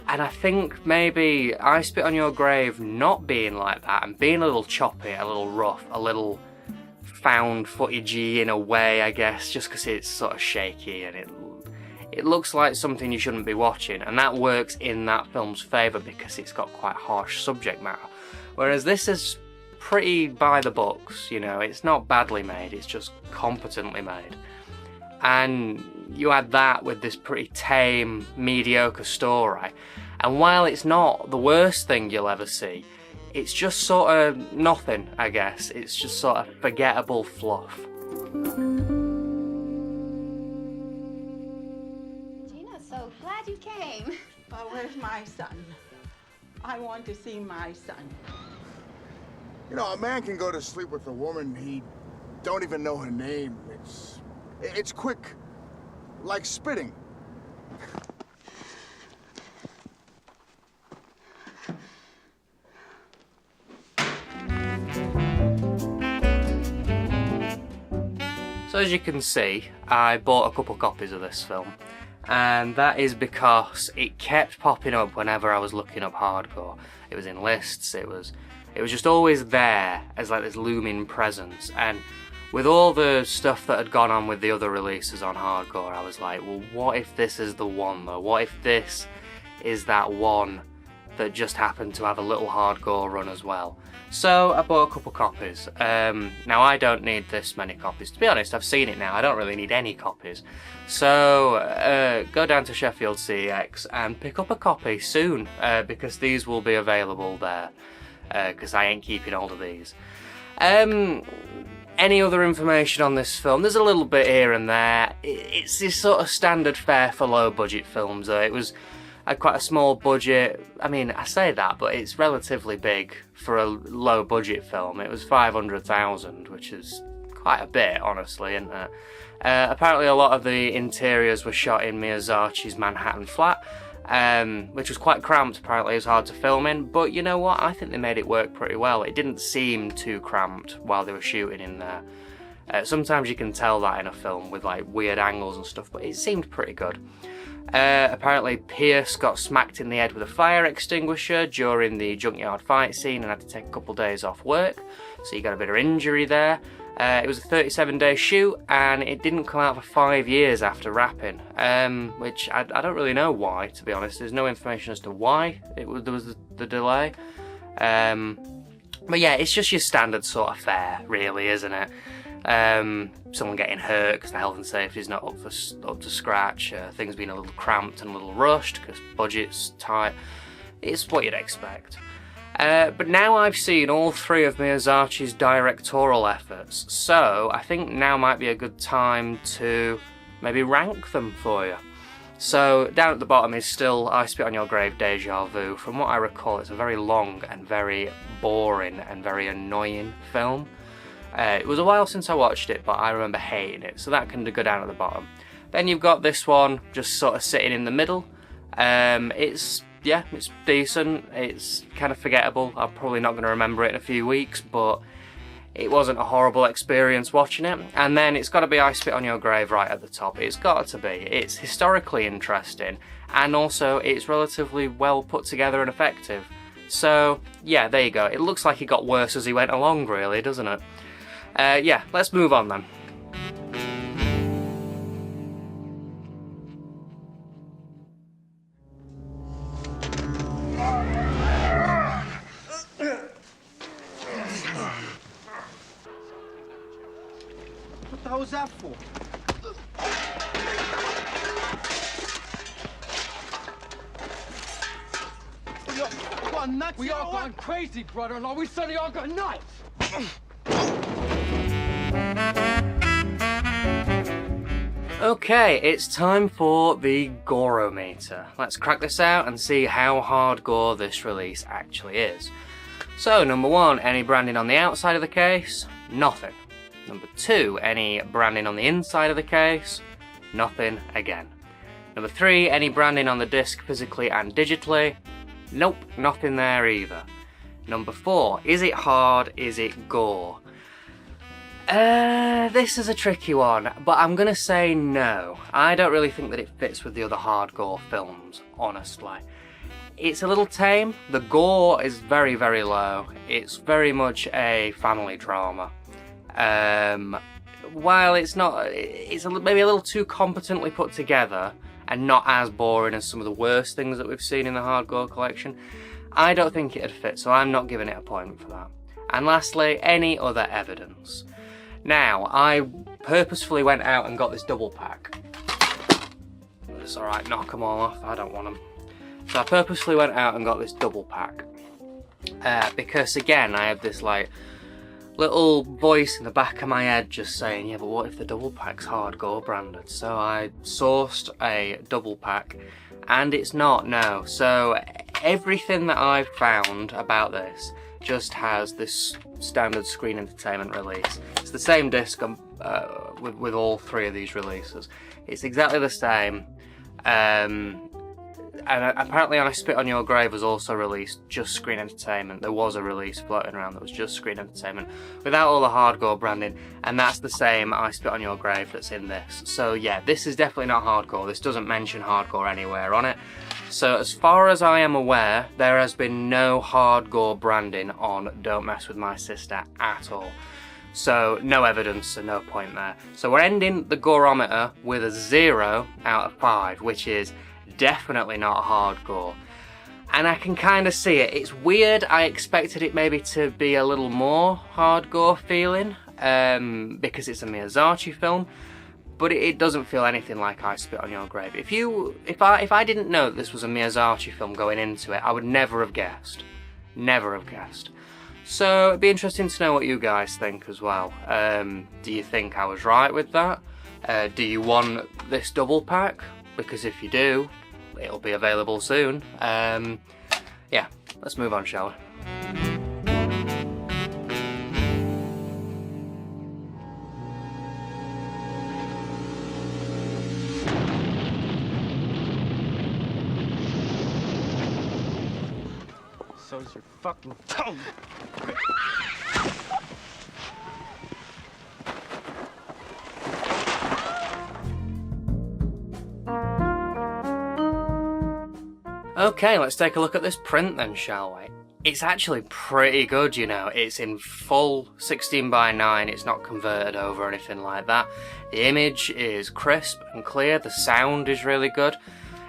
And I think maybe I Spit on Your Grave not being like that and being a little choppy, a little rough, a little found footagey in a way, I guess, just because it's sort of shaky and it looks like something you shouldn't be watching, and that works in that film's favour because it's got quite harsh subject matter. Whereas this is pretty by the books, you know, it's not badly made, it's just competently made. And you add that with this pretty tame, mediocre story, and while it's not the worst thing you'll ever see, it's just sort of nothing, I guess. It's just sort of forgettable fluff.
Gina, so glad you came.
Well, where's my son? I want to see my son.
You know, a man can go to sleep with a woman he don't even know her name. It's quick, like spitting.
So as you can see, I bought a couple copies of this film, and that is because it kept popping up whenever I was looking up Hard Gore. It was in lists, it was just always there as like this looming presence, and with all the stuff that had gone on with the other releases on Hard Gore, I was like, well, what if this is the one though? What if this is that one that just happened to have a little Hard Gore run as well? So I bought a couple copies. Now I don't need this many copies. To be honest, I've seen it now. I don't really need any copies. So go down to Sheffield CEX and pick up a copy soon, because these will be available there, because I ain't keeping hold of these. Any other information on this film? There's a little bit here and there. It's this sort of standard fare for low budget films though. It was quite a small budget. I mean, I say that, but it's relatively big for a low budget film. It was 500,000, which is quite a bit, honestly, isn't it? Apparently a lot of the interiors were shot in Miyazaki's Manhattan flat, which was quite cramped. Apparently it was hard to film in, but you know what? I think they made it work pretty well. It didn't seem too cramped while they were shooting in there. Sometimes you can tell that in a film with like weird angles and stuff, but it seemed pretty good. Apparently Pierce got smacked in the head with a fire extinguisher during the junkyard fight scene and had to take a couple days off work, so he got a bit of injury there. It was a 37-day shoot and it didn't come out for 5 years after wrapping, which I don't really know why, to be honest. There's no information as to why there was the delay. But yeah, it's just your standard sort of fare, really, isn't it? Someone getting hurt because the health and safety is not up to scratch, things being a little cramped and a little rushed because budget's tight. It's what you'd expect. But now I've seen all three of Miyazaki's directorial efforts, so I think now might be a good time to maybe rank them for you. So down at the bottom is still I Spit on Your Grave, Deja Vu. From what I recall, it's a very long and very boring and very annoying film. It was a while since I watched it, but I remember hating it, so that can go down at the bottom. Then you've got this one just sort of sitting in the middle. It's decent, it's kind of forgettable. I'm probably not going to remember it in a few weeks, but it wasn't a horrible experience watching it. And then it's got to be I Spit on Your Grave right at the top. It's got to be. It's historically interesting, and also it's relatively well put together and effective. So yeah, there you go. It looks like it got worse as he went along, really, doesn't it? Yeah, let's move on then.
What the hell was that for?
We all gone crazy, brother-in-law. We suddenly all got nuts.
Okay, it's time for the Gorometer. Let's crack this out and see how hardcore this release actually is. So, number 1, any branding on the outside of the case? Nothing. Number 2, any branding on the inside of the case? Nothing again. Number 3, any branding on the disc physically and digitally? Nope, nothing there either. Number 4, is it hard, is it gore? This is a tricky one, but I'm gonna say no. I don't really think that it fits with the other hardcore films, honestly. It's a little tame. The gore is very, very low. It's very much a family drama. While it's not, it's maybe a little too competently put together and not as boring as some of the worst things that we've seen in the hardcore collection, I don't think it'd fit, so I'm not giving it a point for that. And lastly, any other evidence. Now, I purposefully went out and got this double pack. It's alright, knock them all off, I don't want them. So I purposely went out and got this double pack. Because again, I have this like little voice in the back of my head just saying, yeah, but what if the double pack's hardcore branded? So I sourced a double pack, and it's not, no. So everything that I've found about this just has this standard Screen Entertainment release. It's the same disc with all 3 of these releases. It's exactly the same. And apparently I Spit on Your Grave was also released just Screen Entertainment. There was a release floating around that was just Screen Entertainment without all the Hard Gore branding, and that's the same I Spit on Your Grave that's in this. So yeah, this is definitely not Hard Gore. This doesn't mention Hard Gore anywhere on it. So as far as I am aware, there has been no Hard Gore branding on Don't Mess With My Sister at all. So no evidence, so no point there. So we're ending the Goreometer with a 0 out of 5, which is definitely not Hard Gore. And I can kind of see it. It's weird. I expected it maybe to be a little more Hard Gore feeling because it's a Miyazaki film, but it doesn't feel anything like I Spit on Your Grave. If I didn't know that this was a Miyazaki film going into it, I would never have guessed. Never have guessed. So it'd be interesting to know what you guys think as well. Do you think I was right with that? Do you want this double pack? Because if you do, it'll be available soon. Yeah, let's move on, shall we?
So's your fucking tongue.
Okay, let's take a look at this print then, shall we? It's actually pretty good, you know. It's in full 16:9, it's not converted over or anything like that. The image is crisp and clear, the sound is really good.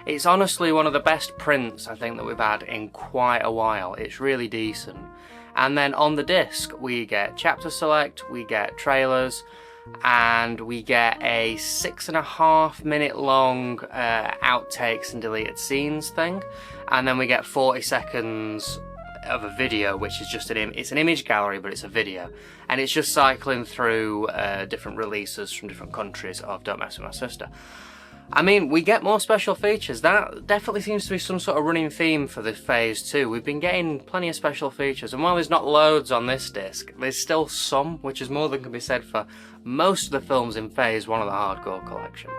It's honestly one of the best prints I think that we've had in quite a while. It's really decent. And then on the disc we get chapter select, we get trailers, and we get a 6.5 minute long outtakes and deleted scenes thing, and then we get 40 seconds of a video, which is just it's an image gallery, but it's a video, and it's just cycling through different releases from different countries of Don't Mess With My Sister. I mean, we get more special features. That definitely seems to be some sort of running theme for this phase 2. We've been getting plenty of special features, and while there's not loads on this disc, there's still some, which is more than can be said for most of the films in phase 1 of the Hard Gore collection.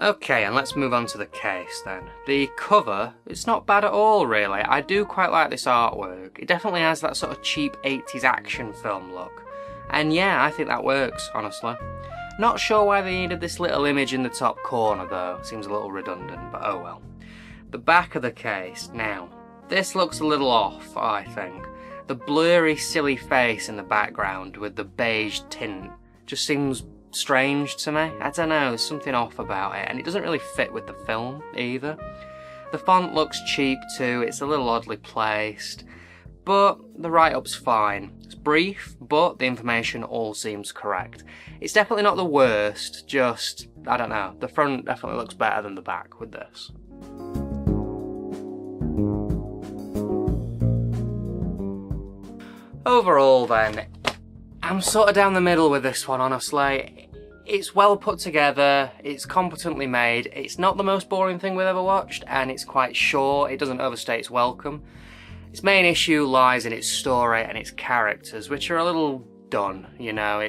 Okay, and let's move on to the case then. The cover, it's not bad at all really. I do quite like this artwork. It definitely has that sort of cheap 80s action film look. And yeah, I think that works, honestly. Not sure why they needed this little image in the top corner though. Seems a little redundant, but oh well. The back of the case, now. This looks a little off, I think. The blurry, silly face in the background with the beige tint just seems strange to me. I don't know, there's something off about it, and it doesn't really fit with the film either. The font looks cheap too, it's a little oddly placed, but the write-up's fine. It's brief, but the information all seems correct. It's definitely not the worst, just, I don't know, the front definitely looks better than the back with this. Overall then, I'm sort of down the middle with this one, honestly. It's well put together, it's competently made, it's not the most boring thing we've ever watched, and it's quite short, it doesn't overstay its welcome. Its main issue lies in its story and its characters, which are a little done, you know.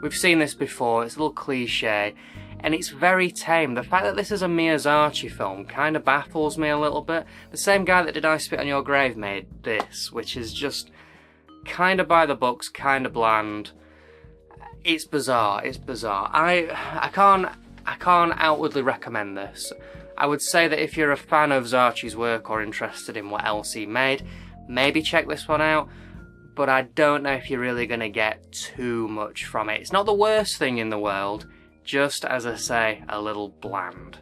We've seen this before, it's a little cliche, and it's very tame. The fact that this is a Miyazaki film kind of baffles me a little bit. The same guy that did I Spit on Your Grave made this, which is just kind of by the books, kind of bland. It's bizarre, it's bizarre. I can't outwardly recommend this. I would say that if you're a fan of Zarchi's work or interested in what else he made, maybe check this one out, but I don't know if you're really going to get too much from it. It's not the worst thing in the world, just, as I say, a little bland.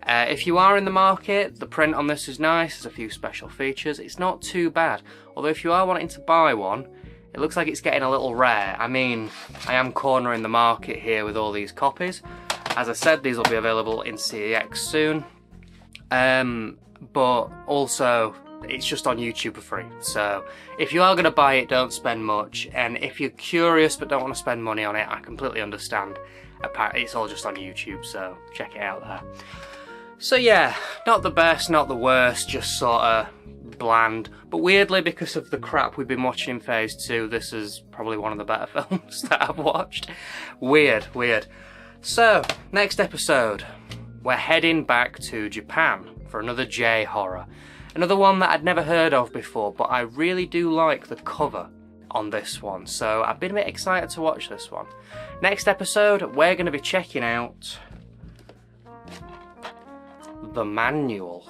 If you are in the market, the print on this is nice, there's a few special features, it's not too bad. Although if you are wanting to buy one, it looks like it's getting a little rare. I mean, I am cornering the market here with all these copies. As I said, these will be available in CEX soon. But also, it's just on YouTube for free. So if you are going to buy it, don't spend much. And if you're curious but don't want to spend money on it, I completely understand. It's all just on YouTube, so check it out there. So yeah, not the best, not the worst, just sort of bland. But weirdly, because of the crap we've been watching in Phase 2, this is probably one of the better films that I've watched. Weird. So, next episode, we're heading back to Japan for another J-horror. Another one that I'd never heard of before, but I really do like the cover on this one, so I've been a bit excited to watch this one. Next episode, we're going to be checking out The Manual.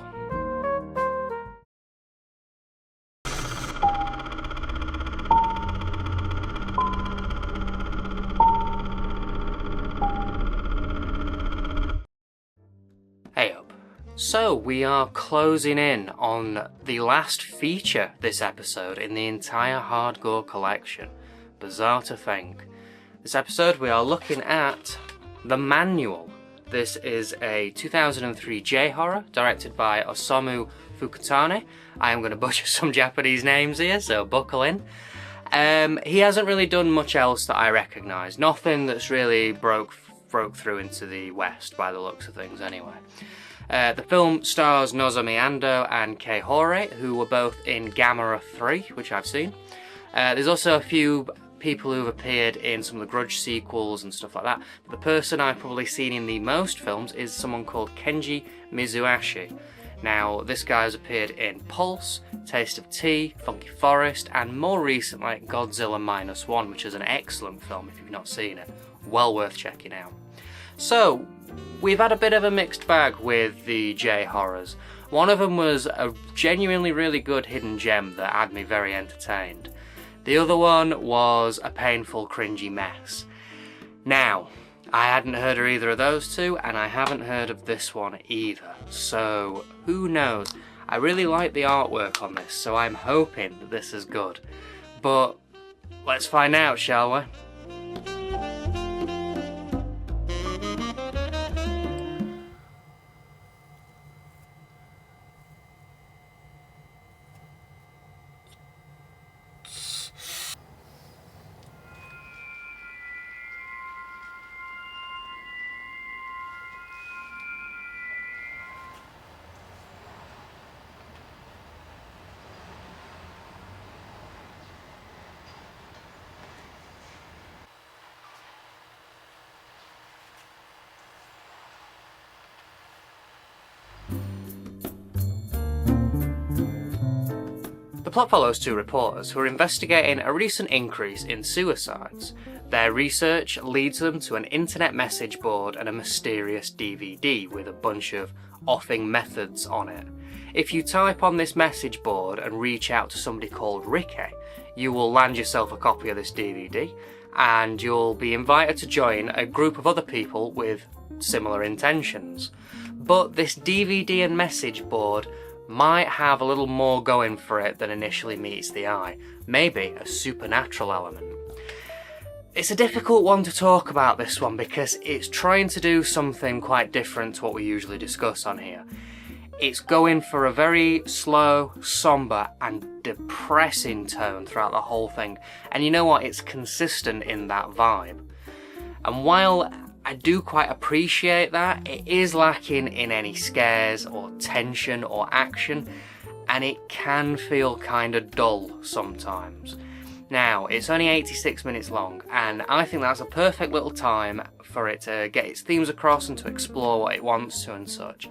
Hey up. So we are closing in on the last feature this episode in the entire Hard Gore collection. Bizarre to think. This episode we are looking at The Manual. This is a 2003 J-horror directed by Osamu Fukutani. I am going to butcher some Japanese names here, so buckle in. He hasn't really done much else that I recognise. Nothing that's really broke through into the West by the looks of things anyway. The film stars Nozomi Ando and Kei Hore, who were both in Gamera 3, which I've seen. There's also a few people who've appeared in some of the Grudge sequels and stuff like that. But the person I've probably seen in the most films is someone called Kenji Mizuashi. Now, this guy has appeared in Pulse, Taste of Tea, Funky Forest, and more recently Godzilla Minus One, which is an excellent film if you've not seen it. Well worth checking out. So, we've had a bit of a mixed bag with the J-horrors. One of them was a genuinely really good hidden gem that had me very entertained. The other one was a painful, cringy mess. Now, I hadn't heard of either of those two, and I haven't heard of this one either. So, who knows? I really like the artwork on this, so I'm hoping that this is good. But, let's find out, shall we? The plot follows two reporters who are investigating a recent increase in suicides. Their research leads them to an internet message board and a mysterious DVD with a bunch of offing methods on it. If you type on this message board and reach out to somebody called Ricky, you will land yourself a copy of this DVD, and you'll be invited to join a group of other people with similar intentions. But this DVD and message board might have a little more going for it than initially meets the eye. Maybe a supernatural element. It's a difficult one to talk about, this one, because it's trying to do something quite different to what we usually discuss on here. It's going for a very slow, somber and depressing tone throughout the whole thing. And you know what? It's consistent in that vibe. And while I do quite appreciate that, it is lacking in any scares or tension or action, and it can feel kinda dull sometimes. Now, it's only 86 minutes long, and I think that's a perfect little time for it to get its themes across and to explore what it wants to and such.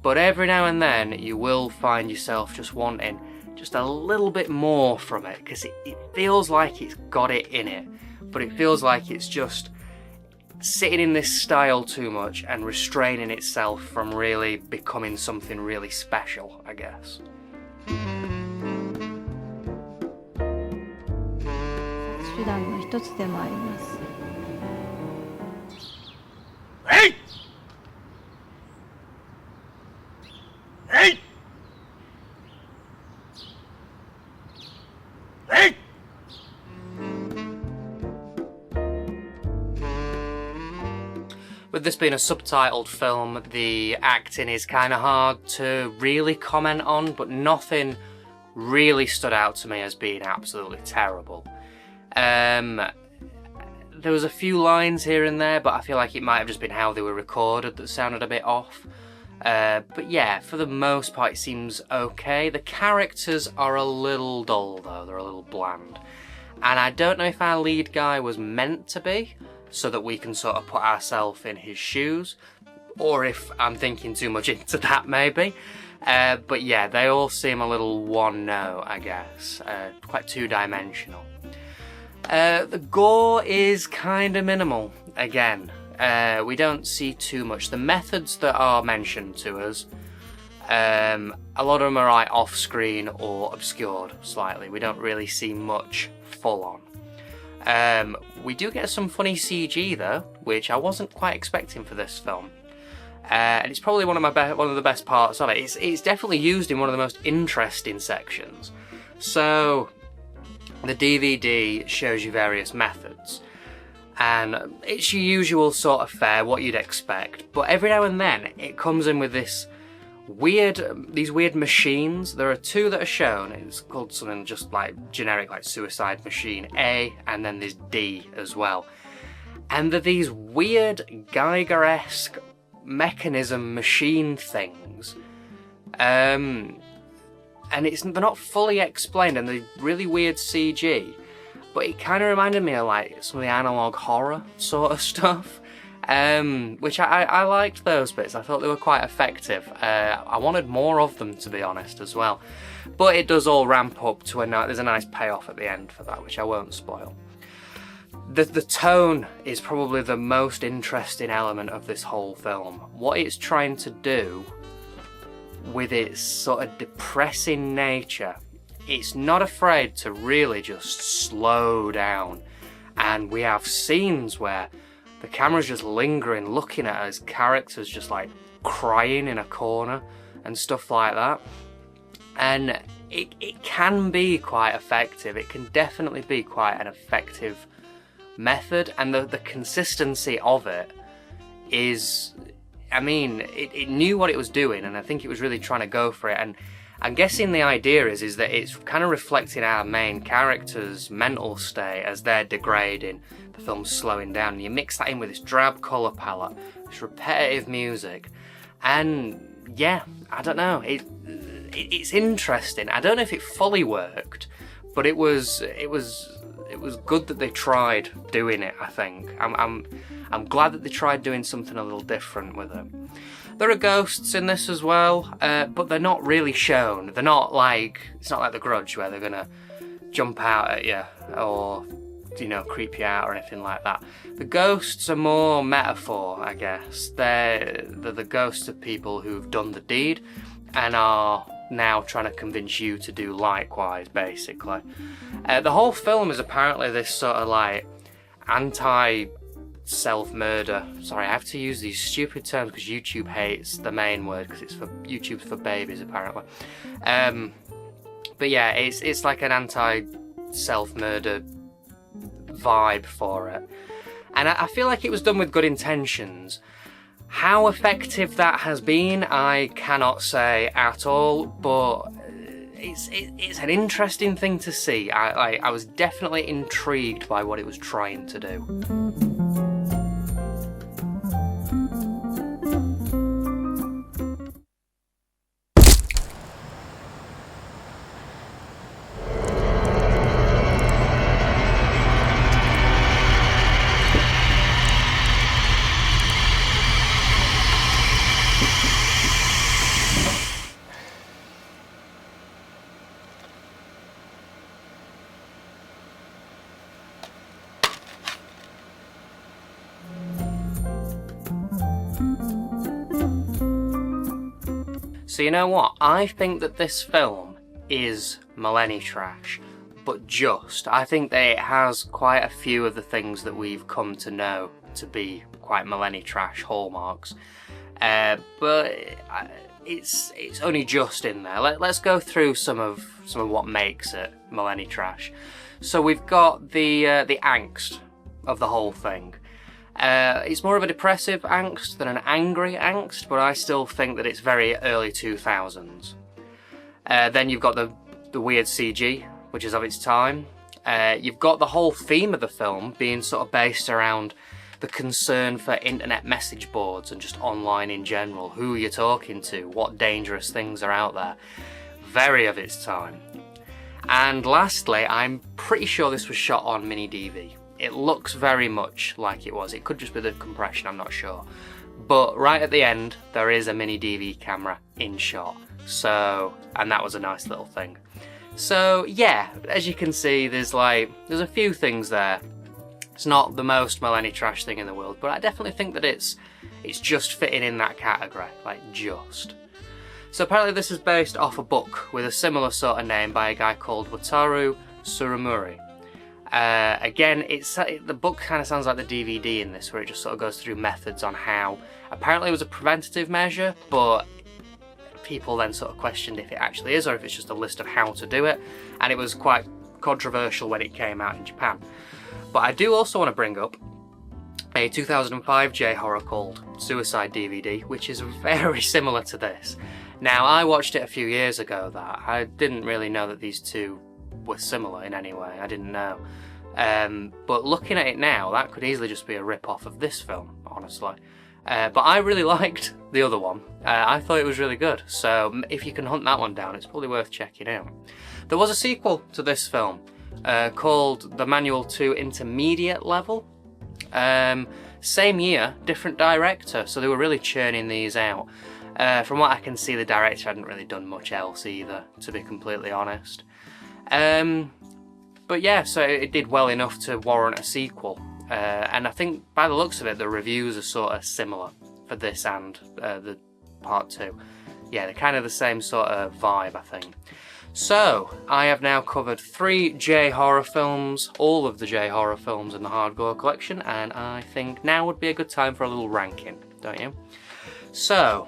But every now and then, you will find yourself just wanting just a little bit more from it, because it feels like it's got it in it, but it feels like it's just sitting in this style too much and restraining itself from really becoming something really special, I guess.
Hey! Hey! Hey!
With this being a subtitled film, the acting is kind of hard to really comment on, but nothing really stood out to me as being absolutely terrible. There was a few lines here and there, but I feel like it might have just been how they were recorded that sounded a bit off. But yeah, for the most part it seems okay. The characters are a little dull though, they're a little bland. And I don't know if our lead guy was meant to be, so that we can sort of put ourselves in his shoes, or if I'm thinking too much into that maybe. But yeah, they all seem a little one-note, I guess. Quite two-dimensional. The gore is kind of minimal, again. We don't see too much. The methods that are mentioned to us, a lot of them are right off-screen or obscured slightly. We don't really see much full-on. We do get some funny CG though, which I wasn't quite expecting for this film. And it's probably one of the best parts of it. It's definitely used in one of the most interesting sections. So the DVD shows you various methods, and it's your usual sort of fare, what you'd expect. But every now and then it comes in with these weird machines. There are two that are shown. It's called something just like generic, like Suicide Machine A, and then there's D as well. And they're these weird Geiger-esque mechanism machine things. And they're not fully explained, and they're really weird CG. But it kind of reminded me of like some of the analog horror sort of stuff. Which I liked those bits. I thought they were quite effective. I wanted more of them, to be honest, as well. But it does all ramp up to there's a nice payoff at the end for that, which I won't spoil. The tone is probably the most interesting element of this whole film. What it's trying to do with its sort of depressing nature, it's not afraid to really just slow down. And we have scenes where the camera's just lingering, looking at us, characters just like crying in a corner and stuff like that. And it can be quite effective. It can definitely be quite an effective method, and the consistency of it is, I mean, it knew what it was doing, and I think it was really trying to go for it. And I'm guessing the idea is that it's kind of reflecting our main character's mental state as they're degrading, the film's slowing down, and you mix that in with this drab colour palette, this repetitive music, and yeah, I don't know, it's interesting. I don't know if it fully worked, but it was good that they tried doing it, I think. I'm glad that they tried doing something a little different with it. There are ghosts in this as well, but they're not really shown. They're not like, it's not like The Grudge where they're gonna jump out at you or, you know, creep you out or anything like that. The ghosts are more metaphor, I guess. They're the ghosts of people who've done the deed and are now trying to convince you to do likewise, basically. The whole film is apparently this sort of like anti-self-murder. Sorry, I have to use these stupid terms because YouTube hates the main word because YouTube's for babies apparently. But yeah, it's like an anti-self-murder vibe for it, and I feel like it was done with good intentions. How effective that has been, I cannot say at all, but it's an interesting thing to see. I was definitely intrigued by what it was trying to do. So you know what? I think that this film is millenitrash, but just. I think that it has quite a few of the things that we've come to know to be quite millenitrash hallmarks. But it's only just in there. Let's go through some of what makes it millenitrash. So we've got the angst of the whole thing. It's more of a depressive angst than an angry angst, but I still think that it's very early 2000s. Then you've got the weird CG, which is of its time. You've got the whole theme of the film being sort of based around the concern for internet message boards and just online in general, who you're talking to, what dangerous things are out there. Very of its time. And lastly, I'm pretty sure this was shot on mini DV. It looks very much like it was. It could just be the compression, I'm not sure. But right at the end, there is a mini DV camera in shot. So, and that was a nice little thing. So yeah, as you can see, there's a few things there. It's not the most millenitrash thing in the world, but I definitely think that it's just fitting in that category, like just. So apparently this is based off a book with a similar sort of name by a guy called Wataru Surumuri. Again, the book kind of sounds like the DVD in this, where it just sort of goes through methods on how. Apparently it was a preventative measure, but people then sort of questioned if it actually is, or if it's just a list of how to do it, and it was quite controversial when it came out in Japan. But I do also want to bring up a 2005 J-horror called Suicide DVD, which is very similar to this. Now, I watched it a few years ago. That I didn't really know that these two were similar in any way. I didn't know. But looking at it now, that could easily just be a rip-off of this film, honestly. But I really liked the other one. I thought it was really good. So if you can hunt that one down, it's probably worth checking out. There was a sequel to this film called The Manual to Intermediate Level. Same year, different director, so they were really churning these out. From what I can see, the director hadn't really done much else either, to be completely honest. But yeah, so it did well enough to warrant a sequel. And I think by the looks of it, the reviews are sort of similar for this and the part 2. Yeah, they're kind of the same sort of vibe, I think. So, I have now covered 3 J-horror films, all of the J-horror films in the Hard Gore collection, and I think now would be a good time for a little ranking, don't you? So,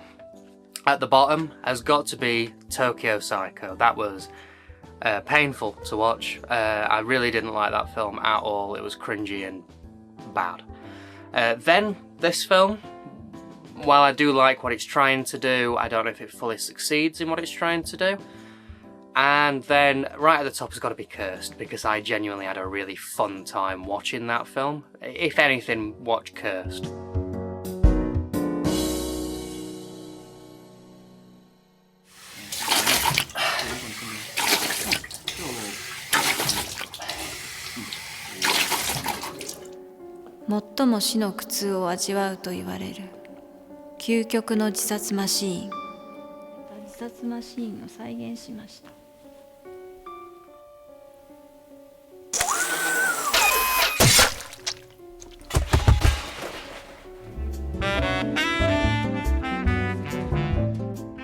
at the bottom has got to be Tokyo Psycho. That was painful to watch. I really didn't like that film at all. It was cringy and bad. Then, this film, while I do like what it's trying to do, I don't know if it fully succeeds in what it's trying to do. And then right at the top has got to be Cursed, because I genuinely had a really fun time watching that film. If anything, watch Cursed.
最も死の苦痛を味わうと言われる究極の自殺マシーン。自殺マシーンを再現しました。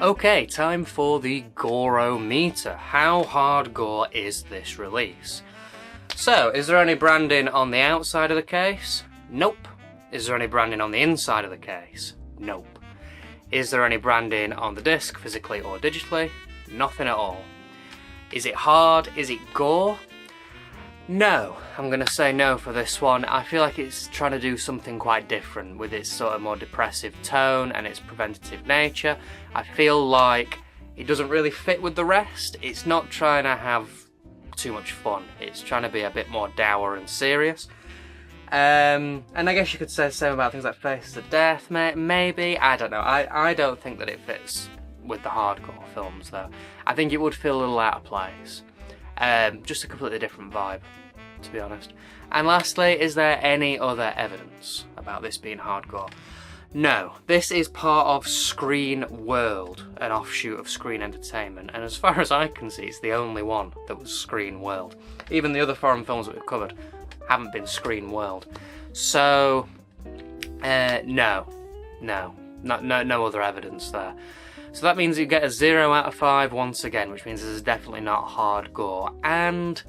Okay, time for the Gore-o-meter. How hardcore is this release? So, is there any branding on the outside of the case? Nope. Is there any branding on the inside of the case? Nope. Is there any branding on the disc, physically or digitally? Nothing at all. Is it hard? Is it gore? No. I'm going to say no for this one. I feel like it's trying to do something quite different with its sort of more depressive tone and its preventative nature. I feel like it doesn't really fit with the rest. It's not trying to have too much fun. It's trying to be a bit more dour and serious. And I guess you could say the same about things like Faces of Death, maybe. I don't know. I don't think that it fits with the hardcore films, though. I think it would feel a little out of place. Just a completely different vibe, to be honest. And lastly, is there any other evidence about this being hardcore? No, this is part of Screen World, an offshoot of Screen Entertainment, and as far as I can see, it's the only one that was Screen World. Even the other foreign films that we've covered haven't been Screen World. So, no other evidence there. So that means you get a 0 out of 5 once again, which means this is definitely not hardcore. And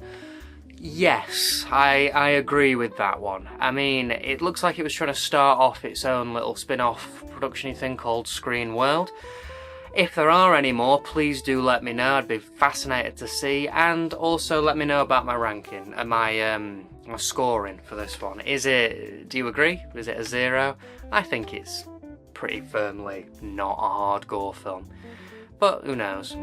yes, I agree with that one. I mean, it looks like it was trying to start off its own little spin-off production-y thing called Screen World. If there are any more, please do let me know. I'd be fascinated to see. And also let me know about my ranking and my scoring for this one. Do you agree? Is it a 0? I think it's pretty firmly not a hardcore film. But who knows?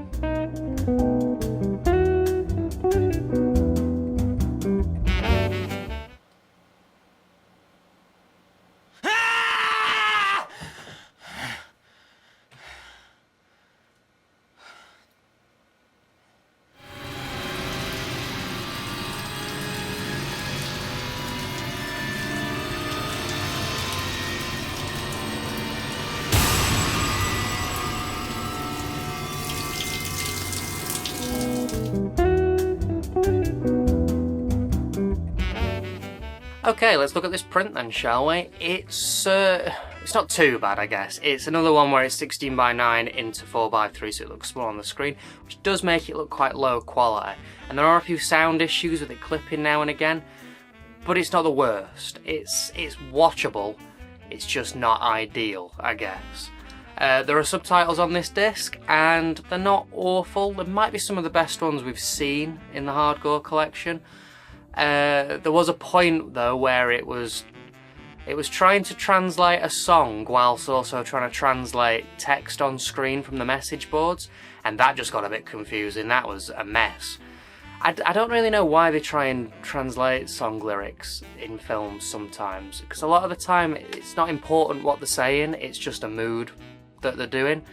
Okay, let's look at this print then, shall we? It's not too bad, I guess. It's another one where it's 16:9 into 4:3, so it looks small on the screen, which does make it look quite low quality. And there are a few sound issues with it clipping now and again, but it's not the worst. It's watchable. It's just not ideal, I guess. There are subtitles on this disc, and they're not awful. They might be some of the best ones we've seen in the Hard Gore collection. There was a point though where it was trying to translate a song whilst also trying to translate text on screen from the message boards, and that just got a bit confusing. That was a mess. I don't really know why they try and translate song lyrics in films sometimes, because a lot of the time it's not important what they're saying, it's just a mood that they're doing.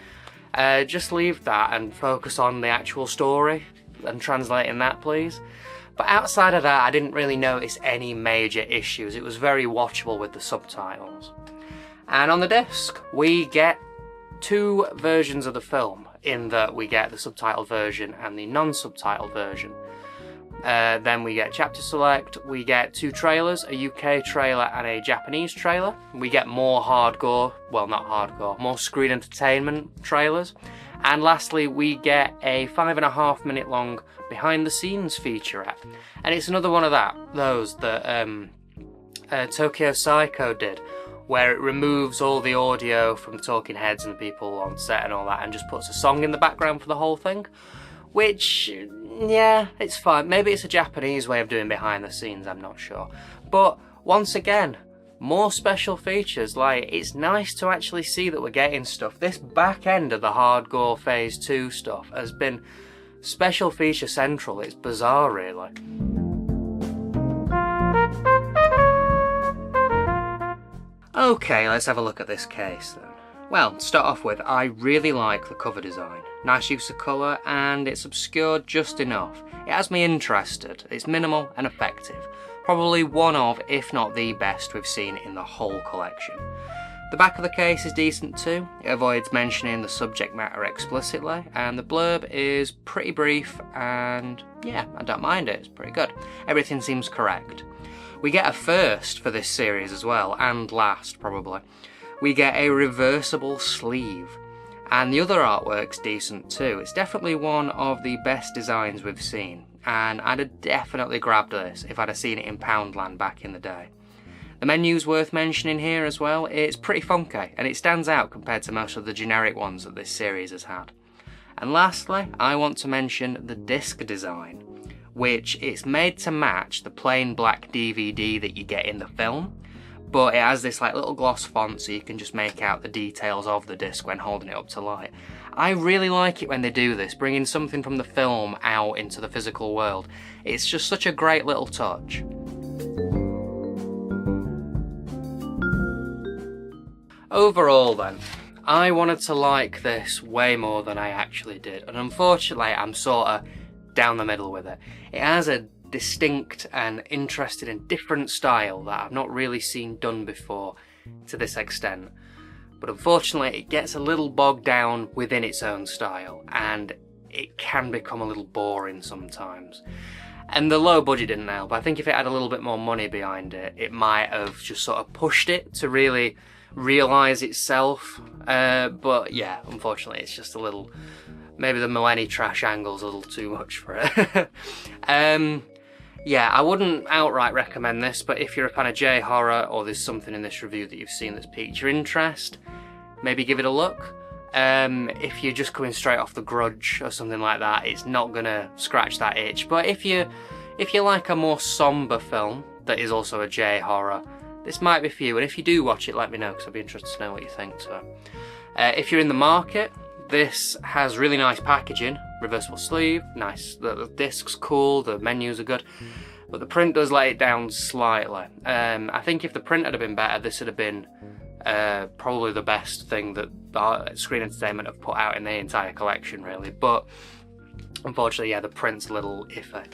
Just leave that and focus on the actual story and translating that, please. But outside of that, I didn't really notice any major issues. It was very watchable with the subtitles. And on the disc, we get two versions of the film, in that we get the subtitled version and the non-subtitled version. Then we get chapter select, we get two trailers, a UK trailer and a Japanese trailer. We get more Hard Gore, well not Hard Gore, more Screen Entertainment trailers. And lastly, we get a 5.5 minute long behind the scenes featurette. And it's another one of those that Tokyo Psycho did, where it removes all the audio from the talking heads and the people on set and all that and just puts a song in the background for the whole thing. Which, yeah, it's fine. Maybe it's a Japanese way of doing behind the scenes, I'm not sure. But once again, more special features. Like, it's nice to actually see that we're getting stuff. This back end of the Hard Gore Phase 2 stuff has been special feature central. It's bizarre, really. Okay, let's have a look at this case then. Well, to start off with, I really like the cover design. Nice use of colour, and it's obscured just enough. It has me interested. It's minimal and effective. Probably one of, if not the best we've seen in the whole collection. The back of the case is decent too. It avoids mentioning the subject matter explicitly, and the blurb is pretty brief, and yeah, I don't mind it. It's pretty good. Everything seems correct. We get a first for this series as well, and last probably. We get a reversible sleeve, and the other artwork's decent too. It's definitely one of the best designs we've seen, and I'd have definitely grabbed this if I'd have seen it in Poundland back in the day. The menu's worth mentioning here as well. It's pretty funky, and it stands out compared to most of the generic ones that this series has had. And lastly, I want to mention the disc design, which it's made to match the plain black DVD that you get in the film, but it has this like little gloss font so you can just make out the details of the disc when holding it up to light. I really like it when they do this, bringing something from the film out into the physical world. It's just such a great little touch. Overall then, I wanted to like this way more than I actually did, and unfortunately I'm sort of down the middle with it. It has a distinct and interesting and different style that I've not really seen done before to this extent, but unfortunately it gets a little bogged down within its own style, and it can become a little boring sometimes. And the low budget didn't help. I think if it had a little bit more money behind it, it might have just sort of pushed it to really realise itself, but yeah, unfortunately it's just a little, maybe the millenitrash angle's a little too much for it. Yeah, I wouldn't outright recommend this, but if you're a fan of J-horror, or there's something in this review that you've seen that's piqued your interest, maybe give it a look. If you're just coming straight off The Grudge or something like that, it's not gonna scratch that itch. But if you like a more somber film that is also a J-horror, this might be for you. And if you do watch it, let me know, because I'd be interested to know what you think. So, if you're in the market, this has really nice packaging, reversible sleeve, nice, the disc's cool, the menus are good, but the print does let it down slightly. I think if the print had been better, this would have been probably the best thing that Screen Entertainment have put out in the entire collection, really. But unfortunately, yeah, the print's a little iffy.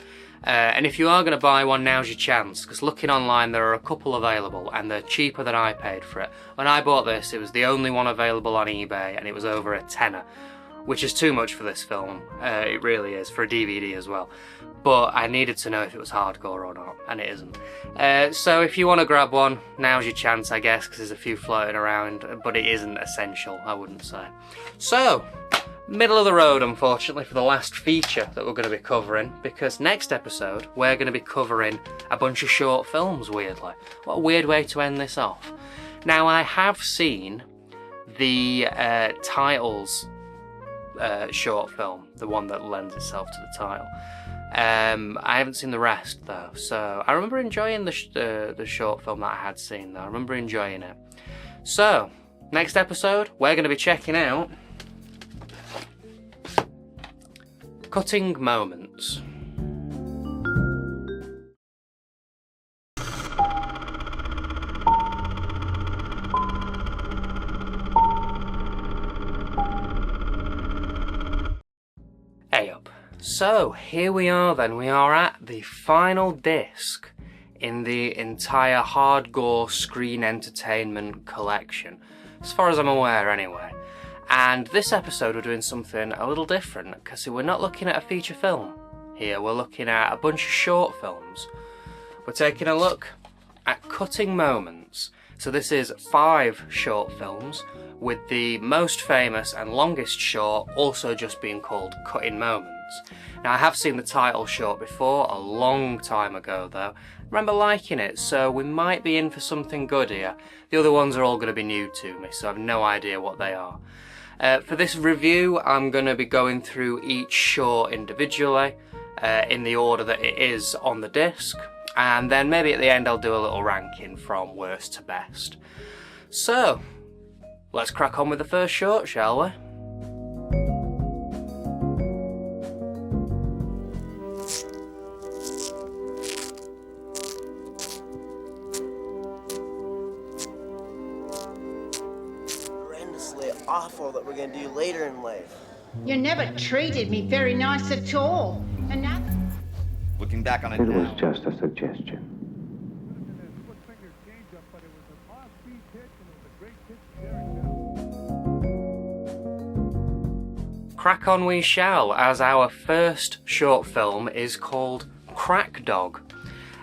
And if you are going to buy one, now's your chance, because looking online there are a couple available and they're cheaper than I paid for it. When I bought this, it was the only one available on eBay and it was over a tenner, which is too much for this film. It really is, for a DVD as well. But I needed to know if it was hardcore or not, and it isn't. So if you want to grab one, now's your chance, I guess, because there's a few floating around, but it isn't essential, I wouldn't say. So, middle of the road, unfortunately, for the last feature that we're going to be covering, because next episode, we're going to be covering a bunch of short films, weirdly. What a weird way to end this off. Now, I have seen the Titles short film, the one that lends itself to the title. I haven't seen the rest though, so I remember enjoying the short film that I had seen though. I remember enjoying it. So, next episode, we're going to be checking out Cutting Moments. Hey up. So, here we are then, we are at the final disc in the entire Hard Gore Screen Entertainment collection, as far as I'm aware anyway. And this episode we're doing something a little different, because we're not looking at a feature film here, we're looking at a bunch of short films. We're taking a look at Cutting Moments. So this is 5 short films, with the most famous and longest short also just being called Cutting Moments. Now, I have seen the title short before, a long time ago though. I remember liking it, so we might be in for something good here. The other ones are all going to be new to me, so I have no idea what they are. For this review, I'm going to be going through each short individually, in the order that it is on the disc, and then maybe at the end I'll do a little ranking from worst to best. So, let's crack on with the first short, shall we?
Awful that we're going to do later in life.
You never treated me very nice at all. And now...
Looking back on it
It
now.
was just a suggestion.
Crack on we shall, as our first short film is called Crack Dog.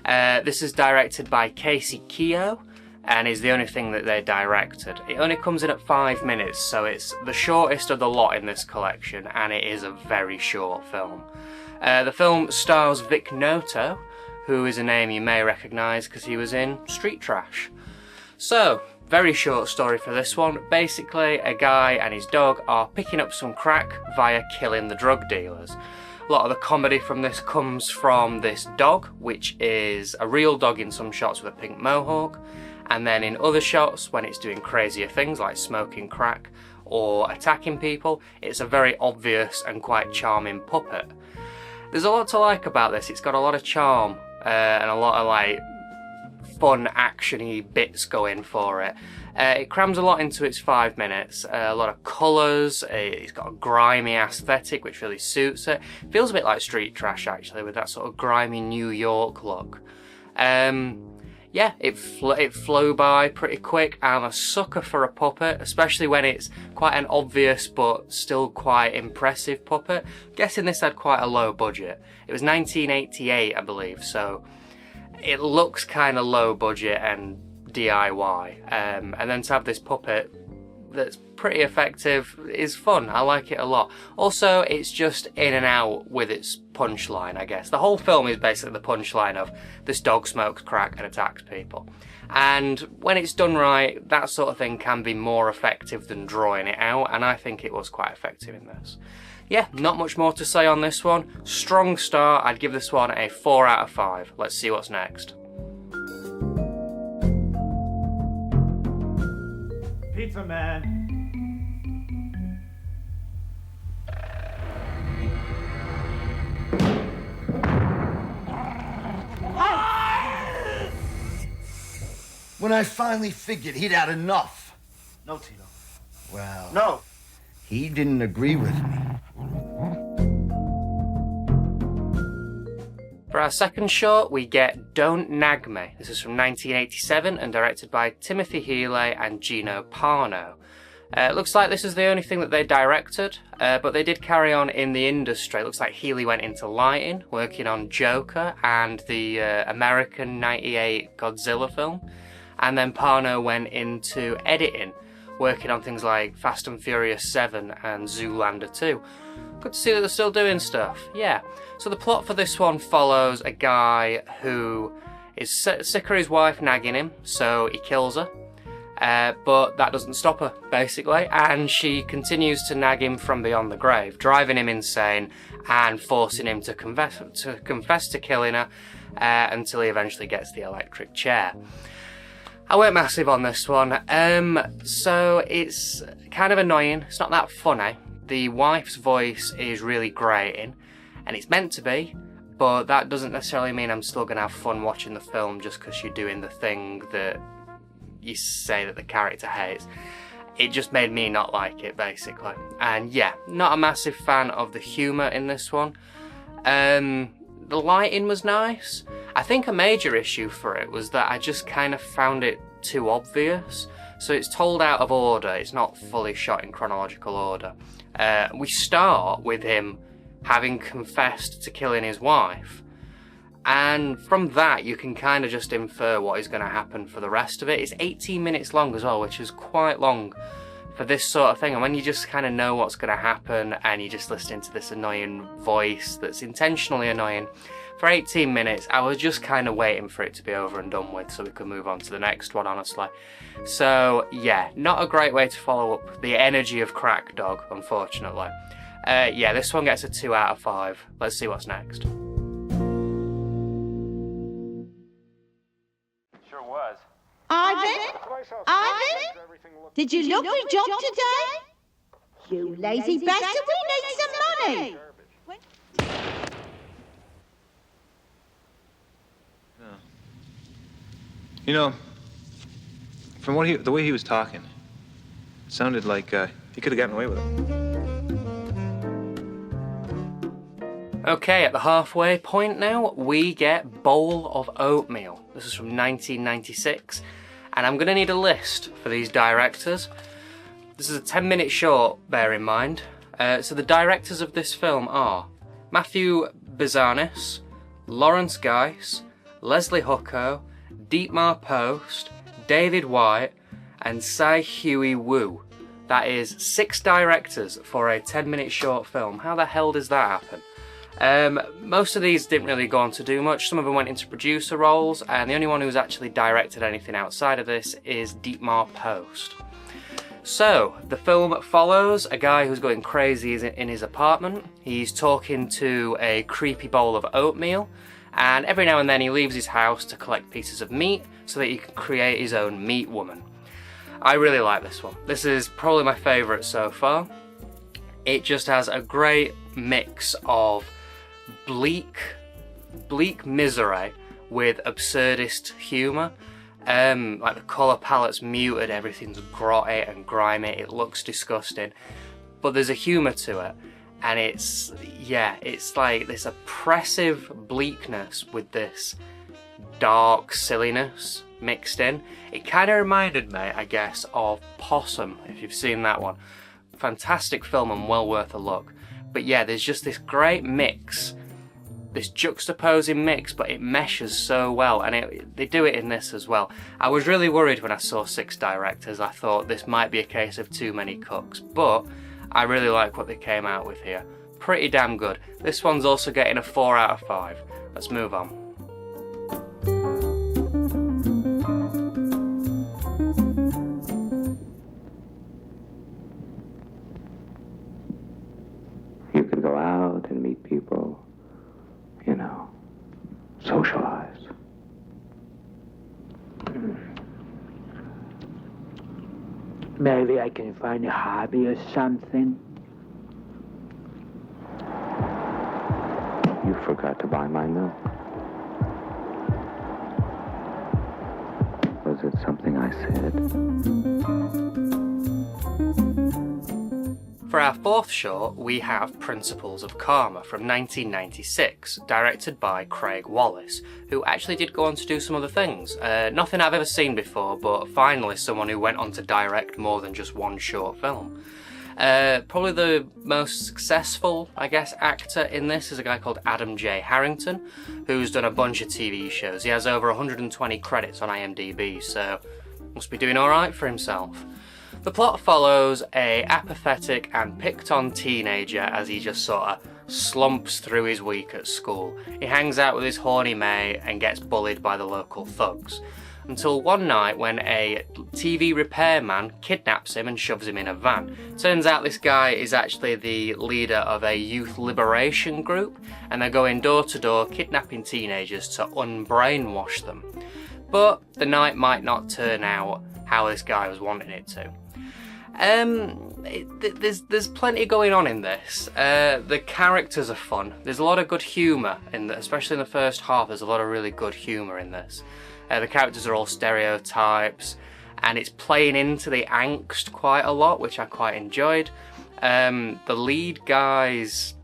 This is directed by Casey Keogh, and is the only thing that they directed. It only comes in at 5 minutes, so it's the shortest of the lot in this collection, and it is a very short film. The film stars Vic Noto, who is a name you may recognise because he was in Street Trash. So, very short story for this one. Basically, a guy and his dog are picking up some crack via killing the drug dealers. A lot of the comedy from this comes from this dog, which is a real dog in some shots with a pink mohawk, and then in other shots, when it's doing crazier things like smoking crack or attacking people, it's a very obvious and quite charming puppet. There's a lot to like about this. It's got a lot of charm and a lot of like fun, actiony bits going for it. It crams a lot into its 5 minutes, a lot of colours, it's got a grimy aesthetic which really suits it. Feels a bit like Street Trash actually, with that sort of grimy New York look. Yeah, it flew by pretty quick. I'm a sucker for a puppet, especially when it's quite an obvious but still quite impressive puppet. I'm guessing this had quite a low budget. It was 1988, I believe, so it looks kind of low budget and DIY. And then to have this puppet that's pretty effective is fun. I like it a lot. Also, it's just in and out with its punchline, I guess. The whole film is basically the punchline of this dog smokes crack and attacks people. And when it's done right, that sort of thing can be more effective than drawing it out, and I think it was quite effective in this. Yeah, not much more to say on this one. Strong start. I'd give this one a 4 out of 5. Let's see what's next.
Pizza man.
When I finally figured he'd had enough.
No, Tito.
Well,
No.
he didn't agree with me.
For our second short, we get Don't Nag Me. This is from 1987 and directed by Timothy Healy and Gino Parno. It looks like this is the only thing that they directed, but they did carry on in the industry. It looks like Healy went into lighting, working on Joker and the American 98 Godzilla film, and then Parno went into editing, working on things like Fast and Furious 7 and Zoolander 2. Good to see that they're still doing stuff, yeah. So the plot for this one follows a guy who is sick of his wife nagging him, so he kills her. But that doesn't stop her, basically, and she continues to nag him from beyond the grave, driving him insane and forcing him to confess to killing her until he eventually gets the electric chair. I went massive on this one, so it's kind of annoying. It's not that funny. The wife's voice is really grating, and it's meant to be, but that doesn't necessarily mean I'm still going to have fun watching the film just because you're doing the thing that you say that the character hates. It just made me not like it, basically. And yeah, not a massive fan of the humour in this one. The lighting was nice. I think a major issue for it was that I just kind of found it too obvious. So it's told out of order, it's not fully shot in chronological order. We start with him having confessed to killing his wife, and from that you can kind of just infer what is going to happen for the rest of it. It's 18 minutes long as well, which is quite long for this sort of thing, and when you just kind of know what's going to happen and you're just listening to this annoying voice that's intentionally annoying for 18 minutes, I was just kind of waiting for it to be over and done with so we could move on to the next one, honestly. So yeah, not a great way to follow up the energy of Crack Dog, unfortunately. Yeah, this one gets a 2 out of 5. Let's see what's next.
Sure was.
Ivan? Ivan? Did you look for a job today? You lazy bastard, we need some money.
You know, from the way he was talking, it sounded like he could have gotten away with it.
Okay, at the halfway point now, we get Bowl of Oatmeal. This is from 1996, and I'm going to need a list for these directors. This is a 10-minute short, bear in mind. So the directors of this film are Matthew Bezanis, Lawrence Geiss, Leslie Hucko, Dietmar Post, David White, and Sai-Hui Wu. That is 6 directors for a 10-minute short film. How the hell does that happen? Most of these didn't really go on to do much. Some of them went into producer roles, and the only one who's actually directed anything outside of this is Dietmar Post. So, the film follows a guy who's going crazy in his apartment. He's talking to a creepy bowl of oatmeal, and every now and then he leaves his house to collect pieces of meat so that he can create his own meat woman. I really like this one. This is probably my favourite so far. It just has a great mix of bleak misery with absurdist humour. Like the colour palette's muted, everything's grotty and grimy, it looks disgusting, but there's a humour to it, and it's like this oppressive bleakness with this dark silliness mixed in. It kind of reminded me, I guess, of Possum, if you've seen that one. Fantastic film and well worth a look. But yeah, there's just this great mix, this juxtaposing mix, but it meshes so well, and they do it in this as well. I was really worried when I saw 6 directors. I thought this might be a case of too many cooks, but I really like what they came out with here. Pretty damn good. This one's also getting a 4 out of 5. Let's move on.
You could go out and meet people, you know, socialize.
Maybe I can find a hobby or something.
You forgot to buy my milk. Was it something I said?
For our fourth short, we have Principles of Karma from 1996, directed by Craig Wallace, who actually did go on to do some other things. Nothing I've ever seen before, but finally someone who went on to direct more than just one short film. Probably the most successful, I guess, actor in this is a guy called Adam J. Harrington, who's done a bunch of TV shows. He has over 120 credits on IMDb, so must be doing alright for himself. The plot follows a apathetic and picked-on teenager as he just sort of slumps through his week at school. He hangs out with his horny mate and gets bullied by the local thugs. Until one night when a TV repairman kidnaps him and shoves him in a van. Turns out this guy is actually the leader of a youth liberation group, and they're going door to door kidnapping teenagers to unbrainwash them. But the night might not turn out how this guy was wanting it to. There's plenty going on in this. The characters are fun. There's a lot of good humour in this, especially in the first half. There's a lot of really good humour in this. The characters are all stereotypes, and it's playing into the angst quite a lot, which I quite enjoyed. The lead guy's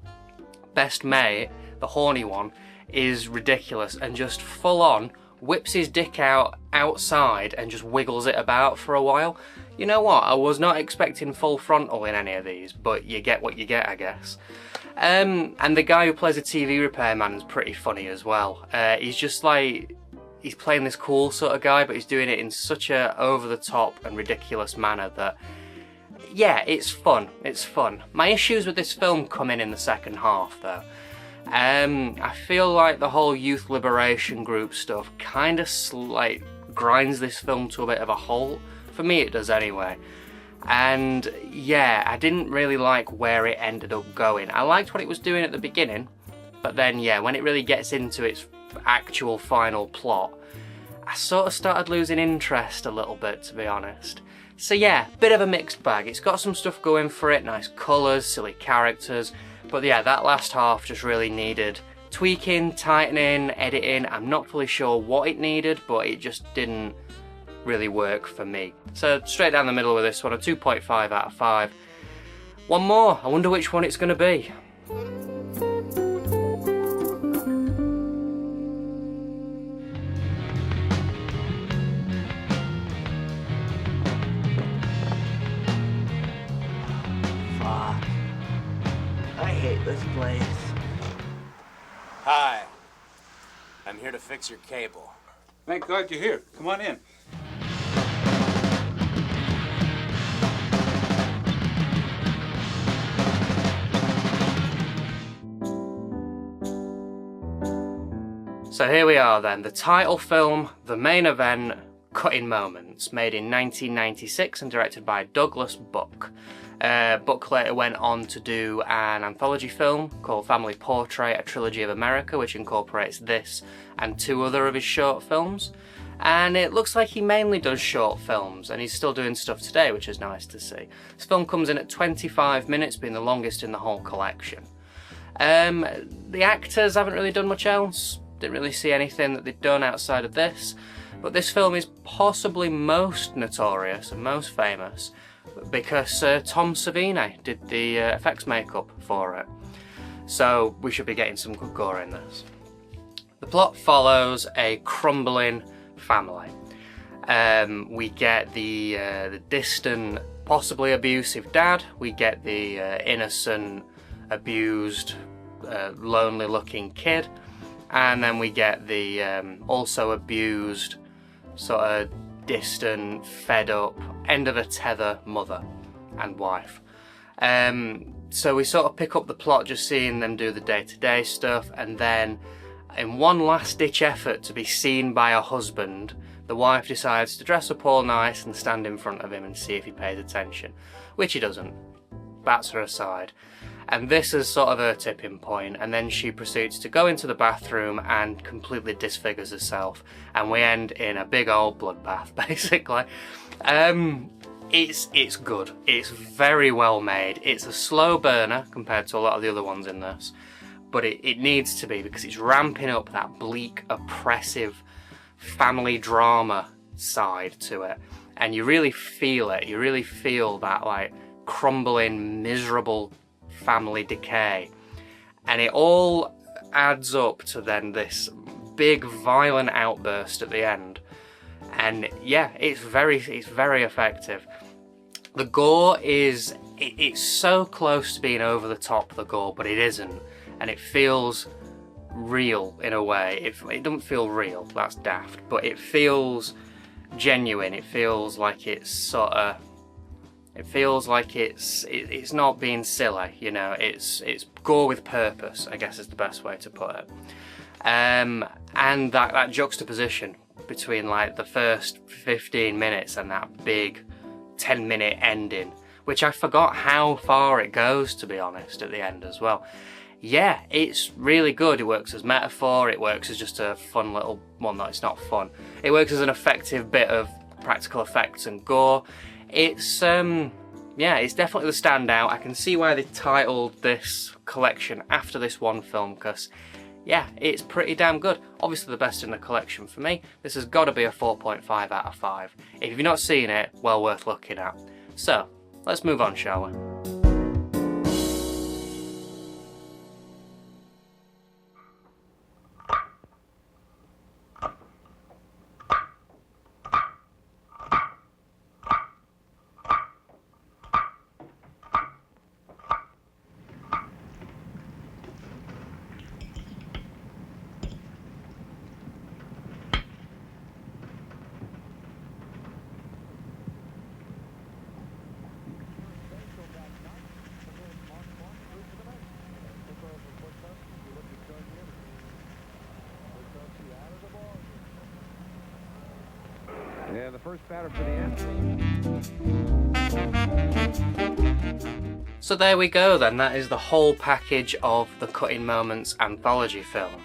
best mate, the horny one, is ridiculous and just full on whips his dick out outside and just wiggles it about for a while. You know what, I was not expecting full frontal in any of these, but you get what you get, I guess. And the guy who plays a TV repairman is pretty funny as well. He's just like, he's playing this cool sort of guy, but he's doing it in such a over-the-top and ridiculous manner that, yeah, it's fun. It's fun. My issues with this film come in the second half, though. I feel like the whole youth liberation group stuff kind of like grinds this film to a bit of a halt. For me, it does anyway. And yeah, I didn't really like where it ended up going. I liked what it was doing at the beginning, but then yeah, when it really gets into its actual final plot, I sort of started losing interest a little bit, to be honest. So yeah, bit of a mixed bag. It's got some stuff going for it, nice colours, silly characters, but yeah, that last half just really needed tweaking, tightening, editing. I'm not fully sure what it needed, but it just didn't really work for me. So straight down the middle with this one, a 2.5 out of 5. One more, I wonder which one it's going to be.
I hate this place.
Hi. I'm here to fix your cable.
Thank God you're here. Come on in.
So here we are then, the title film, the main event, Cutting Moments, made in 1996 and directed by Douglas Buck. Buck later went on to do an anthology film called Family Portrait, a Trilogy of America, which incorporates this and 2 other of his short films. And it looks like he mainly does short films, and he's still doing stuff today, which is nice to see. This film comes in at 25 minutes, being the longest in the whole collection. The actors haven't really done much else. Didn't really see anything that they'd done outside of this. But this film is possibly most notorious and most famous because Tom Savini did the effects makeup for it. So we should be getting some good gore in this. The plot follows a crumbling family. We get the distant, possibly abusive dad. We get the innocent, abused, lonely looking kid. And then we get the also abused, sort of distant, fed up, end of a tether mother and wife. So we sort of pick up the plot just seeing them do the day-to-day stuff, and then in one last-ditch effort to be seen by her husband, the wife decides to dress up all nice and stand in front of him and see if he pays attention, which he doesn't. Bats her aside. And this is sort of her tipping point, and then she proceeds to go into the bathroom and completely disfigures herself, and we end in a big old bloodbath, basically. It's good. It's very well made. It's a slow burner compared to a lot of the other ones in this, but it needs to be, because it's ramping up that bleak, oppressive family drama side to it, and you really feel it. You really feel that, like, crumbling, miserable family decay. And it all adds up to then this big violent outburst at the end. And yeah, it's very effective. The gore it's so close to being over the top, the gore, but it isn't. And it feels real in a way. It doesn't feel real, that's daft, but it feels genuine. It feels like it's it's not being silly, you know. It's gore with purpose, I guess is the best way to put it. And that juxtaposition between like the first 15 minutes and that big 10-minute ending, which I forgot how far it goes, to be honest, at the end as well. Yeah, it's really good. It works as metaphor, it works as just a fun little, well, no, it's not fun. It works as an effective bit of practical effects and gore. It's, yeah, it's definitely the standout. I can see why they titled this collection after this one film, because, yeah, it's pretty damn good. Obviously the best in the collection for me. This has got to be a 4.5 out of 5. If you've not seen it, well worth looking at. So, let's move on, shall we?
Yeah, the first batter for the Yankees.
So there we go then, that is the whole package of the Cutting Moments anthology film.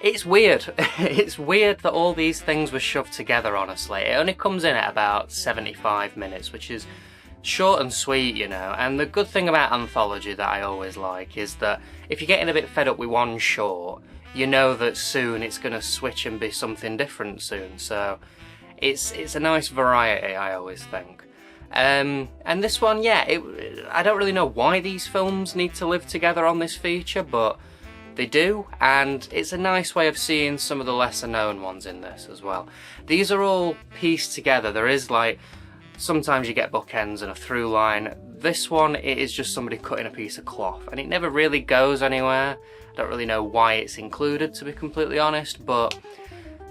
It's weird. It's weird that all these things were shoved together, honestly. It only comes in at about 75 minutes, which is short and sweet, you know. And the good thing about anthology that I always like is that if you're getting a bit fed up with one short, you know that soon it's going to switch and be something different soon. So it's a nice variety, I always think. And this one, yeah, I don't really know why these films need to live together on this feature, but they do, and it's a nice way of seeing some of the lesser known ones in this as well. These are all pieced together. There is, like, sometimes you get bookends and a through line. This one, it is just somebody cutting a piece of cloth, and it never really goes anywhere. I don't really know why it's included, to be completely honest, but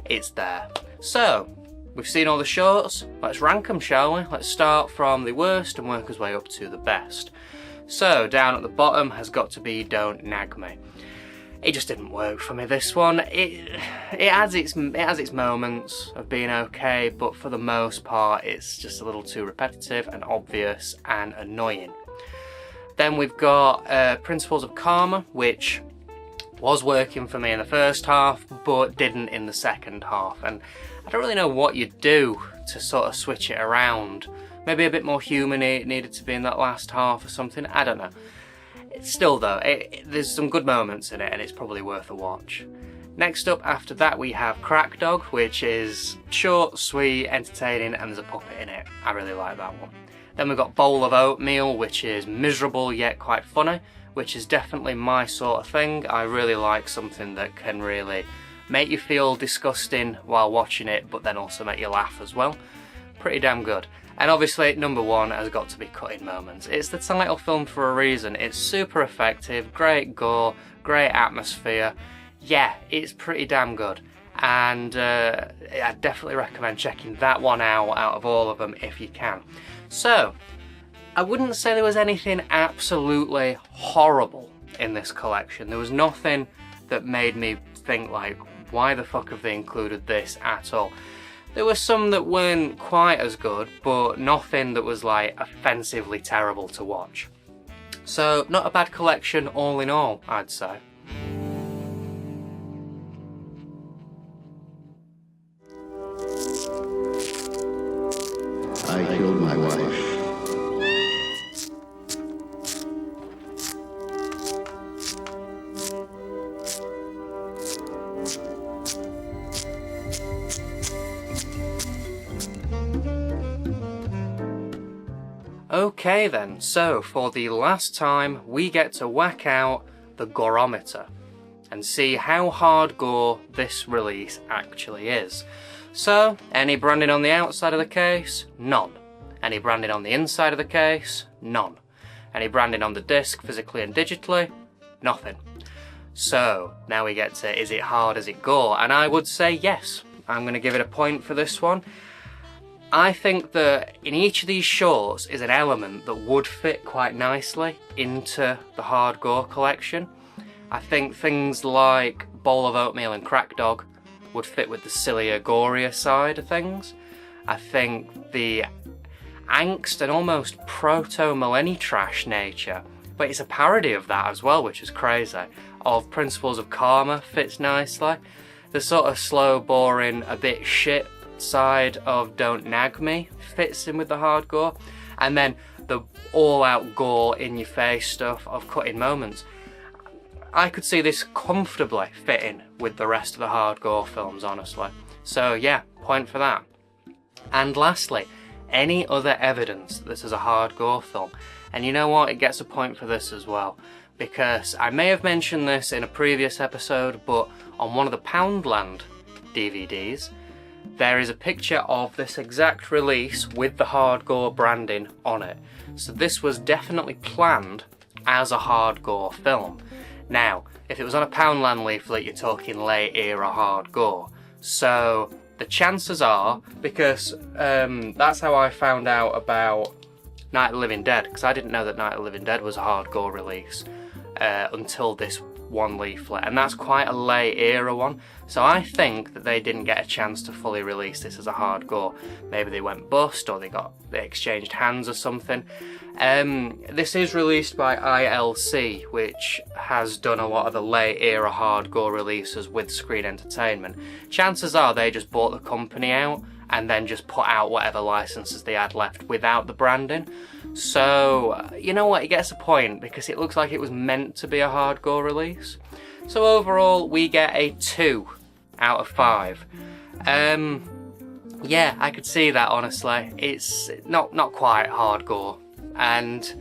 it's there. So, we've seen all the shorts, let's rank them, shall we? Let's start from the worst and work our way up to the best. So, down at the bottom has got to be Don't Nag Me. It just didn't work for me, this one. It has its moments of being okay, but for the most part it's just a little too repetitive and obvious and annoying. Then we've got Principles of Karma, which was working for me in the first half, but didn't in the second half. And I don't really know what you'd do to sort of switch it around. Maybe a bit more human it needed to be in that last half or something, I don't know. Still though, there's some good moments in it and it's probably worth a watch. Next up after that we have Crack Dog, which is short, sweet, entertaining, and there's a puppet in it. I really like that one. Then we've got Bowl of Oatmeal, which is miserable yet quite funny, which is definitely my sort of thing. I really like something that can really make you feel disgusting while watching it, but then also make you laugh as well. Pretty damn good. And obviously, number one has got to be Cutting Moments. It's the title film for a reason. It's super effective, great gore, great atmosphere. Yeah, it's pretty damn good. And I definitely recommend checking that one out of all of them if you can. So, I wouldn't say there was anything absolutely horrible in this collection. There was nothing that made me think like, why the fuck have they included this at all? There were some that weren't quite as good, but nothing that was like offensively terrible to watch. So not a bad collection all in all, I'd say.
I killed my wife.
Okay then, so for the last time we get to whack out the goreometer and see how hardcore this release actually is. So, any branding on the outside of the case? None. Any branding on the inside of the case? None. Any branding on the disc, physically and digitally? Nothing. So, now we get to, is it hard, is it gore? And I would say yes. I'm going to give it a point for this one. I think that in each of these shorts is an element that would fit quite nicely into the Hard Gore collection. I think things like Bowl of Oatmeal and Crack Dog would fit with the sillier, gorier side of things. I think the angst and almost proto-millenitrash nature, but it's a parody of that as well, which is crazy, of Principles of Karma fits nicely. The sort of slow, boring, a bit shit side of Don't Nag Me fits in with the Hard Gore, and then the all-out gore, in-your-face stuff of Cutting Moments. I could see this comfortably fitting with the rest of the Hard Gore films, honestly. So yeah, point for that. And lastly, any other evidence that this is a Hard Gore film? And you know what, it gets a point for this as well, because I may have mentioned this in a previous episode, but on one of the Poundland DVDs, there is a picture of this exact release with the Hard Gore branding on it. So this was definitely planned as a Hard Gore film. Now, if it was on a Poundland leaflet, you're talking late era Hard Gore. So the chances are, because that's how I found out about Night of the Living Dead, because I didn't know that Night of the Living Dead was a Hard Gore release until this one leaflet, and that's quite a late era one. So I think that they didn't get a chance to fully release this as a Hard Gore. Maybe they went bust, or they exchanged hands or something. This is released by ILC, which has done a lot of the late era Hard Gore releases with Screen Entertainment. Chances are they just bought the company out and then just put out whatever licenses they had left without the branding. So, you know what, it gets a point because it looks like it was meant to be a Hard Gore release. So overall, we get a 2 out of 5. Yeah, I could see that, honestly. It's not quite Hard Gore. And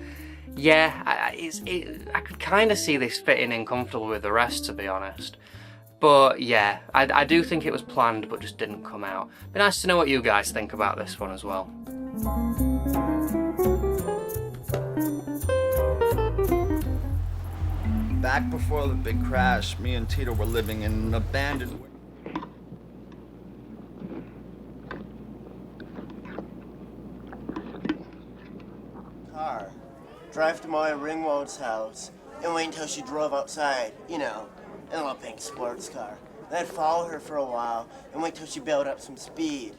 yeah, I could kind of see this fitting in comfortable with the rest, to be honest. But yeah, I do think it was planned but just didn't come out. Be nice to know what you guys think about this one as well.
Back before the big crash, me and Tito were living in an abandoned...
car. Drive to Maya Ringwald's house and wait until she drove outside, you know, in a little pink sports car. Then I'd follow her for a while and wait till she built up some speed.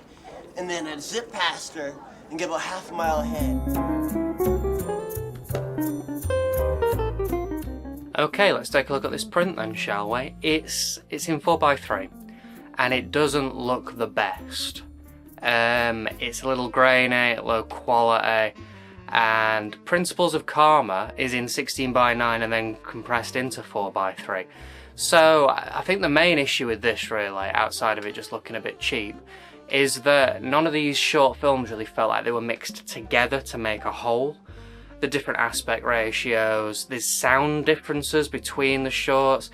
And then I'd zip past her and get about half a mile ahead.
Okay, let's take a look at this print then, shall we? It's in 4x3 and it doesn't look the best. It's a little grainy, low quality, and Principles of Karma is in 16x9 and then compressed into 4x3. So I think the main issue with this, really, outside of it just looking a bit cheap, is that none of these short films really felt like they were mixed together to make a whole. The different aspect ratios, there's sound differences between the shorts.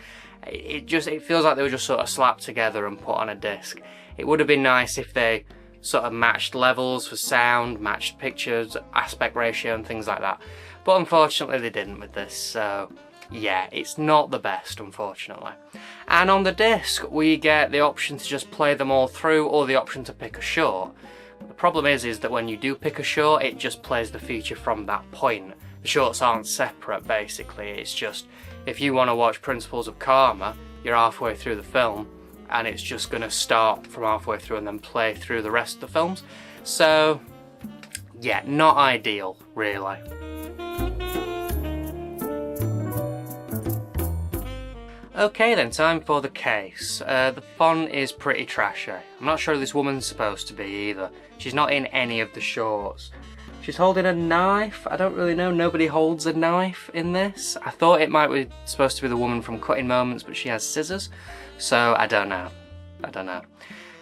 It feels like they were just sort of slapped together and put on a disc. It would have been nice if they sort of matched levels for sound, matched pictures, aspect ratio and things like that. But unfortunately they didn't with this, so yeah, it's not the best, unfortunately. And on the disc we get the option to just play them all through or the option to pick a short. The problem is that when you do pick a short, it just plays the feature from that point. The shorts aren't separate, basically. It's just, if you want to watch Principles of Karma, you're halfway through the film, and it's just going to start from halfway through and then play through the rest of the films. So, yeah, not ideal, really. Okay then, time for the case. The font is pretty trashy. I'm not sure who this woman's supposed to be either. She's not in any of the shorts. She's holding a knife. I don't really know. Nobody holds a knife in this. I thought it might be supposed to be the woman from Cutting Moments, but she has scissors. So I don't know.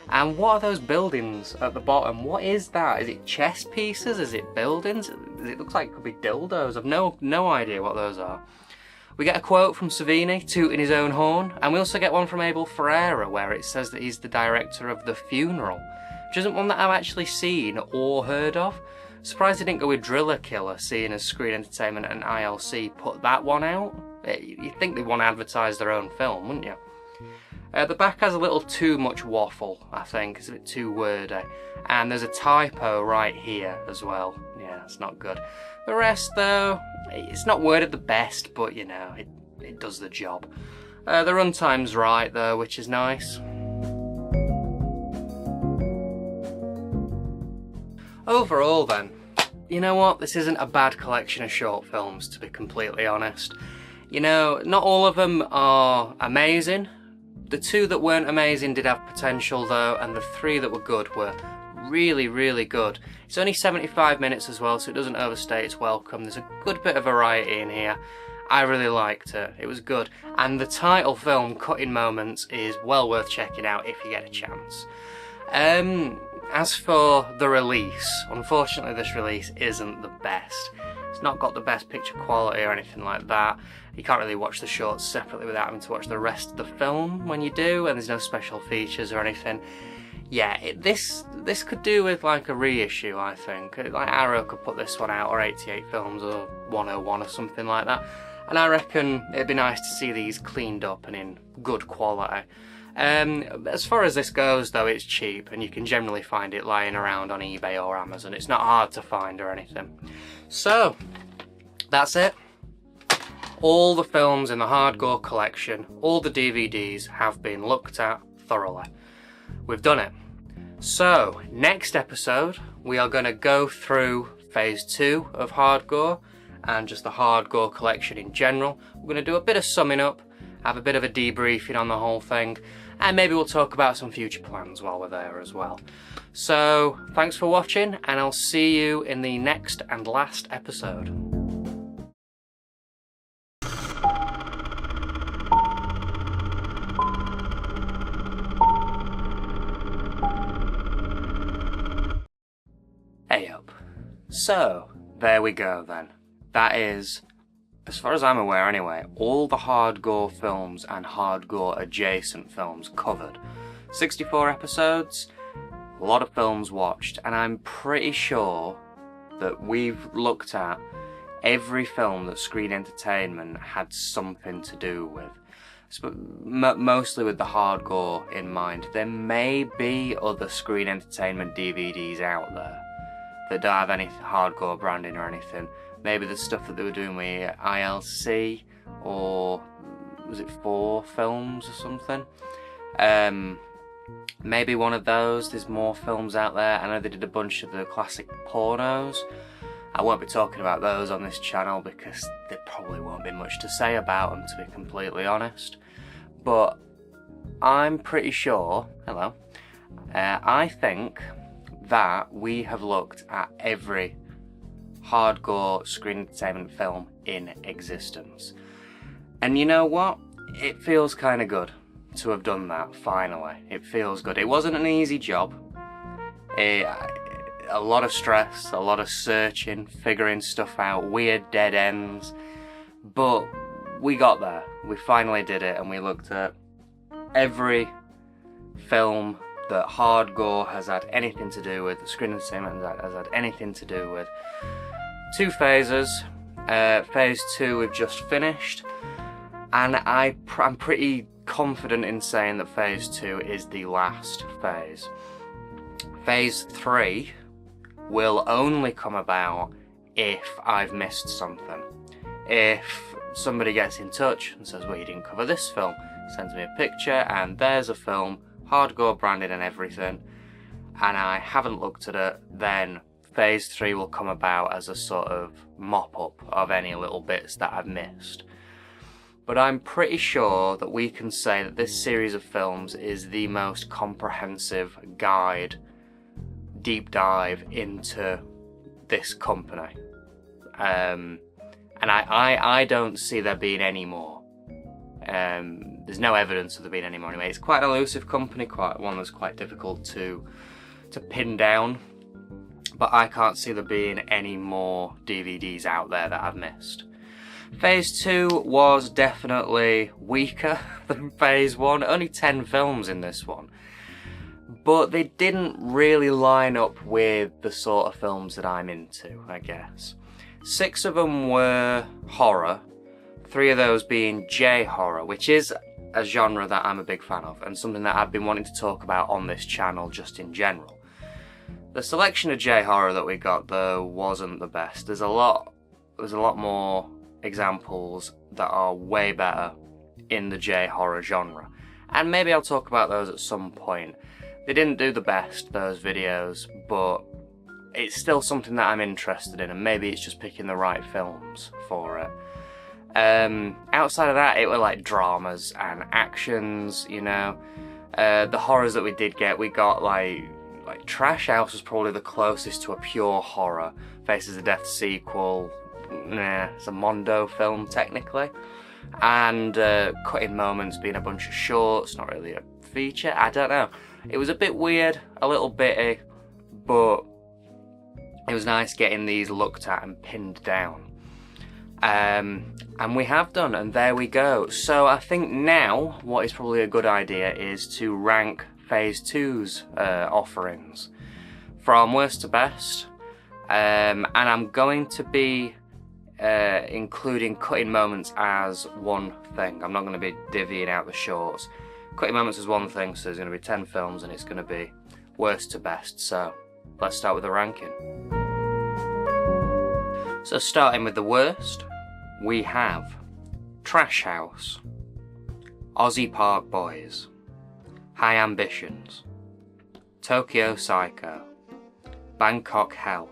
And what are those buildings at the bottom? What is that? Is it chess pieces? Is it buildings? It looks like it could be dildos. I've no idea what those are. We get a quote from Savini, tooting his own horn, and we also get one from Abel Ferreira where it says that he's the director of The Funeral, which isn't one that I've actually seen or heard of. Surprised they didn't go with Driller Killer, seeing as Screen Entertainment and ILC put that one out. You'd think they'd want to advertise their own film, wouldn't you? The back has a little too much waffle, I think. It's a bit too wordy. And there's a typo right here as well. Yeah, it's not good. The rest, though, it's not worded the best, but, you know, it does the job. The runtime's right, though, which is nice. Overall, then, you know what? This isn't a bad collection of short films, to be completely honest. You know, not all of them are amazing. The two that weren't amazing did have potential though, and the three that were good were really, really good. It's only 75 minutes as well, so it doesn't overstay its welcome. There's a good bit of variety in here. I really liked it. It was good. And the title film, Cutting Moments, is well worth checking out if you get a chance. As for the release, unfortunately this release isn't the best. It's not got the best picture quality or anything like that. You can't really watch the shorts separately without having to watch the rest of the film when you do, and there's no special features or anything. Yeah, this could do with like a reissue, I think. Like Arrow could put this one out, or 88 Films, or 101 or something like that. And I reckon it'd be nice to see these cleaned up and in good quality. As far as this goes though, it's cheap and you can generally find it lying around on eBay or Amazon. It's not hard to find or anything. So, that's it. All the films in the Hard Gore collection, all the DVDs have been looked at thoroughly. We've done it. So, next episode, we are going to go through Phase 2 of Hard Gore and just the Hard Gore collection in general. We're going to do a bit of summing up, have a bit of a debriefing on the whole thing, and maybe we'll talk about some future plans while we're there as well. So, thanks for watching, and I'll see you in the next and last episode. Hey up. So, there we go then. That is, as far as I'm aware anyway, all the Hard Gore films and Hard Gore adjacent films covered. 64 episodes, a lot of films watched, and I'm pretty sure that we've looked at every film that Screen Entertainment had something to do with. Mostly with the Hard Gore in mind. There may be other Screen Entertainment DVDs out there that don't have any Hard Gore branding or anything. Maybe the stuff that they were doing with ILC, or was it 4 films or something? Maybe one of those. There's more films out there. I know they did a bunch of the classic pornos. I won't be talking about those on this channel because there probably won't be much to say about them, to be completely honest. But I'm pretty sure, I think that we have looked at every Hard Gore Screen Entertainment film in existence. And you know what? It feels kind of good to have done that, finally. It feels good. It wasn't an easy job. A lot of stress, a lot of searching, figuring stuff out, weird dead ends. But we got there. We finally did it, and we looked at every film that Hard Gore has had anything to do with, the Screen Entertainment has had anything to do with. 2 phases. Phase 2 we've just finished, and I'm pretty confident in saying that Phase 2 is the last phase. Phase 3 will only come about if I've missed something. If somebody gets in touch and says, well, you didn't cover this film, sends me a picture and there's a film, Hard Gore branded and everything, and I haven't looked at it, then Phase 3 will come about as a sort of mop-up of any little bits that I've missed. But I'm pretty sure that we can say that this series of films is the most comprehensive guide, deep dive into this company. And I don't see there being any more. There's no evidence of there being any more anyway. It's quite an elusive company, quite one that's quite difficult to pin down. But I can't see there being any more DVDs out there that I've missed. Phase 2 was definitely weaker than Phase 1. Only 10 films in this one. But they didn't really line up with the sort of films that I'm into, I guess. 6 of them were horror, 3 of those being J-horror, which is a genre that I'm a big fan of, and something that I've been wanting to talk about on this channel just in general. The selection of J-horror that we got, though, wasn't the best. There's a lot more examples that are way better in the J-horror genre, and maybe I'll talk about those at some point. They didn't do the best, those videos, but it's still something that I'm interested in, and maybe it's just picking the right films for it. Outside of that, it were like dramas and actions, you know. The horrors that we did get, we got like Trash House was probably the closest to a pure horror. Faces of Death sequel, it's a Mondo film technically. And Cutting Moments being a bunch of shorts, not really a feature, I don't know. It was a bit weird, a little bitty, but it was nice getting these looked at and pinned down. And we have done, and there we go. So I think now what is probably a good idea is to rank Phase 2's offerings from worst to best. And I'm going to be including Cutting Moments as one thing. I'm not going to be divvying out the shorts. Cutting Moments is one thing, so there's going to be 10 films and it's going to be worst to best. So let's start with the ranking. So starting with the worst, we have Trash House, Aussie Park Boys, High Ambitions, Tokyo Psycho, Bangkok Hell,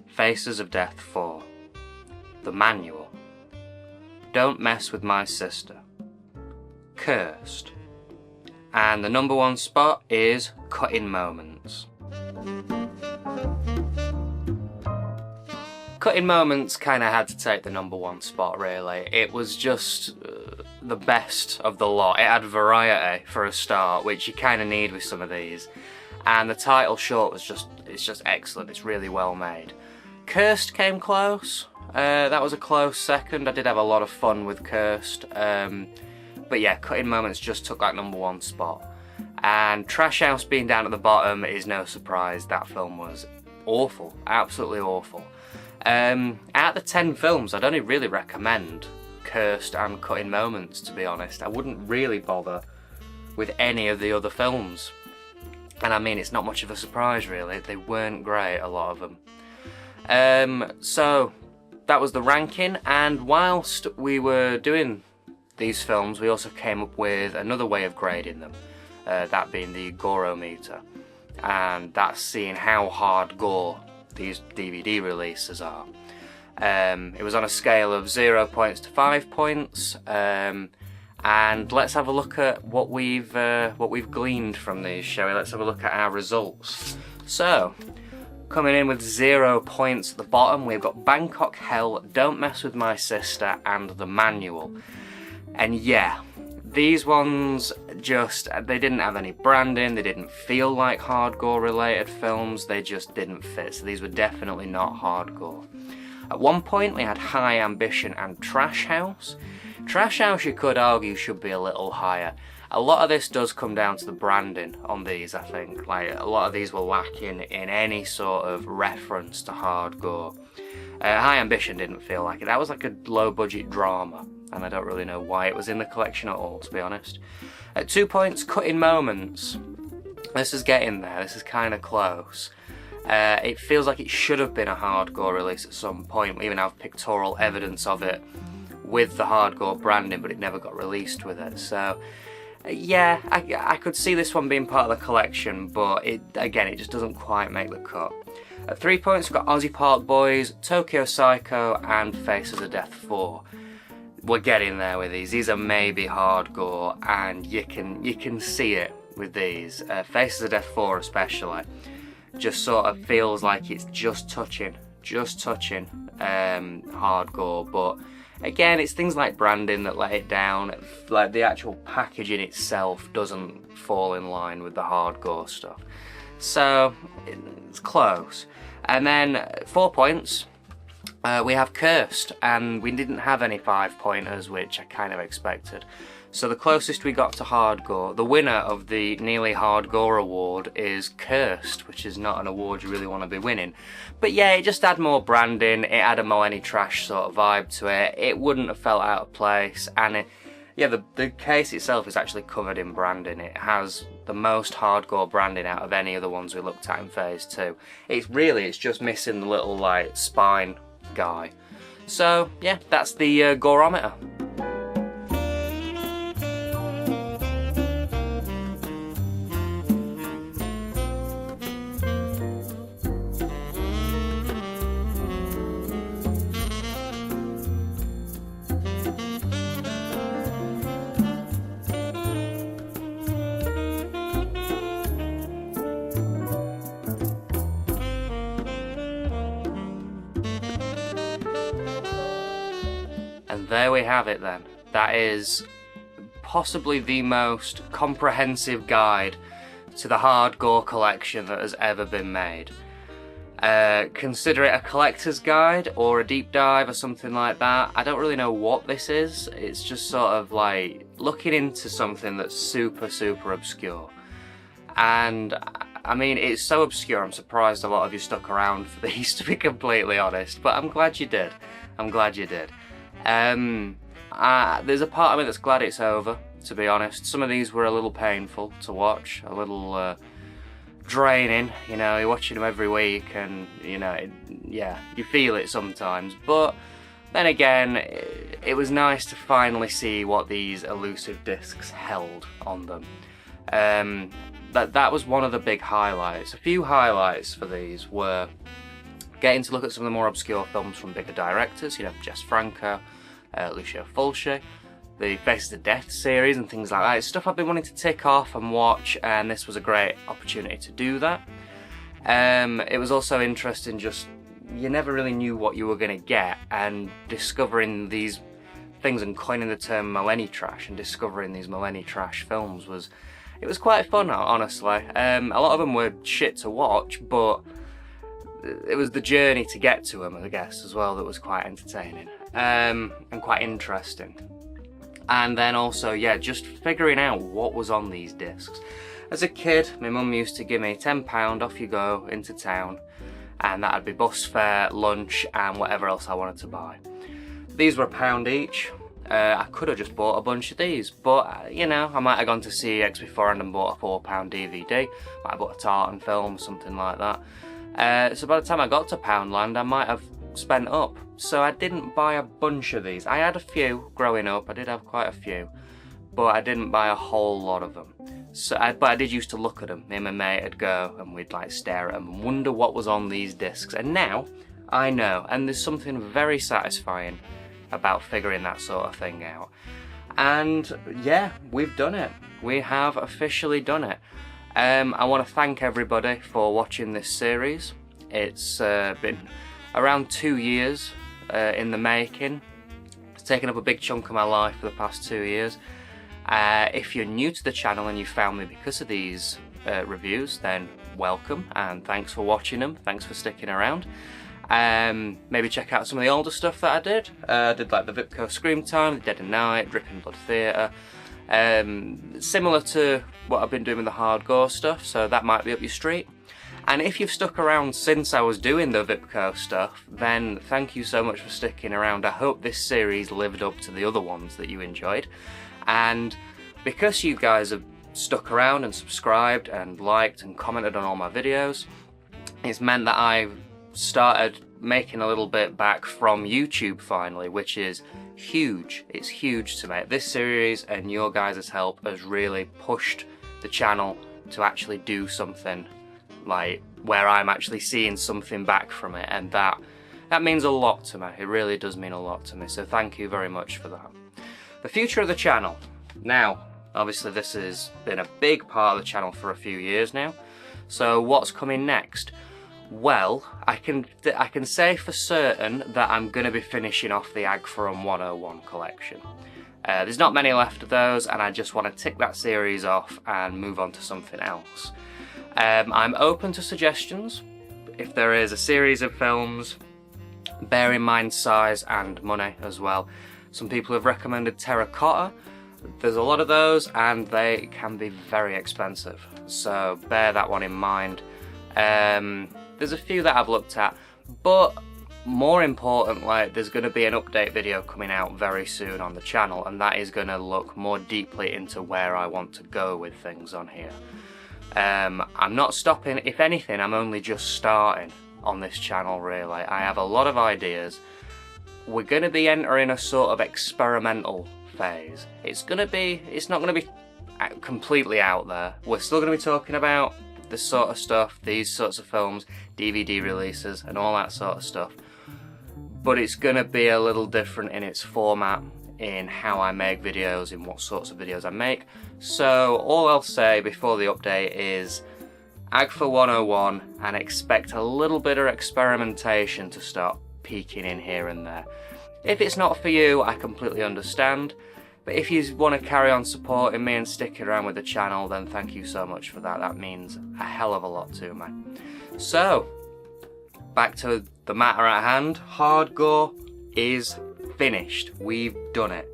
Faces of Death 4, The Manual, Don't Mess With My Sister, Cursed, and the number 1 spot is Cutting Moments. Cutting Moments kind of had to take the number 1 spot, really. It was just the best of the lot. It had variety for a start, which you kind of need with some of these. And the title short was it's just excellent. It's really well made. Cursed came close. That was a close second. I did have a lot of fun with Cursed. But yeah, Cutting Moments just took that number 1 spot. And Trash House being down at the bottom is no surprise. That film was awful. Absolutely awful. Out of the 10 films, I'd only really recommend Cursed and Cutting Moments, to be honest. I wouldn't really bother with any of the other films. And I mean, it's not much of a surprise, really. They weren't great, a lot of them. So, that was the ranking, and whilst we were doing these films, we also came up with another way of grading them. That being the Gorometer. And that's seeing how hard gore these DVD releases are. It was on a scale of 0 points to 5 points, and let's have a look at what we've gleaned from these, shall we? Let's have a look at our results. So, coming in with 0 points at the bottom, we've got Bangkok Hell, Don't Mess With My Sister, and The Manual. And yeah, these ones they didn't have any branding, they didn't feel like hardcore related films, they just didn't fit, so these were definitely not hardcore. At one point we had High Ambition and Trash House. Trash House, you could argue, should be a little higher. A lot of this does come down to the branding on these, I think. Like, a lot of these were lacking in any sort of reference to hardcore. High Ambition didn't feel like it. That was like a low-budget drama, and I don't really know why it was in the collection at all, to be honest. At 2 points, Cutting Moments. This is getting there. This is kind of close. It feels like it should have been a hardcore release at some point. We even have pictorial evidence of it with the hardcore branding, but it never got released with it. So, yeah, I could see this one being part of the collection, but it just doesn't quite make the cut. At 3 points, we've got Aussie Park Boys, Tokyo Psycho, and Faces of Death 4. We're getting there with these. These are maybe hardcore, and you can see it with these. Faces of Death 4 especially. Just sort of feels like it's just touching hardcore, but Again, it's things like branding that let it down. Like the actual packaging itself doesn't fall in line with the Hard Gore stuff. So it's close. And then 4 points. We have Cursed, and we didn't have any 5-pointers, which I kind of expected. So the closest we got to Hard Gore, the winner of the Nearly Hard Gore award is Cursed, which is not an award you really want to be winning. But yeah, it just had more branding, it had a millenitrash sort of vibe to it, it wouldn't have felt out of place, and the case itself is actually covered in branding. It has the most Hard Gore branding out of any of the ones we looked at in Phase 2. It's just missing the little like spine guy. So yeah, that's the Goreometer. And there we have it then. That is possibly the most comprehensive guide to the Hard Gore collection that has ever been made. Consider it a collector's guide or a deep dive or something like that. I don't really know what this is. It's just sort of like looking into something that's super, super obscure. And I mean, it's so obscure, I'm surprised a lot of you stuck around for these, to be completely honest. But I'm glad you did. I'm glad you did. There's a part of me that's glad it's over, to be honest. Some of these were a little painful to watch, a little draining, you know, you're watching them every week and, you know, yeah, you feel it sometimes. But then again, it was nice to finally see what these elusive discs held on them. That was one of the big highlights. A few highlights for these were getting to look at some of the more obscure films from bigger directors, you know, Jess Franco, Lucio Fulci, the Faces of Death series and things like that. It's stuff I've been wanting to tick off and watch, and this was a great opportunity to do that. It was also interesting, just, you never really knew what you were going to get, and discovering these things and coining the term millenitrash and discovering these millenitrash films was quite fun, honestly. A lot of them were shit to watch, but it was the journey to get to them, I guess, as well, that was quite entertaining and quite interesting. And then also, yeah, just figuring out what was on these discs. As a kid, my mum used to give me £10, off you go into town, and that'd be bus fare, lunch, and whatever else I wanted to buy. These were £1 each. I could have just bought a bunch of these, but you know, I might have gone to CEX beforehand and bought a £4 DVD. Might have bought a tartan film or something like that. So by the time I got to Poundland, I might have spent up. So I didn't buy a bunch of these. I had a few growing up, I did have quite a few, but I didn't buy a whole lot of them. But I did used to look at them. Me and my mate would go and we'd like stare at them and wonder what was on these discs. And now I know, and there's something very satisfying about figuring that sort of thing out. And yeah, we've done it. We have officially done it. I want to thank everybody for watching this series. It's been around 2 years in the making. It's taken up a big chunk of my life for the past 2 years. If you're new to the channel and you found me because of these reviews, then welcome and thanks for watching them. Thanks for sticking around. Maybe check out some of the older stuff that I did. I did like the Vipco Scream Time, The Dead of Night, Dripping Blood Theatre. Similar to what I've been doing with the Hard Gore stuff, so that might be up your street. And if you've stuck around since I was doing the Vipco stuff, then thank you so much for sticking around. I hope this series lived up to the other ones that you enjoyed. And because you guys have stuck around and subscribed and liked and commented on all my videos, it's meant that I've started making a little bit back from YouTube finally, which is huge. It's huge to me. This series and your guys' help has really pushed the channel to actually do something like where I'm actually seeing something back from it, and that means a lot to me. It really does mean a lot to me, so thank you very much for that. The future of the channel. Now, obviously this has been a big part of the channel for a few years now, so what's coming next? Well, I can say for certain that I'm going to be finishing off the Agforum 101 collection. There's not many left of those, and I just want to tick that series off and move on to something else. I'm open to suggestions. If there is a series of films, bear in mind size and money as well. Some people have recommended terracotta. There's a lot of those and they can be very expensive, so bear that one in mind. There's a few that I've looked at, but more importantly, there's going to be an update video coming out very soon on the channel, and that is going to look more deeply into where I want to go with things on here. I'm not stopping. If anything, I'm only just starting on this channel, really. I have a lot of ideas. We're going to be entering a sort of experimental phase. It's not going to be completely out there. We're still going to be talking about this sort of stuff, these sorts of films, DVD releases and all that sort of stuff. But it's going to be a little different in its format, in how I make videos, in what sorts of videos I make. So all I'll say before the update is Agfa 101, and expect a little bit of experimentation to start peeking in here and there. If it's not for you, I completely understand. But if you want to carry on supporting me and sticking around with the channel, then thank you so much for that. That means a hell of a lot to me. So, back to the matter at hand. Hard Gore is finished. We've done it.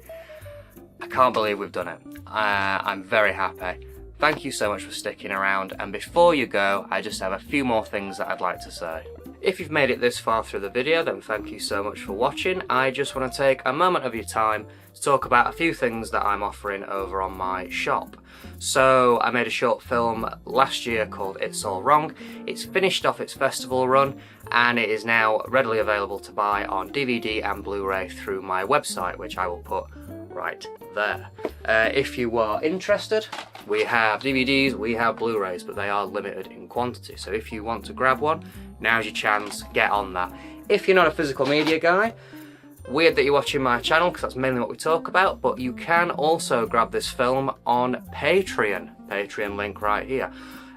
I can't believe we've done it. I'm very happy. Thank you so much for sticking around, and before you go, I just have a few more things that I'd like to say. If you've made it this far through the video, then thank you so much for watching. I just want to take a moment of your time to talk about a few things that I'm offering over on my shop. So I made a short film last year called It's All Wrong. It's finished off its festival run, and it is now readily available to buy on DVD and Blu-ray through my website, which I will put right there. If you are interested, we have DVDs, we have Blu-rays, but they are limited in quantity. So if you want to grab one, now's your chance, get on that. If you're not a physical media guy, weird that you're watching my channel because that's mainly what we talk about, but you can also grab this film on Patreon link right here.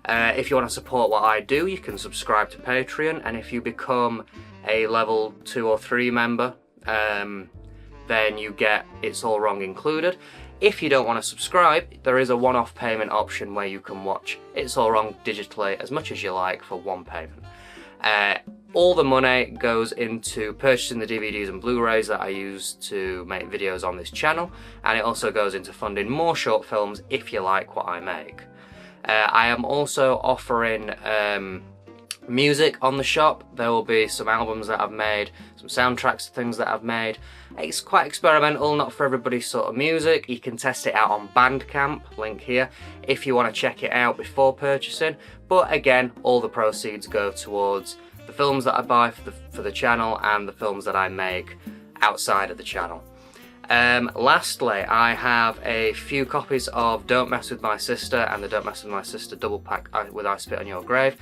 If you want to support what I do, you can subscribe to Patreon, and if you become a level 2 or 3 member, then you get It's All Wrong included. If you don't want to subscribe, there is a one-off payment option where you can watch It's All Wrong digitally as much as you like for one payment. All the money goes into purchasing the DVDs and Blu-rays that I use to make videos on this channel, and it also goes into funding more short films if you like what I make. I am also offering music on the shop. There will be some albums that I've made, some soundtracks to things that I've made. It's quite experimental, not for everybody's sort of music. You can test it out on Bandcamp, link here, if you want to check it out before purchasing. But again, all the proceeds go towards the films that I buy for the channel and the films that I make outside of the channel. Lastly, I have a few copies of Don't Mess With My Sister and the Don't Mess With My Sister double pack with I Spit On Your Grave.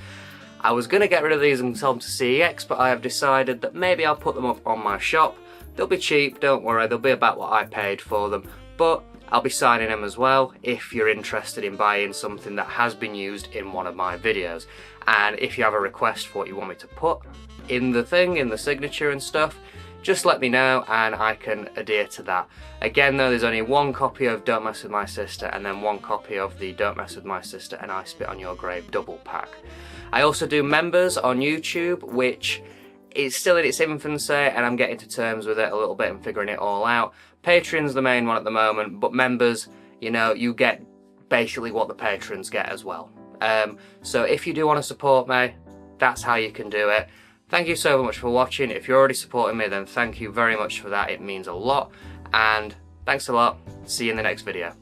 I was going to get rid of these and sell them to CEX, but I have decided that maybe I'll put them up on my shop. They'll be cheap, don't worry, they'll be about what I paid for them, but I'll be signing them as well if you're interested in buying something that has been used in one of my videos. And if you have a request for what you want me to put in the thing, in the signature and stuff, just let me know and I can adhere to that. Again though, there's only one copy of Don't Mess With My Sister and then one copy of the Don't Mess With My Sister and I Spit On Your Grave double pack. I also do members on YouTube, which is still in its infancy and I'm getting to terms with it a little bit and figuring it all out. Patreon's the main one at the moment, but members, you know, you get basically what the patrons get as well. So if you do want to support me, that's how you can do it. Thank you so much for watching. If you're already supporting me, then thank you very much for that. It means a lot. And thanks a lot. See you in the next video.